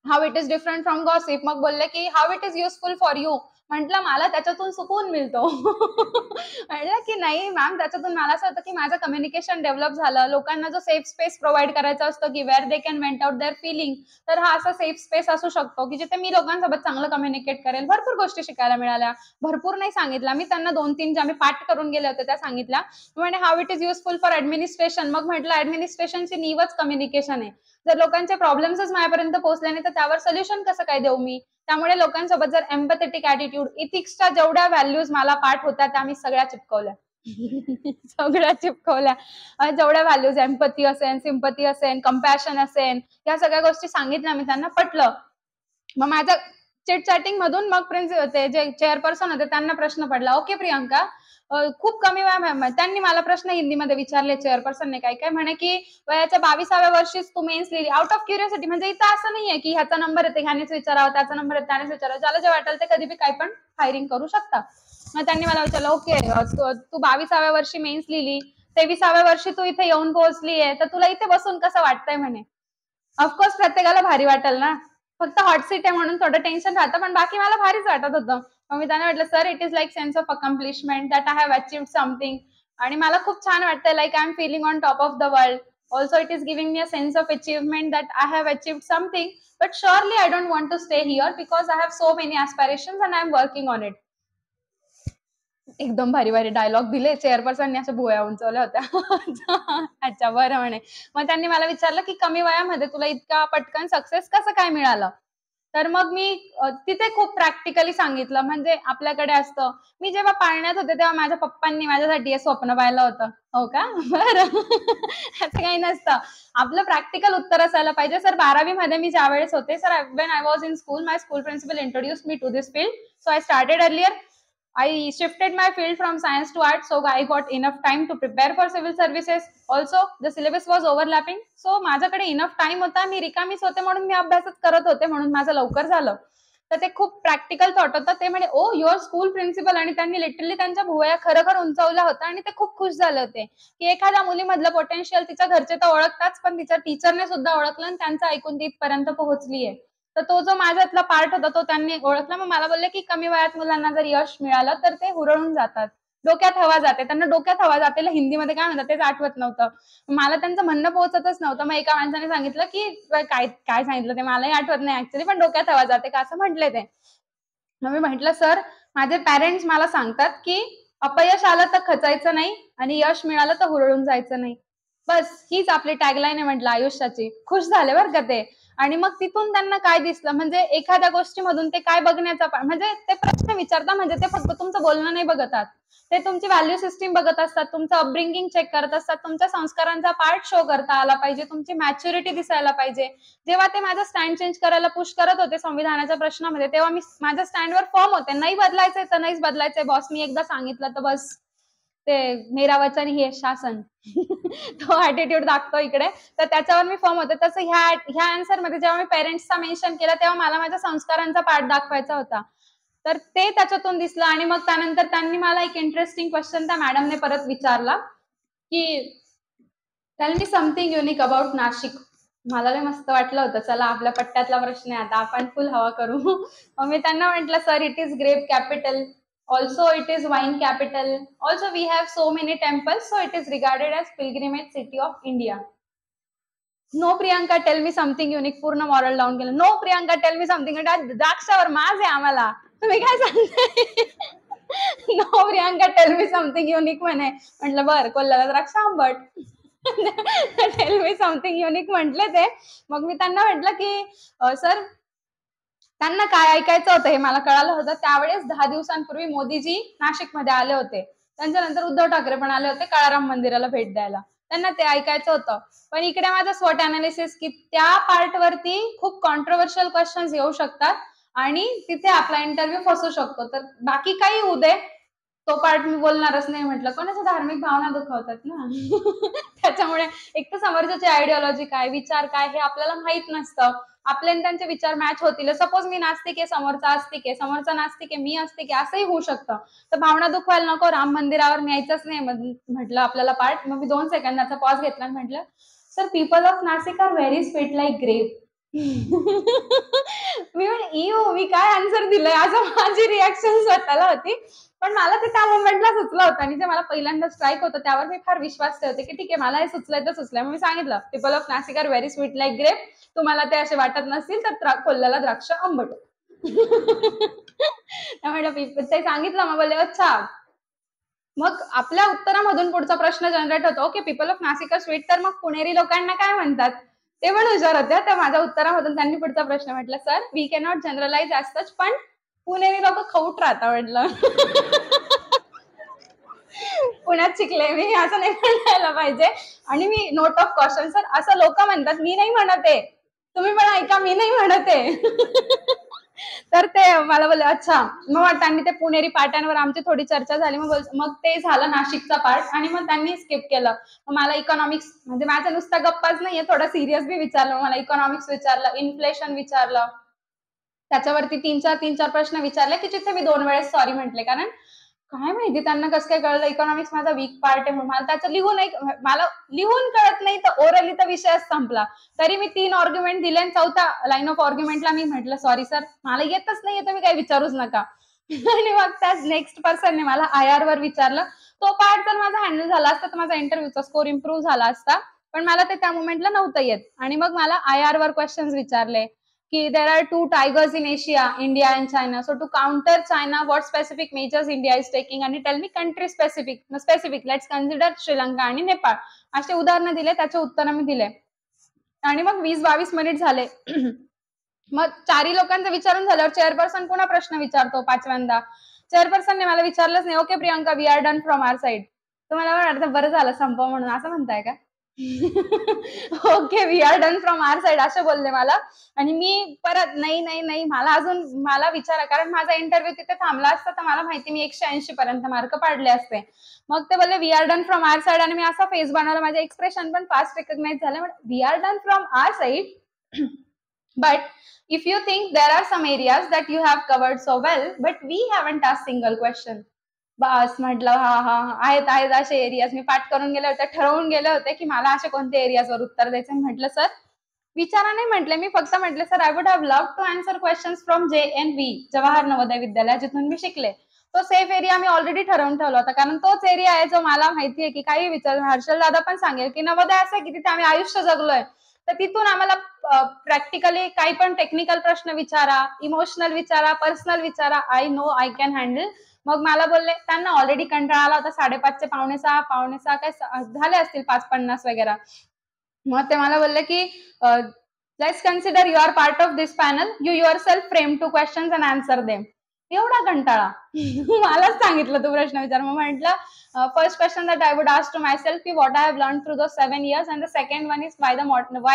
How it is different from gossip. मग बोलले की how it is useful for you. म्हटलं मला त्याच्यातून सुकून मिळतो. म्हटलं की नाही मॅम, त्याच्यातून मला असं होतं की माझं कम्युनिकेशन डेव्हलप झालं, लोकांना जो सेफ स्पेस प्रोव्हाइड करायचा असतो की where they can vent out their feeling, तर हा असा सेफ स्पेस असू शकतो की जिथे मी लोकांसोबत चांगलं कम्युनिकेट करेल. भरपूर गोष्टी शिकायला मिळाल्या. भरपूर नाही सांगितल्या मी त्यांना, 2-3 ज्या मी पाठ करून गेले होते त्या सांगितल्या. म्हणजे how it is useful for administration. मग म्हटलं ऍडमिनिस्ट्रेशनची नीवच कम्युनिकेशन आहे. जर लोकांचे प्रॉब्लेम्सच माझ्यापर्यंत पोहोचले नाही तर त्यावर सोल्युशन कसं काय देऊ मी? त्यामुळे लोकांसोबत जर एम्पॅथेटिक ॲटिट्यूड, इथिक्सच्या जेवढ्या व्हॅल्यूज मला पाठ होत्या त्या मी सगळ्या चिपकवल्या. सगळ्या चिपकवल्या. जेवढ्या व्हॅल्यूज, एम्पथी असेल, सिम्पथी असेल, कंपॅशन असेल, या सगळ्या गोष्टी सांगितल्या मी त्यांना, पटलं. मग माझं चिट चॅटिंग मधून मग ते जे चेअरपर्सन होते त्यांना प्रश्न पडला, ओके प्रियंका, खूप कमी वयात त्यांनी मला प्रश्न हिंदीमध्ये विचारले चेअरपर्सनने काय काय, म्हणे की वयाच्या 22व्या वर्षीच तू मेन्स लिहिली आउट ऑफ क्युरियोसिटी. म्हणजे इथं असं नाहीये की ह्याचा नंबर येते ह्यानेच विचारावं, त्याचा नंबर येते त्यानेच विचारावं, ज्याला जे वाटेल ते कधी बी काही पण फायरिंग करू शकता. मग त्यांनी मला विचारलं, ओके तू 22व्या वर्षी मेन्स लिहिली, 23व्या वर्षी तू इथे येऊन पोहोचलीये, तर तुला इथे बसून कसं वाटतंय म्हणे. ऑफकोर्स प्रत्येकाला भारी वाटेल ना, फक्त हॉट सीट आहे म्हणून थोडं टेन्शन राहतं, पण बाकी मला भारीच वाटत होतं. मग मी त्यांना म्हटलं, sir it is like sense of accomplishment that I have achieved something, आणि मला खूप छान वाटतंय, like I am feeling on top of the world. Also it is giving me a sense of achievement that I have achieved something, but surely I don't want to stay here because I have so many aspirations and I am working on it. एकदम भारी भारी dialogue दिले चेअरपर्सनने, अशा भुवया उंचवल्या होत्या. अच्छा बरं म्हणे. मग त्यांनी मला विचारलं की कमी वयामध्ये तुला इतका पटकन सक्सेस कसं काय मिळालं. तर मग मी तिथे खूप प्रॅक्टिकली सांगितलं. म्हणजे आपल्याकडे असतं, मी जेव्हा पाळण्यात होते तेव्हा माझ्या पप्पांनी माझ्यासाठी हे स्वप्न पाहिलं होतं. हो का, बरं. असं काही नसतं, आपलं प्रॅक्टिकल उत्तर असायला पाहिजे. सर 12वी मध्ये मी ज्या वेळेस होते, sir when I was in school my school principal introduce me to this field, so I started earlier. I shifted my field from science to art, so I got enough time to prepare for civil services. Also, the syllabus was overlapping, so माझ्याकडे enough time होता, मी रिकामीच होते म्हणून मी अभ्यासच करत होते, म्हणून माझं लवकर झालं. तर ते खूप प्रॅक्टिकल थॉट होतं. ते म्हणे, ओ युअर स्कूल प्रिन्सिपल, आणि त्यांनी लिटरली त्यांच्या भुवया खरखर उंचावल्या होत्या आणि ते खूप खुश झाले होते की एखाद्या मुलीमधलं पोटेन्शियल तिच्या घरचे तर ओळखताच, पण तिच्या टीचरने सुद्धा ओळखलं आणि त्यांचं ऐकून ती इथपर्यंत पोहोचलीये. तर तो जो माझ्यातला पार्ट होता तो त्यांनी ओळखला. मग मला बोलले की कमी वयात मुलांना जर यश मिळालं तर ते हुरळून जातात, डोक्यात हवा जाते. त्यांना डोक्यात हवा जाते हिंदीमध्ये काय म्हणतात तेच आठवत नव्हतं. मला त्यांचं म्हणणं पोहोचतच नव्हतं. मग एका माणसाने सांगितलं की काय काय सांगितलं ते मलाही आठवत नाही ऍक्च्युली, पण डोक्यात हवा जाते का असं म्हटले ते. मग मी म्हटलं, सर माझे पॅरेंट्स मला सांगतात की अपयश आलं तर खचायचं नाही आणि यश मिळालं तर हुरळून जायचं नाही. बस हीच आपली टॅगलाईन आहे म्हटलं आयुष्याची. खुश झाले बरं का ते. आणि मग तिथून त्यांना काय दिसलं, म्हणजे एखाद्या गोष्टीमधून ते काय बघण्याचा, म्हणजे ते प्रश्न विचारता, म्हणजे ते फक्त तुमचं बोलणं नाही बघतात, ते तुमची व्हॅल्यू सिस्टीम बघत असतात, तुमचं अपब्रिंगिंग चेक करत असतात, तुमच्या संस्कारांचा पार्ट शो करता आला पाहिजे, तुमची मॅच्युरिटी दिसायला पाहिजे. जेव्हा ते माझा स्टँड चेंज करायला पुश करत होते संविधानाच्या प्रश्नामध्ये, तेव्हा मी माझ्या स्टँडवर फर्म होते. नाही बदलायचंय तर नाहीच बदलायचंय बॉस, मी एकदा सांगितलं तर बस. ते मेरा वचन ही शासन. तो ऍटिट्यूड दाखतो इकडे, तर त्याच्यावर मी फर्म होते. तसं ह्या आन्सर मध्ये जेव्हा मी पेरेंट्सचा मेन्शन केला तेव्हा मला माझ्या संस्कारांचा पार्ट दाखवायचा होता. तर ते त्याच्यातून दिसलं. आणि मग त्यानंतर त्यांनी मला एक इंटरेस्टिंग क्वेश्चन त्या मॅडमने परत विचारला की tail me something unique about Nashik. मला लय मस्त वाटलं होतं, चला आपल्या पट्ट्यातला प्रश्न आहे आता, आपण फुल हवा करू. मग मी त्यांना म्हटलं, sir it is grape capital, also it is wine capital, also we have so many temples, so it is regarded as pilgrimage city of India. No Priyanka tell me something unique. पूर्ण मॉरल डाऊन केलं. No Priyanka tell me something, द्राक्षावर माज आहे आम्हाला, तुम्ही काय सांगताय. No Priyanka tell me something unique म्हणे. म्हटलं बर, कोल्ह्याला द्राक्ष आंबट. टेल मी समथिंग युनिक म्हटले ते. मग मी त्यांना म्हटलं की सर त्यांना काय ऐकायचं होतं हे मला कळालं होतं. त्यावेळेस 10 दिवसांपूर्वी मोदीजी नाशिकमध्ये आले होते, त्यांच्यानंतर उद्धव ठाकरे पण आले होते काळाराम मंदिराला भेट द्यायला. त्यांना ते ऐकायचं होतं. पण इकडे माझं स्वॉट अनालिसिस की त्या पार्ट वरती खूप कॉन्ट्रोवर्शियल क्वेश्चन्स येऊ शकतात आणि तिथे आपला इंटरव्ह्यू फसू शकतो. तर बाकी काही होऊ दे, तो पार्ट मी बोलणारच नाही. म्हटलं कोणाच्या धार्मिक भावना दुखावतात ना. त्याच्यामुळे एक तर समोरच्याची आयडिओलॉजी काय, विचार काय, हे आपल्याला माहित नसतं. आपले त्यांचे विचार मॅच होतील. सपोज मी नास्तिक आहे, समोरचा आस्तिक आहे, समोरचा नास्तिक आहे, मी आस्तिक आहे, असंही होऊ शकतं. तर भावना दुखवायला नको, राम मंदिरावर न्यायचंच नाही म्हटलं आपल्याला पार्ट. मग मी 2 सेकंदाचा पॉज घेतला आणि म्हटलं, sir people of Nashik are very sweet like grape. मी मी काय आन्सर दिलंय असं माझी रिॲक्शन स्वतःला होती. पण मला ते त्या मोमेंटला सुचलं होतं आणि जे मला पहिल्यांदा स्ट्राईक होतं त्यावर मी फार विश्वास ठेवते की ठीक आहे, मला हे सुचलंय तर सुचलंय. मग मी सांगितलं, people of Nashik are very sweet like grape, तुम्हाला ते असे वाटत नसतील तर कोल्ह्याला द्राक्ष आंबट. त्यामुळे ते सांगितलं. मग बोलले अच्छा. मग आपल्या उत्तरामधून पुढचा प्रश्न जनरेट होतो, okay people of Nashik are sweet, तर मग पुणेरी लोकांना काय म्हणतात ते पण हुशार होत्या. तर माझ्या उत्तरामधून त्यांनी पुढचा प्रश्न म्हटलं, sir we cannot generalize as such, पण पुणेरी लोक खऊट राहता म्हटलं. पुण्यात शिकले मी, असं नाही म्हणायला पाहिजे. आणि मी नोट ऑफ कॉशन, सर असं लोक म्हणतात, मी नाही म्हणत आहे, तुम्ही पण ऐका, मी नाही म्हणत आहे. तर ते मला बोलले अच्छा. मग त्यांनी ते पुणेरी पाट्यांवर आमची थोडी चर्चा झाली. मग ते झालं नाशिकचा पार्ट आणि मग त्यांनी स्किप केलं. मग मला इकॉनॉमिक्स म्हणजे माझ्या नुसता गप्पाच नाहीये, थोडं सिरियस बी विचारलं. मला इकॉनॉमिक्स विचारलं, इन्फ्लेशन विचारलं. त्याच्यावरती 3-4 प्रश्न विचारले की जिथे मी 2 वेळेस सॉरी म्हटले. कारण काय माहिती त्यांना कसं काय कळलं इकॉनॉमिक्स माझा वीक पार्ट आहे म्हणून. मला त्याचं मला लिहून कळत नाही तर ओरली तर विषयच संपला. तरी मी 3 आर्ग्युमेंट दिले आणि 4थ्या लाईन ऑफ आर्ग्युमेंटला मी म्हटलं सॉरी सर मला येतच नाहीये तर मी काही विचारूच नका. आणि मग त्या नेक्स्ट पर्सनने मला IR वर विचारलं. तो पार्ट जर माझा हँडल झाला असता तर माझा इंटरव्ह्यूचा स्कोर इम्प्रूव्ह झाला असता. पण मला ते त्या मोमेंटला नव्हतं येत. आणि मग मला IR वर क्वेश्चन्स विचारले. There are 2 tigers in Asia, India and China. So to counter China, what specific measures India is taking? And tell me country specific. Let's consider Sri Lanka आणि नेपाळ. असे उदाहरण दिले, त्याचे उत्तर मी दिले. आणि मग 20-22 मिनिट झाले. मग 4 लोकांचं विचारून झाल्यावर चेअरपर्सन पुन्हा प्रश्न विचारतो 5व्यांदा. चेअरपर्सनने मला विचारलंच नाही, okay Priyanka we are done from our side. तर मला वाटतं बरं झालं संपव म्हणून असं म्हणताय का? Okay we are done from our side असे बोलले मला. आणि मी परत नाही मला विचारा कारण माझा इंटरव्ह्यू तिथे थांबला असता तर मला माहिती मी 180 पर्यंत मार्क पाडले असते. मग ते बोलले we are done from our side आणि मी असा फेस बनवला माझे एक्सप्रेशन पण फास्ट रिकग्नाइज झाले. We are done from our side but if you think there are some areas that you have covered so well but we haven't asked single question. बस म्हटलं हा आहेत असे एरियाज मी पाठ करून गेले होते ठरवून गेले होते की मला असे कोणते एरियाजवर उत्तर द्यायचे. म्हटलं सर विचारा नाही म्हटले मी फक्त म्हटले sir I would have love to answer questions from JNV Jawahar Navodaya Vidyalaya जिथून मी शिकले. तो सेफ एरिया मी ऑलरेडी ठरवून ठेवला होता कारण तोच एरिया आहे जो मला माहितीये की काही विचार हर्षल दादा पण सांगेल की नवोदय असं आहे की तिथे आम्ही आयुष्य जगलोय. तर तिथून आम्हाला प्रॅक्टिकली काही पण टेक्निकल प्रश्न विचारा, इमोशनल विचारा, पर्सनल विचारा, I know I can handle. मग मला बोलले त्यांना ऑलरेडी कंटाळा आला होता 5:30चे 5:45 काय झाले असतील 5:50 वगैरे. मग ते मला बोलले की let's consider you are part of this panel you yourself frame 2 questions and answer them. एवढा कंटाळा मलाच सांगितलं तू प्रश्न विचार. मग म्हटलं first question that I would ask to myself की what I have learn through the 7 years and the second one is why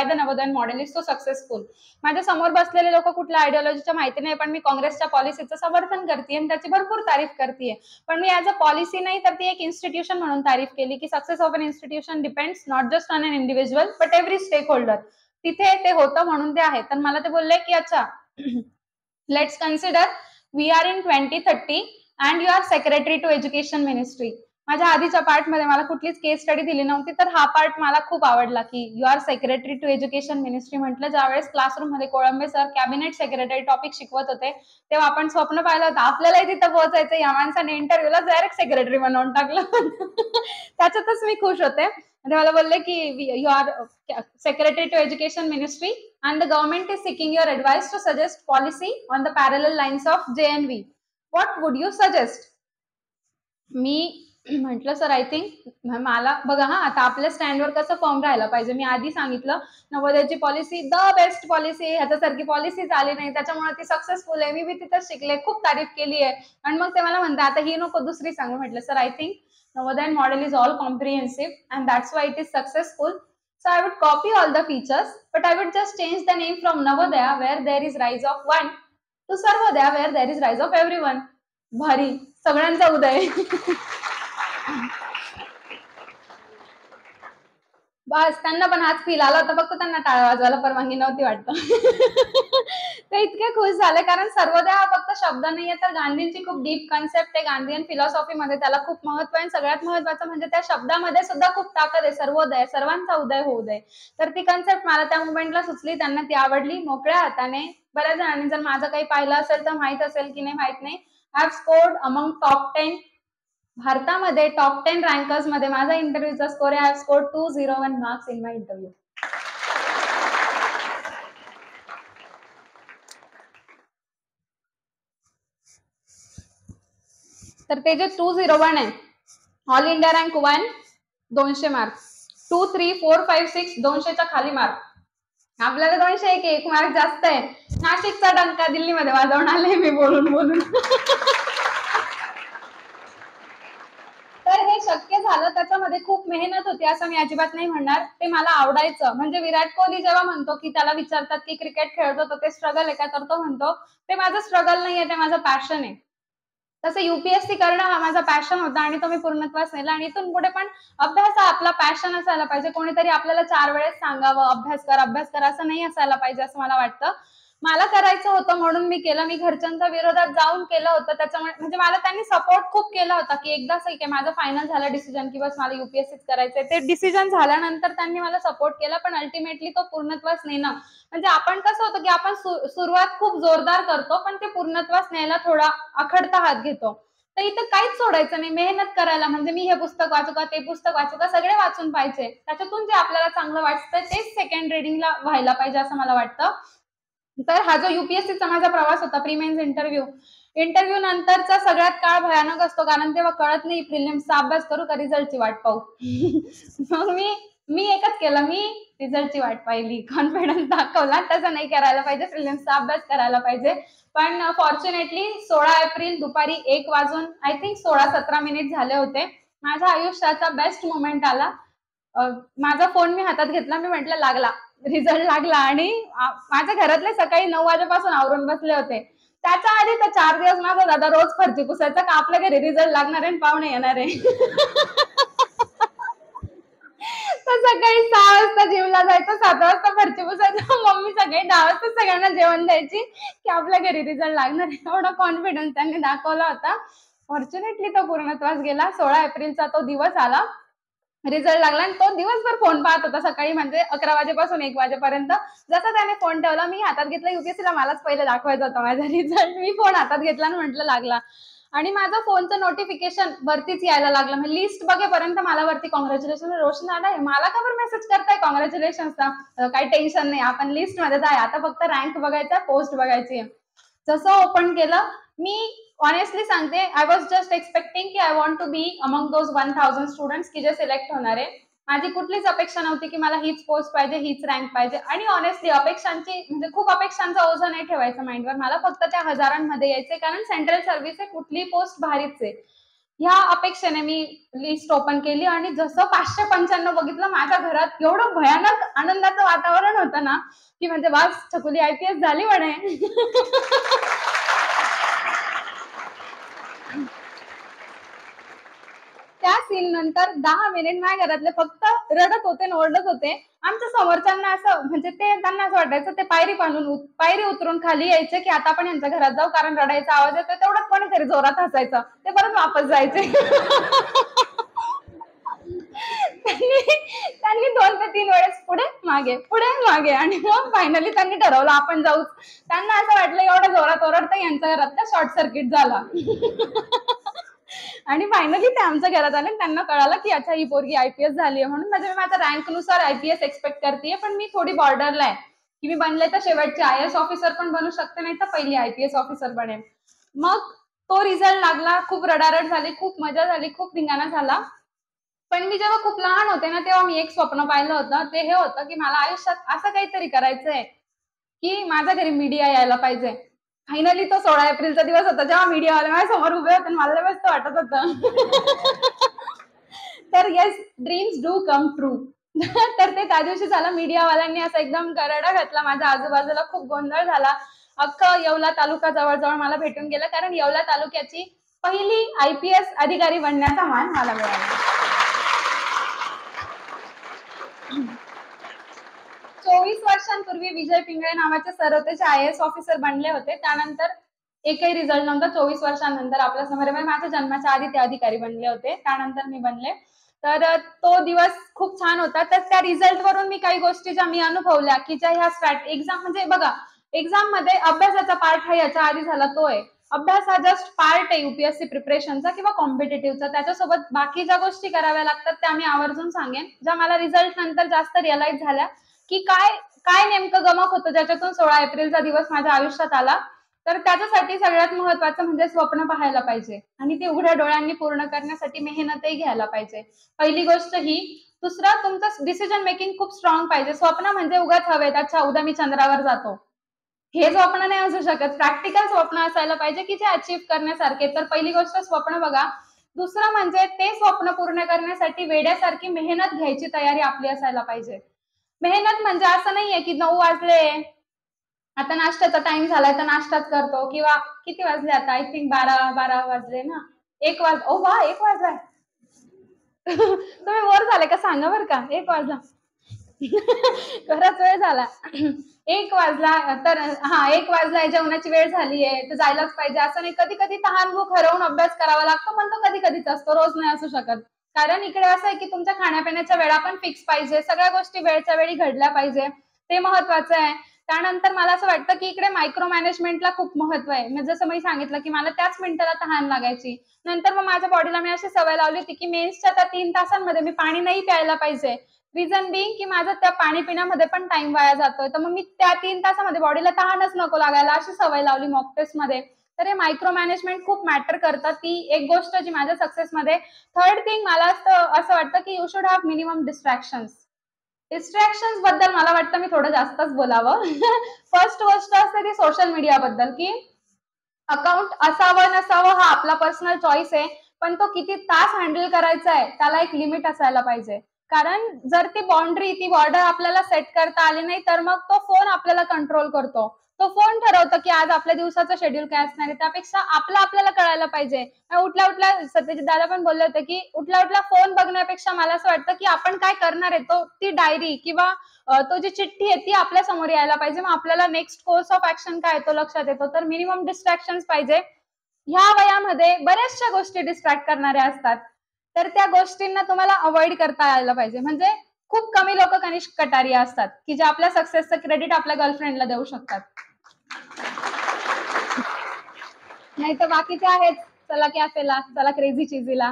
the Navodaya model is so successful. माझ्या समोर बसलेले लोक कुठल्या आयडिओलॉजीच्या माहिती नाही पण मी काँग्रेसच्या पॉलिसीचं समर्थन करते आणि त्याची भरपूर तारीफ करते. पण मी ऍज अ पॉलिसी नाही तर ती एक इन्स्टिट्यूशन म्हणून तारीफ केली की success of an institution depends not just on an individual but every stake holder. तिथे ते होतं म्हणून ते आहे. तर मला ते बोलले की अच्छा let's consider we are in 2030 and you are secretary to education ministry. माझ्या आधीच्या पार्टमध्ये मला कुठलीच केस स्टडी दिली नव्हती तर हा पार्ट मला खूप आवडला की you are secretary to education ministry. म्हटलं ज्यावेळेस क्लासरूम मध्ये Kolambe sir cabinet secretary topic शिकवत होते तेव्हा आपण स्वप्न पाहिलं होतं आपल्यालाही तिथं पोहोचायचं. या माणसाने इंटरव्ह्यूला डायरेक्ट सेक्रेटरी बनवून टाकलं. त्याच्यातच मी खुश होते. मला बोलले की you are secretary to education ministry and the government is seeking your advice to suggest policy on the parallel lines of JNV. What would you suggest? मी म्हटलं सर आय थिंक मला बघा आता आपल्या स्टँडवर कसं फॉर्म राहायला पाहिजे. मी आधी सांगितलं नवोदयाची पॉलिसी द बेस्ट पॉलिसी ह्याच्यासारखी पॉलिसीच आली नाही त्याच्यामुळे ती सक्सेसफुल आहे. मी बी तिथं शिकले खूप तारीफ केली आहे. आणि मग ते मला म्हणते आता ही नको दुसरी सांगू. म्हटलं sir I think Navodaya model is all comprehensive and that's why it is successful. So I would copy all the features, but I would just change the name from Navodaya where there is rise of one to Sarvodaya where there is rise of everyone. भारी सगळ्यांचा उदय. बस त्यांना पण हाच feel आला होता फक्त त्यांना टाळ्या वाजवायला परवानगी नव्हती वाटतं. ते इतके खुश झाले कारण सर्वोदय हा फक्त शब्द नाहीये तर गांधींची खूप डीप कन्सेप्ट आहे. गांधीयन फिलॉसॉफीमध्ये त्याला खूप महत्व आहे. सगळ्यात महत्वाचं म्हणजे त्या शब्दामध्ये सुद्धा खूप ताकद आहे. सर्वोदय सर्वांचा उदय होऊ दे. तर ती कन्सेप्ट मला त्या मुवमेंटला सुचली. त्यांना ती आवडली. मोकळ्या हाताने बऱ्याच जणांनी जर माझं काही पाहिलं असेल तर माहित असेल की नाही माहित नाही. I have scored among top 10 भारतामध्ये टॉप 10 रँकर्स मध्ये माझा इंटरव्ह्यूचा स्कोर आहे. I have scored 201 marks in my interview. तर ते जे 201 आहे ऑल इंडिया रँक 1 200 मार्क्स 2, 3, 4, 5, 6 200च्या खाली मार्क. आपल्याला 201 मार्क जास्त आहे. नाशिकचा डंका दिल्लीमध्ये वाजवून आले मी बोलून. तर हे काही शक्य झालं त्याच्यामध्ये खूप मेहनत होती असं मी अजिबात नाही म्हणणार. ते मला आवडायचं. म्हणजे विराट कोहली जेव्हा म्हणतो, की त्याला विचारतात, की क्रिकेट खेळतो तर ते स्ट्रगल आहे का? तर तो म्हणतो, "ते माझं स्ट्रगल नाहीये, ते माझं पॅशन आहे." तसं यू-पी-एस-सी करणं हा माझा पॅशन होता आणि तो मी पूर्णत्वास नेला आणि इथून पुढे पण अभ्यास हा आपला पॅशन असायला पाहिजे. कोणीतरी आपल्याला 4 वेळेस सांगावं, अभ्यास कर, असं नाही असायला पाहिजे असं मला वाटतं. मला करायचं होतं म्हणून मी केलं. मी घरच्यांच्या विरोधात जाऊन केलं होतं. त्याच्यामुळे म्हणजे मला त्यांनी सपोर्ट खूप केला होता, की एकदा ठीक आहे माझं फायनल झालं डिसिजन, की बस मला यू-पी-एस-सीच करायचंय. ते डिसिजन झाल्यानंतर त्यांनी मला सपोर्ट केला, पण अल्टिमेटली तो पूर्णत्वास नेणं म्हणजे आपण कसं होतं, की आपण सुरुवात खूप जोरदार करतो, पण ते पूर्णत्वास न्यायला थोडा आखडता हात घेतो. तर इथं काहीच सोडायचं नाही. मेहनत करायला म्हणजे मी हे पुस्तक वाचू का, ते पुस्तक वाचू का, सगळे वाचून पाहायचे. त्याच्यातून जे आपल्याला चांगलं वाटतं तेच सेकंड रीडिंगला व्हायला पाहिजे असं मला वाटतं. तर हा जो यू-पी-एस-सीचा माझा प्रवास होता प्री मेन्स इंटरव्ह्यू. इंटरव्ह्यू नंतरचा सगळ्यात काळ भयानक असतो कारण तेव्हा कळत नाही प्रिलिम्सचा अभ्यास करू का रिझल्टची वाट पाहू. मग मी मी एकच केलं, मी रिझल्टची वाट पाहिली. कॉन्फिडन्स दाखवला. तसं नाही करायला पाहिजे. प्रिलिम्सचा अभ्यास करायला पाहिजे. पण फॉर्च्युनेटली 16 एप्रिल दुपारी 1 वाजून आय थिंक 16-17 मिनिट झाले होते. माझ्या आयुष्याचा बेस्ट मोमेंट आला. माझा फोन मी हातात घेतला. मी म्हटलं लागला. रिझल्ट लागला आणि माझ्या घरातले सकाळी 9 वाजेपासून आवरून बसले होते. त्याच्या आधी तर 4 दिवस माझा दादा रोज फरची पुसायचा का आपल्या घरी रिझल्ट लागणार आहे आणि पाहुणे येणार आहे. तर सकाळी 6 वाजता जिमला जायचं, 7 वाजता फरची पुसायचं. मम्मी सकाळी 10 वाजता सगळ्यांना जेवण द्यायची, की आपल्या घरी रिझल्ट लागणार आहे. एवढा कॉन्फिडन्स त्यांनी दाखवला होता. फॉर्च्युनेटली तो पूर्णत्वास गेला. 16 एप्रिलचा तो दिवस आला. रिझल्ट लागला आणि तो दिवसभर फोन पाहत होता सकाळी म्हणजे 11 वाजेपासून 1 वाजेपर्यंत. जसा त्याने फोन ठेवला, मी हातात घेतला यू-पी-एस-सीला मलाच पहिले दाखवायचा होता माझा रिझल्ट. मी फोन हातात घेतला आणि म्हटलं लागला. आणि माझं फोनचं नोटिफिकेशन वरतीच यायला लागलं. म्हणजे लिस्ट बघेपर्यंत मला वरती काँग्रॅच्युलेशन रोशन आलाय. मला का बरं मेसेज करताय काँग्रॅच्युलेशन्सचा? काही टेन्शन नाही. आपण लिस्टमध्येच आहे. आता फक्त रँक बघायचा, पोस्ट बघायची आहे. जसं ओपन केलं, मी ऑनेस्टली सांगते आय वॉज जस्ट एक्सपेक्टिंग की I want to be among those 1000 students की जे सिलेक्ट होणार आहे. माझी कुठलीच अपेक्षा नव्हती की मला हीच पोस्ट पाहिजे, हीच रँक पाहिजे आणि ऑनेस्टली अपेक्षांची म्हणजे खूप अपेक्षांचा ओझं नाही ठेवायचं माइंडवर. मला फक्त त्या हजारांमध्ये यायचंय कारण सेंट्रल सर्व्हिस आहे, कुठलीही पोस्ट भारीच आहे. ह्या अपेक्षेने मी लिस्ट ओपन केली आणि जसं 595 बघितलं माझ्या घरात एवढं भयानक आनंदाचं वातावरण होतं ना, की म्हणजे बस छकुली आय-पी-एस झाली म्हणे. त्या सीन नंतर 10 मिनिट माझ्या घरातले फक्त रडत होते आणि ओरडत होते. आमच्या समोरच्यांना असं म्हणजे त्यांना असं वाटायचं ते पायरी उतरून खाली यायचे, की आता आपण यांच्या घरात जाऊ कारण रडायचा आवाज येतोय. तेवढ्यात कोणीतरी जोरात हसायचं. ते परत वापस जायचे. त्यांनी त्यांनी 2 ते 3 वेळेस पुढे मागे आणि मग फायनली त्यांनी ठरवलं आपण जाऊच. त्यांना असं वाटलं एवढ्या जोरात ओरडतंय यांच्या घरात का शॉर्ट सर्किट झाला. आणि फायनली ते आमच्या घरात आले आणि त्यांना कळालं की अच्छा ही पोरगी आय-पी-एस झाली आहे म्हणून. म्हणजे मी माझ्या रँकनुसार आय-पी-एस एक्सपेक्ट करतेय, पण मी थोडी बॉर्डरला आहे, की मी बनले तर शेवटची आय-एस ऑफिसर पण बनू शकते, नाही तर पहिली आय-पी-एस ऑफिसर बनेन. मग तो रिझल्ट लागला. खूप रडारड झाली, खूप मजा झाली, खूप धिंगाणा झाला. पण मी जेव्हा खूप लहान होते ना, तेव्हा मी एक स्वप्न पाहिलं होतं. ते हे होतं, की मला आयुष्यात असं काहीतरी करायचंय, की माझ्या घरी मीडिया यायला पाहिजे. फायनली तो 16 एप्रिलचा दिवस होता, जेव्हा मीडियावाले माझ्या समोर उभे होते आणि मला लय मस्त वाटत होतं. तर yes, dreams do come true. तर ते त्या दिवशी झालं. मीडियावाल्यांनी असा एकदम गराडा घातला. माझ्या आजूबाजूला खूप गोंधळ झाला. अख्खं येवला तालुका जवळ-जवळ मला भेटून गेला कारण येवला तालुक्याची पहिली आय-पी-एस अधिकारी बनण्याचा मान मला मिळाला. 24 वर्षांपूर्वी विजय पिंगळे नावाचे सर होते जे आय-एस ऑफिसर बनले होते. त्यानंतर एकही रिझल्ट नव्हता. 24 वर्षांनंतर आपल्या समोर म्हणजे माझ्या जन्माच्या आधी ते अधिकारी बनले होते. त्यानंतर मी बनले. तर तो दिवस खूप छान होता. तर त्या रिझल्ट वरून मी काही गोष्टी ज्या मी अनुभवल्या, की ज्या ह्या एक्झाम म्हणजे बघा, एक्झाममध्ये अभ्यासाचा पार्ट हा याच्या आधी झाला तो आहे. अभ्यास हा जस्ट पार्ट आहे यूपीएससी प्रिपरेशनचा किंवा कॉम्पिटिटिव्हचा. त्याच्यासोबत बाकी ज्या गोष्टी कराव्या लागतात त्या मी आवर्जून सांगेन. ज्या मला रिझल्ट नंतर जास्त रिअलाइज झाल्या, की काय काय नेमकं गमक होतं ज्याच्यातून 16 एप्रिलचा दिवस माझ्या आयुष्यात आला. तर त्याच्यासाठी सगळ्यात महत्वाचं म्हणजे स्वप्न पाहायला पाहिजे आणि ते उघड्या डोळ्यांनी पूर्ण करण्यासाठी मेहनतही घ्यायला पाहिजे. पहिली गोष्ट ही. दुसरं तुमचं डिसिजन मेकिंग खूप स्ट्रॉंग पाहिजे. स्वप्न म्हणजे उगाच हवेत, अच्छा उद्या मी चंद्रावर जातो. हे स्वप्न नाही असू शकत. प्रॅक्टिकल स्वप्न असायला पाहिजे की जे अचीव्ह करण्यासारखे. तर पहिली गोष्ट स्वप्न बघा. दुसरं म्हणजे ते स्वप्न पूर्ण करण्यासाठी वेड्यासारखी मेहनत घ्यायची तयारी आपली असायला पाहिजे. मेहनत म्हणजे असं नाहीये की 9 वाजले, आता नाश्त्याचा टाइम झालाय तर नाश्ताच करतो, किंवा किती वाजले आता, आय थिंक 12 वाजले ना, 1 ओ वा 1 वाजलाय. तुम्ही बोर झाले का सांगा बरं का, 1 वाजला. खरंच वेळ झाला. 1 वाजला तर हा 1 वाजलाय, जेवणाची वेळ झालीये तर जायलाच पाहिजे असं नाही. कधी कधी तहान भूक हरवून अभ्यास करावा लागतो, पण तो कधी कधीच असतो, रोज नाही असू शकत. कारण इकडे असं आहे की तुमच्या खाण्यापिण्याच्या वेळा पण फिक्स पाहिजे, सगळ्या गोष्टी वेळच्या वेळी घडल्या पाहिजे, ते महत्वाचं आहे. त्यानंतर मला असं वाटतं की इकडे मायक्रो मॅनेजमेंटला खूप महत्व आहे. म्हणजे जसं मी सांगितलं की मला त्याच मिनिटाला तहान लागायची, नंतर मग माझ्या बॉडीला मी अशी सवय लावली होती की मेन्सच्या त्या 3 तासांमध्ये मी पाणी नाही प्यायला पाहिजे. रिझन बिंग की माझं त्या पाणी पिण्यामध्ये पण टाइम वाया जातोय, तर मग मी त्या 3 तासामध्ये बॉडीला तहानच नको लागायला अशी सवय लावली मॉक टेस्ट मध्ये. तर हे मायक्रो मॅनेजमेंट खूप मॅटर करतं, ती एक गोष्ट जी माझ्या सक्सेसमध्ये. थर्ड थिंग मला असं वाटतं की you should have minimum distractions. Distractions बद्दल मला वाटतं मी थोडं जास्तच बोलावं. फर्स्ट गोष्ट असते ती सोशल मीडिया बद्दल, की अकाउंट असावं नसावं हा आपला पर्सनल चॉईस आहे, पण तो किती तास हँडल करायचा आहे त्याला एक लिमिट असायला पाहिजे. कारण जर ती बाउंड्री, ती बॉर्डर आपल्याला सेट करता आली नाही तर मग तो फोन आपल्याला कंट्रोल करतो. तो फोन ठरवतो की आज आपल्या दिवसाचं शेड्यूल काय असणार आहे, त्यापेक्षा आपलं आपल्याला कळायला पाहिजे. उठल्या उठल्या सत्यजित दादा पण बोलले होते की उठल्या उठल्या फोन बघण्यापेक्षा मला असं वाटतं की आपण काय करणार आहे तो, ती डायरी किंवा तो जी चिठ्ठी आहे ती आपल्या समोर यायला पाहिजे. मग आपल्याला नेक्स्ट कोर्स ऑफ ऍक्शन काय तो लक्षात येतो. तर मिनिमम डिस्ट्रॅक्शन पाहिजे. ह्या वयामध्ये बऱ्याचशा गोष्टी डिस्ट्रॅक्ट करणाऱ्या असतात, तर त्या गोष्टींना तुम्हाला अवॉइड करता यायला पाहिजे. म्हणजे खूप कमी लोक कनिष्क कटारी असतात की जे आपल्या सक्सेसचं क्रेडिट आपल्या गर्लफ्रेंडला देऊ शकतात. नाही तर बाकीचे आहेत, चला कॅफेला, चला क्रेझी चिझीला.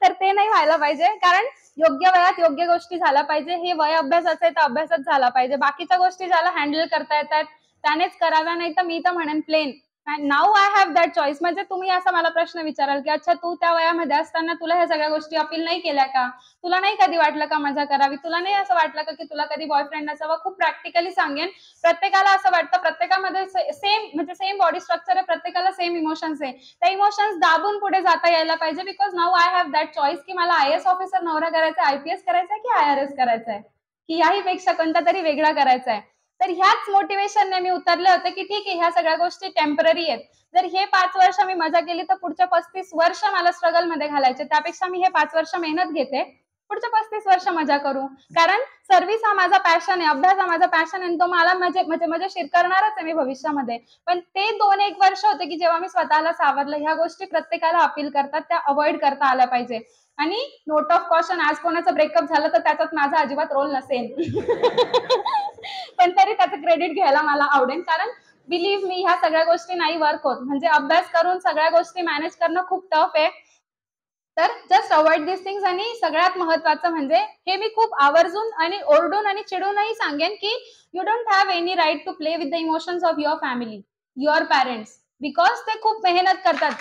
तर ते नाही व्हायला पाहिजे. कारण योग्य वयात योग्य गोष्टी झाल्या पाहिजे. हे वय अभ्यासाचं आहे तर अभ्यासच झाला पाहिजे. बाकीच्या गोष्टी ज्याला हँडल करता येतात त्यानेच कराव्या, नाही तर मी तर म्हणेन plain now I have that choice. म्हणजे तुम्ही असा मला प्रश्न विचाराल की अच्छा तू त्या वयामध्ये असताना तुला ह्या सगळ्या गोष्टी अपील नाही केल्या का, तुला नाही कधी वाटलं का मजा करावी, तुला नाही असं वाटलं का की तुला कधी बॉयफ्रेंड असावा. खूप प्रॅक्टिकली सांगेन, प्रत्येकाला असं वाटतं, प्रत्येकामध्ये सेम म्हणजे सेम बॉडी स्ट्रक्चर आहे, प्रत्येकाला सेम इमोशन्स आहे. त्या इमोशन्स दाबून पुढे जाता यायला पाहिजे. Because now I have that choice की मला IAS ऑफिसर नवरा करायचा, IPS करायचा की IRS करायचा आहे, की याही पेक्षा कोणता तरी वेगळा करायचा आहे. तर ह्याच मोटिवेशनने मी उतरले होते की ठीक आहे ह्या सगळ्या गोष्टी टेम्पररी आहेत. जर हे 5 वर्ष मी मजा केली तर पुढच्या 35 वर्ष मला स्ट्रगल मध्ये घालायचे, त्यापेक्षा मी हे 5 वर्ष मेहनत घेते, पुढच्या 35 वर्ष मजा करू. कारण सर्व्हिस हा माझा पॅशन आहे, अभ्यास हा माझा पॅशन आहे, तो मला मजेशीर करणारच आहे मी भविष्यामध्ये. पण ते 2-1 वर्ष होते की जेव्हा मी स्वतःला सावरलं. ह्या गोष्टी प्रत्येकाला अपील करतात, त्या अवॉइड करता आल्या पाहिजे. आणि नोट ऑफ कॉशन, आज कोणाचं ब्रेकअप झालं तर त्याच्यात माझा अजिबात रोल नसेल. पण तरी त्याचं क्रेडिट घ्यायला मला आवडेल. कारण बिलीव्ह मी ह्या सगळ्या गोष्टी नाही वर्क होत. म्हणजे अभ्यास करून सगळ्या गोष्टी मॅनेज करणं खूप टफ आहे. तर जस्ट अवॉइड दिस थिंग्स. आणि सगळ्यात महत्वाचं म्हणजे हे मी खूप आवर्जून आणि ओरडून आणि चिडूनही सांगेन की you don't have any right to play with the emotions of your family, your parents, because ते खूप मेहनत करतात.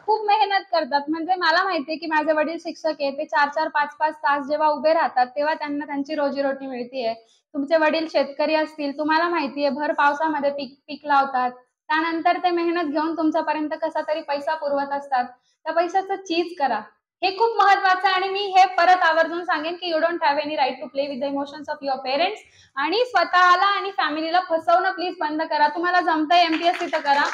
खूप मेहनत करतात. म्हणजे मला माहितीये की माझे वडील शिक्षक आहे, ते 4-4, 5-5 तास जेव्हा उभे राहतात तेव्हा त्यांना त्यांची रोजीरोटी मिळतीये. तुमचे वडील शेतकरी असतील, तुम्हाला माहितीये भर पावसामध्ये पीक लावतात, त्यानंतर ते मेहनत घेऊन तुमच्यापर्यंत कसा तरी पैसा पुरवत असतात. त्या पैशाचं चीज करा, हे खूप महत्वाचं आहे. आणि मी हे परत आवर्जून सांगेन की you don't have any right to play with the emotions of your parents. आणि स्वतःला आणि फॅमिलीला फसवणं प्लीज बंद करा. तुम्हाला जमतंय MPSC तर करा,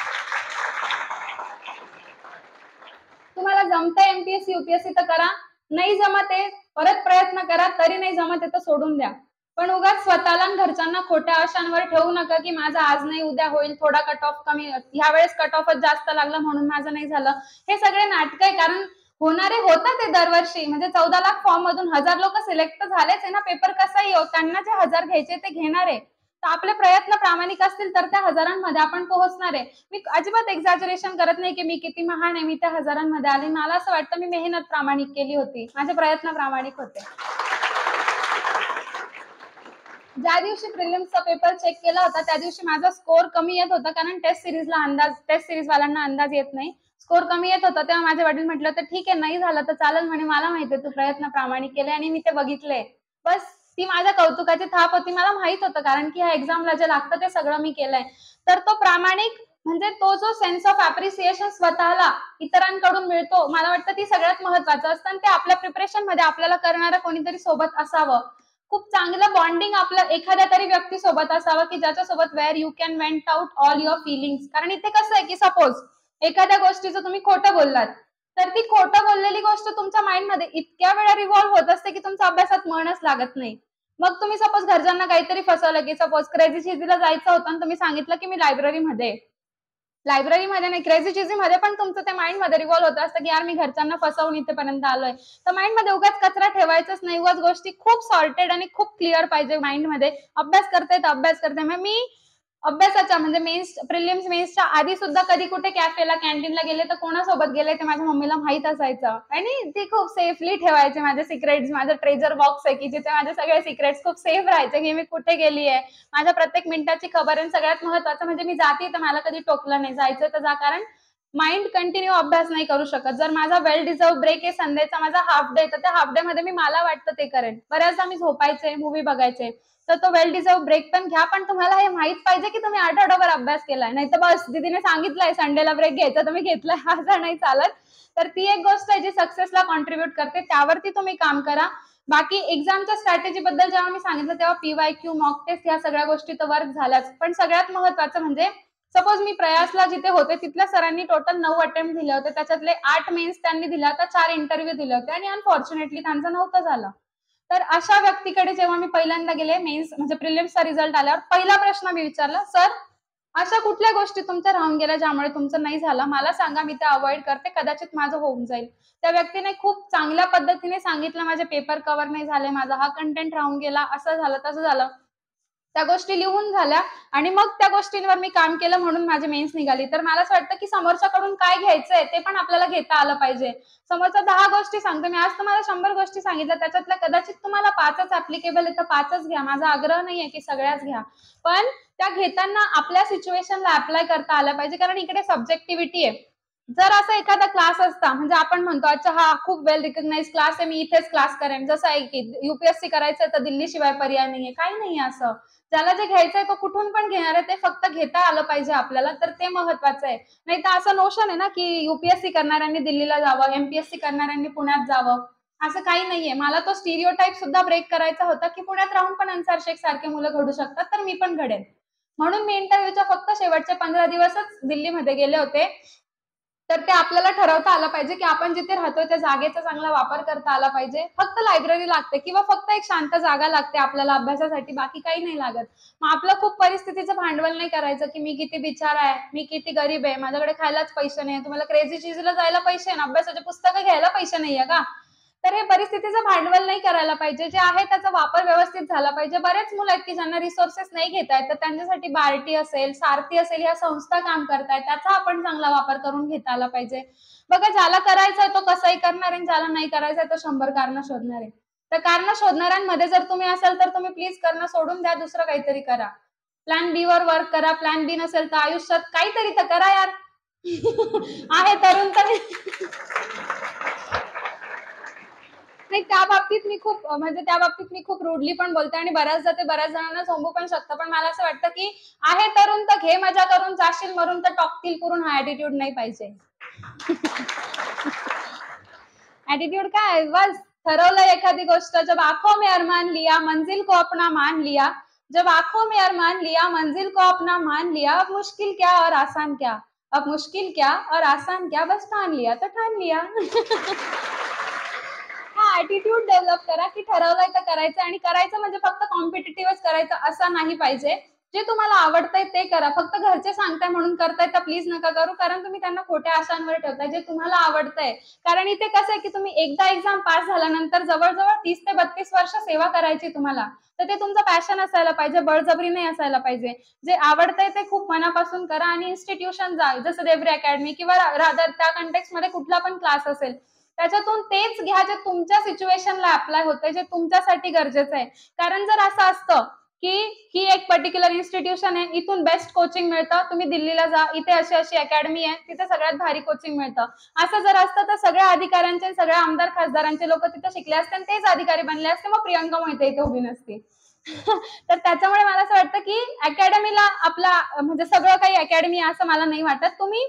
तुम्हाला जमतंय MPSC UPSC तर करा, नाही जमत आहे परत प्रयत्न करा, तरी नाही जमत आहे तर सोडून द्या. पण उगाच स्वतःला आणि घरच्यांना खोट्या आशांवर ठेवू नका की माझं आज नाही उद्या होईल, थोडा कट ऑफ कमी, ह्या वेळेस कट ऑफच जास्त लागला म्हणून माझं नाही झालं. हे सगळे नाटक आहे. कारण होणारे होतात ते दरवर्षी. म्हणजे 14 लाख फॉर्म मधून 1000 लोक सिलेक्ट तर झालेच आहे ना. पेपर कसाही हो, त्यांना जे 1000 घ्यायचे ते घेणार आहे. तर आपले प्रयत्न प्रामाणिक असतील तर त्या हजारांमध्ये आपण पोहोचणार आहे. मी अजिबात एक्झॅजरेशन करत नाही की मी किती महान आहे, मी त्या हजारांमध्ये आले. मला असं वाटतं मी मेहनत प्रामाणिक केली होती, माझे प्रयत्न प्रामाणिक होते. ज्या दिवशी प्रिलिम्सचा पेपर चेक केला होता त्या दिवशी माझा स्कोर कमी येत होता, कारण टेस्ट सिरीज वाल्यांना अंदाज येत नाही. स्कोर कमी येत होता तेव्हा माझे वडील म्हटलं तर ठीक आहे, नाही झालं तर चालेल म्हणे, मला माहितीये तू प्रयत्न प्रामाणिक केले आणि मी ते बघितले. बस ती माझ्या कौतुकाची थाप होती. मला माहित होतं कारण की ह्या एक्झामला जे लागतं ते सगळं मी केलंय. तर तो प्रामाणिक म्हणजे तो जो सेन्स ऑफ अप्रिसिएशन स्वतःला इतरांकडून मिळतो, मला वाटतं ती सगळ्यात महत्वाचं असतं आणि ते आपल्या प्रिपरेशनमध्ये आपल्याला करणारं कोणीतरी सोबत असावं. खूप चांगलं बॉन्डिंग आपलं एखाद्या तरी व्यक्तीसोबत असावं की ज्याच्यासोबत where you can vent out all your feelings. कारण इथे कसं आहे की सपोज एखाद्या गोष्टीचं तुम्ही खोटं बोललात, तर ती खोटं बोललेली गोष्ट तुमच्या माइंडमध्ये इतक्या वेळा रिव्हॉल्व्ह होत असते की तुमच्या अभ्यासात मनच लागत नाही. मग तुम्ही सपोज घरच्यांना काहीतरी फसवलं की सपोज क्रेझी चिझीला जायचं होतं आणि तुम्ही सांगितलं की मी लायब्ररीमध्ये नाही, क्रेझी चिझी मध्ये पण तुमचं ते माइंड मध्ये रिव्हॉल्व होत असतं की यार मी घरच्यांना फसवून इथेपर्यंत आलोय. तर माइंड मध्ये उगाच कचरा ठेवायचाच नाही. उगाच गोष्टी खूप सॉर्टेड आणि खूप क्लिअर पाहिजे माइंड मध्ये. अभ्यास करते तर अभ्यास करते. मग मी अभ्यासाच्या म्हणजे मेन्स प्रिलिम्स मेन्सच्या आधी सुद्धा कधी कुठे कॅफेला कॅन्टीनला गेले तर कोणासोबत गेले ते माझ्या मम्मीला माहित असायचं आणि ती खूप सेफली ठेवायचे माझे सिक्रेट्स. माझं ट्रेजर बॉक्स आहे की जिथे माझे सगळे सिक्रेट्स खूप सेफ राहायचे की मी कुठे गेली आहे, माझ्या प्रत्येक मिनिटाची खबर. आणि सगळ्यात महत्वाचं म्हणजे मी जाते तर मला कधी टोकलं नाही, जायचं तर जा. कारण माइंड कंटिन्यू अभ्यास नाही करू शकत. जर माझा वेल डिझर्व ब्रेक आहे संडेचा, माझा हाफ डे, तर त्या हाफ डे मध्ये मी मला वाटतं ते करेन. बऱ्याचदा मी झोपायचे, मूवी बघायचे. तर तो वेल डिझर्व ब्रेक पण घ्या, पण तुम्हाला हे माहित पाहिजे की तुम्ही आठवडाभर अभ्यास केलाय. नाही तर बस दीदीने सांगितलंय संडेला ब्रेक घ्यायचा तर मी घेतलाय, असं नाही चालत. तर ती एक गोष्ट आहे जी सक्सेसला कॉन्ट्रीब्युट करते, त्यावरती तुम्ही काम करा. बाकी एक्झामच्या स्ट्रॅटेजी बद्दल जेव्हा मी सांगितलं तेव्हा पीवायक्यू, मॉक टेस्ट या सगळ्या गोष्टी तर वर्क झाल्याच. पण सगळ्यात महत्वाचं म्हणजे सपोज मी प्रयासला जिथे होते तिथल्या सरांनी टोटल 9 अटेम्प्ट दिले होते, त्याच्यातले 8 मेन्स त्यांनी दिल्या होत्या, 4 इंटरव्ह्यू दिले होते आणि अनफॉर्च्युनेटली त्यांचं नव्हतं झालं. तर अशा व्यक्तीकडे जेव्हा मी पहिल्यांदा गेले मेन्स म्हणजे प्रिलिम्सचा रिझल्ट आल्यावर पहिला प्रश्न मी विचारला, सर अशा कुठल्या गोष्टी तुमच्या राहून गेल्या ज्यामुळे तुमचं नाही झालं, मला सांगा, मी त्या अवॉइड करते, कदाचित माझं होऊन जाईल. त्या व्यक्तीने खूप चांगल्या पद्धतीने सांगितलं, माझे पेपर कव्हर नाही झाले, माझा हा कंटेंट राहून गेला, असं झालं तसं झालं. त्या गोष्टी लिहून झाल्या आणि मग त्या गोष्टींवर मी काम केलं म्हणून माझी मेन्स निघाली. तर मला असं वाटतं की समोरच्याकडून काय घ्यायचंय ते पण आपल्याला घेता आलं पाहिजे. समोरच्या 10 गोष्टी सांगतो मी, आज तुम्हाला 100 गोष्टी सांगितल्या, त्याच्यातल्या कदाचित तुम्हाला 5च ऍप्लिकेबल आहे तर 5च घ्या. माझा आग्रह नाहीये की सगळ्याच घ्या, पण त्या घेताना आपल्या सिच्युएशनला अप्लाय करता आल्या पाहिजे. कारण इकडे सब्जेक्टिव्हिटी आहे. जर असा एखादा क्लास असता म्हणजे आपण म्हणतो अच्छा हा खूप वेल रिकग्नाइज क्लास आहे, मी इथेच क्लास करेन, जसं आहे की युपीएससी करायचंय तर दिल्ली शिवाय पर्याय नाहीये, काही नाहीये असं. ज्याला जे घ्यायचंय तो कुठून पण घेणार आहे, ते फक्त घेता आलं पाहिजे आपल्याला, तर ते महत्वाचं आहे. नाही तर असं नोशन आहे ना की युपीएससी करणाऱ्यांनी दिल्लीला जावं, एमपीएससी करणाऱ्यांनी पुण्यात जावं, असं काही नाहीये. मला तो स्टिरियोटाईप सुद्धा ब्रेक करायचा होता की पुण्यात राहून पण अन्सार शेख सारखे मुलं घडू शकतात, तर मी पण घडेन. म्हणून मी इंटरव्ह्यूच्या फक्त शेवटचे 15 दिवसच दिल्लीमध्ये गेले होते. तर ते आपल्याला ठरवता आलं पाहिजे की आपण जिथे राहतोय त्या जागेचा चांगला वापर करता आला पाहिजे. फक्त लायब्ररी लागते किंवा फक्त एक शांत जागा लागते आपल्याला अभ्यासासाठी, बाकी काही नाही लागत. मग आपलं खूप परिस्थितीचं भांडवल नाही करायचं की मी किती बिचारा आहे, मी किती गरीब आहे, माझ्याकडे खायलाच पैसे नाही. तुम्हाला क्रेझी चीजला जायला पैसे आहे, अभ्यासाचे पुस्तकं घ्यायला पैसे नाहीये का? तर हे परिस्थितीचं भांडवल नाही करायला पाहिजे. जे आहे त्याचा वापर व्यवस्थित झाला पाहिजे. बरेच मुलं आहेत की ज्यांना रिसोर्सेस नाही घेता येत, तर त्यांच्यासाठी बार्टी असेल, सारथी असेल, या संस्था काम करतायत, त्याचा आपण चांगला वापर करून घेता आला पाहिजे. बघा, ज्याला करायचंय तो कसंही करणार आहे, ज्याला नाही करायचंय तो 100 कारण शोधणार आहे. तर कारण शोधणाऱ्यांमध्ये जर तुम्ही असाल तर तुम्ही प्लीज करणं सोडून द्या, दुसरं काहीतरी करा. प्लॅन बी वर वर्क करा. प्लॅन बी नसेल तर आयुष्यात काहीतरी तर करा यार. आहे तरुण तर नाही, त्या बाबतीत मी खूप म्हणजे त्या बाबतीत मी खूप रूडली पण बोलते आणि बऱ्याचदा ते बऱ्याच जणांना झोंबू पण शकतं. पण मला असं वाटतं की आहे तरुण तर घे मजा करून, जाशील मरून तर टॉकतील करून, हा ऍटिट्यूड नाही पाहिजे. ऍटिट्यूड काय, बस ठरवलं एखादी गोष्ट, जब आंखों में अरमान लिया मंजिल को अपना मान लिया, जब आंखों में अरमान लिया मंजिल को अपना मान लिया, अब मुश्किल क्या और आसान क्या, अब मुश्किल क्या और आसान क्या, बस ठान लिया तो ठान लिया. हा ऍटिट्यूड डेव्हलप करा की ठरवलंय तर करायचं, आणि करायचं म्हणजे फक्त कॉम्पिटिटिव्हच करायचं असं नाही पाहिजे. जे तुम्हाला आवडतंय ते करा. फक्त घरचे सांगताय म्हणून करताय तर प्लीज नका करू, कारण तुम्ही त्यांना खोट्या आशांवर ठेवताय. जे तुम्हाला आवडतंय, कारण इथे कसं आहे की तुम्ही एकदा एक्झाम पास झाल्यानंतर जवळजवळ 30 ते 32 वर्ष सेवा करायची तुम्हाला, तर ते तुमचं पॅशन असायला पाहिजे, बळजबरी नाही असायला पाहिजे. जे आवडतंय ते खूप मनापासून करा आणि इन्स्टिट्यूशन जा, जसं देवरी अकॅडमी किंवा रादर त्या कंटेक्स्ट मध्ये कुठला पण क्लास असेल त्याच्यातून तेच घ्या जे तुमच्या सिच्युएशनला अप्लाय होतंय, जे तुमच्यासाठी गरजेचं आहे. कारण जर असं असतं की ही एक पर्टिक्युलर इन्स्टिट्यूशन आहे, इथून बेस्ट कोचिंग मिळतं, तुम्ही दिल्लीला जा, इथे अशी अशी अकॅडमी आहे, तिथे सगळ्यात भारी कोचिंग मिळतं. असं जर असतं तर सगळ्या अधिकाऱ्यांचे, सगळ्या आमदार खासदारांचे लोक तिथे शिकले असते आणि तेच अधिकारी बनले असते, मग प्रियंका मोहिते इथे उभी नसती. तर त्याच्यामुळे मला असं वाटतं की अकॅडमीला आपला म्हणजे सगळं काही अकॅडमी असं मला नाही वाटत. तुम्ही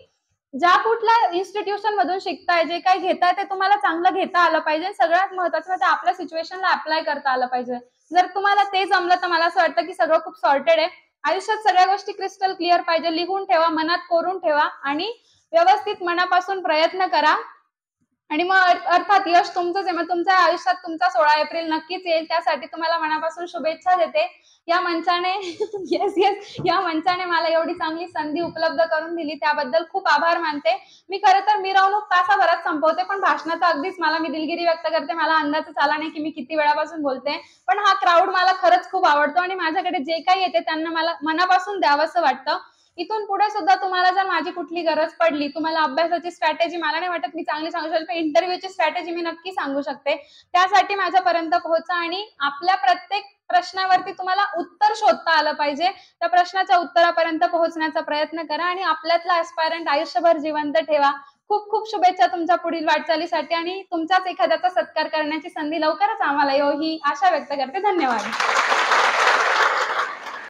ज्या कुठल्या इन्स्टिट्यूशन मधून शिकताय, जे काही घेताय ते तुम्हाला चांगलं घेता आलं पाहिजे. सगळ्यात महत्वाचं म्हणजे आपल्या सिच्युएशनला अप्लाय करता आलं पाहिजे. जर तुम्हाला ते जमलं तर मला असं वाटतं की सगळं खूप सॉर्टेड आहे. आयुष्यात सगळ्या गोष्टी क्रिस्टल क्लिअर पाहिजे. लिहून ठेवा, मनात कोरून ठेवा आणि व्यवस्थित मनापासून प्रयत्न करा आणि मग अर्थात यश तुमचंच आहे. मग तुमच्या आयुष्यात तुमचा 16 एप्रिल नक्कीच येईल. त्यासाठी तुम्हाला मनापासून शुभेच्छा देते. या मंचाने येस येस या मंचाने मला एवढी चांगली संधी उपलब्ध करून दिली त्याबद्दल खूप आभार मानते. मी खरं तर मिरवणूक तासाभरात संपवते, पण भाषणाचा अगदीच मी दिलगिरी व्यक्त करते. मला अंदाजच आला नाही की मी किती वेळापासून बोलते. पण हा क्राऊड मला खरंच खूप आवडतो आणि माझ्याकडे जे काही येते त्यांना मला मनापासून द्यावंसं वाटतं. इथून पुढे सुद्धा तुम्हाला जर माझी कुठली गरज पडली, तुम्हाला अभ्यासाची स्ट्रॅटेजी मला नाही वाटत मी चांगली सांगू शकते, इंटरव्ह्यूची स्ट्रॅटेजी मी नक्की सांगू शकते. त्यासाठी माझ्यापर्यंत पोहोचा आणि आपल्या प्रत्येक प्रश्नावरती तुम्हाला उत्तर शोधता आलं पाहिजे. त्या प्रश्नाच्या उत्तरापर्यंत पोहोचण्याचा प्रयत्न करा आणि आपल्यातला ऍस्पायरंट आयुष्यभर जिवंत ठेवा. खूप खूप शुभेच्छा तुमच्या पुढील वाटचालीसाठी आणि तुमच्याच एखाद्याचा सत्कार करण्याची संधी लवकरच आम्हाला येऊ ही आशा व्यक्त करते. धन्यवाद.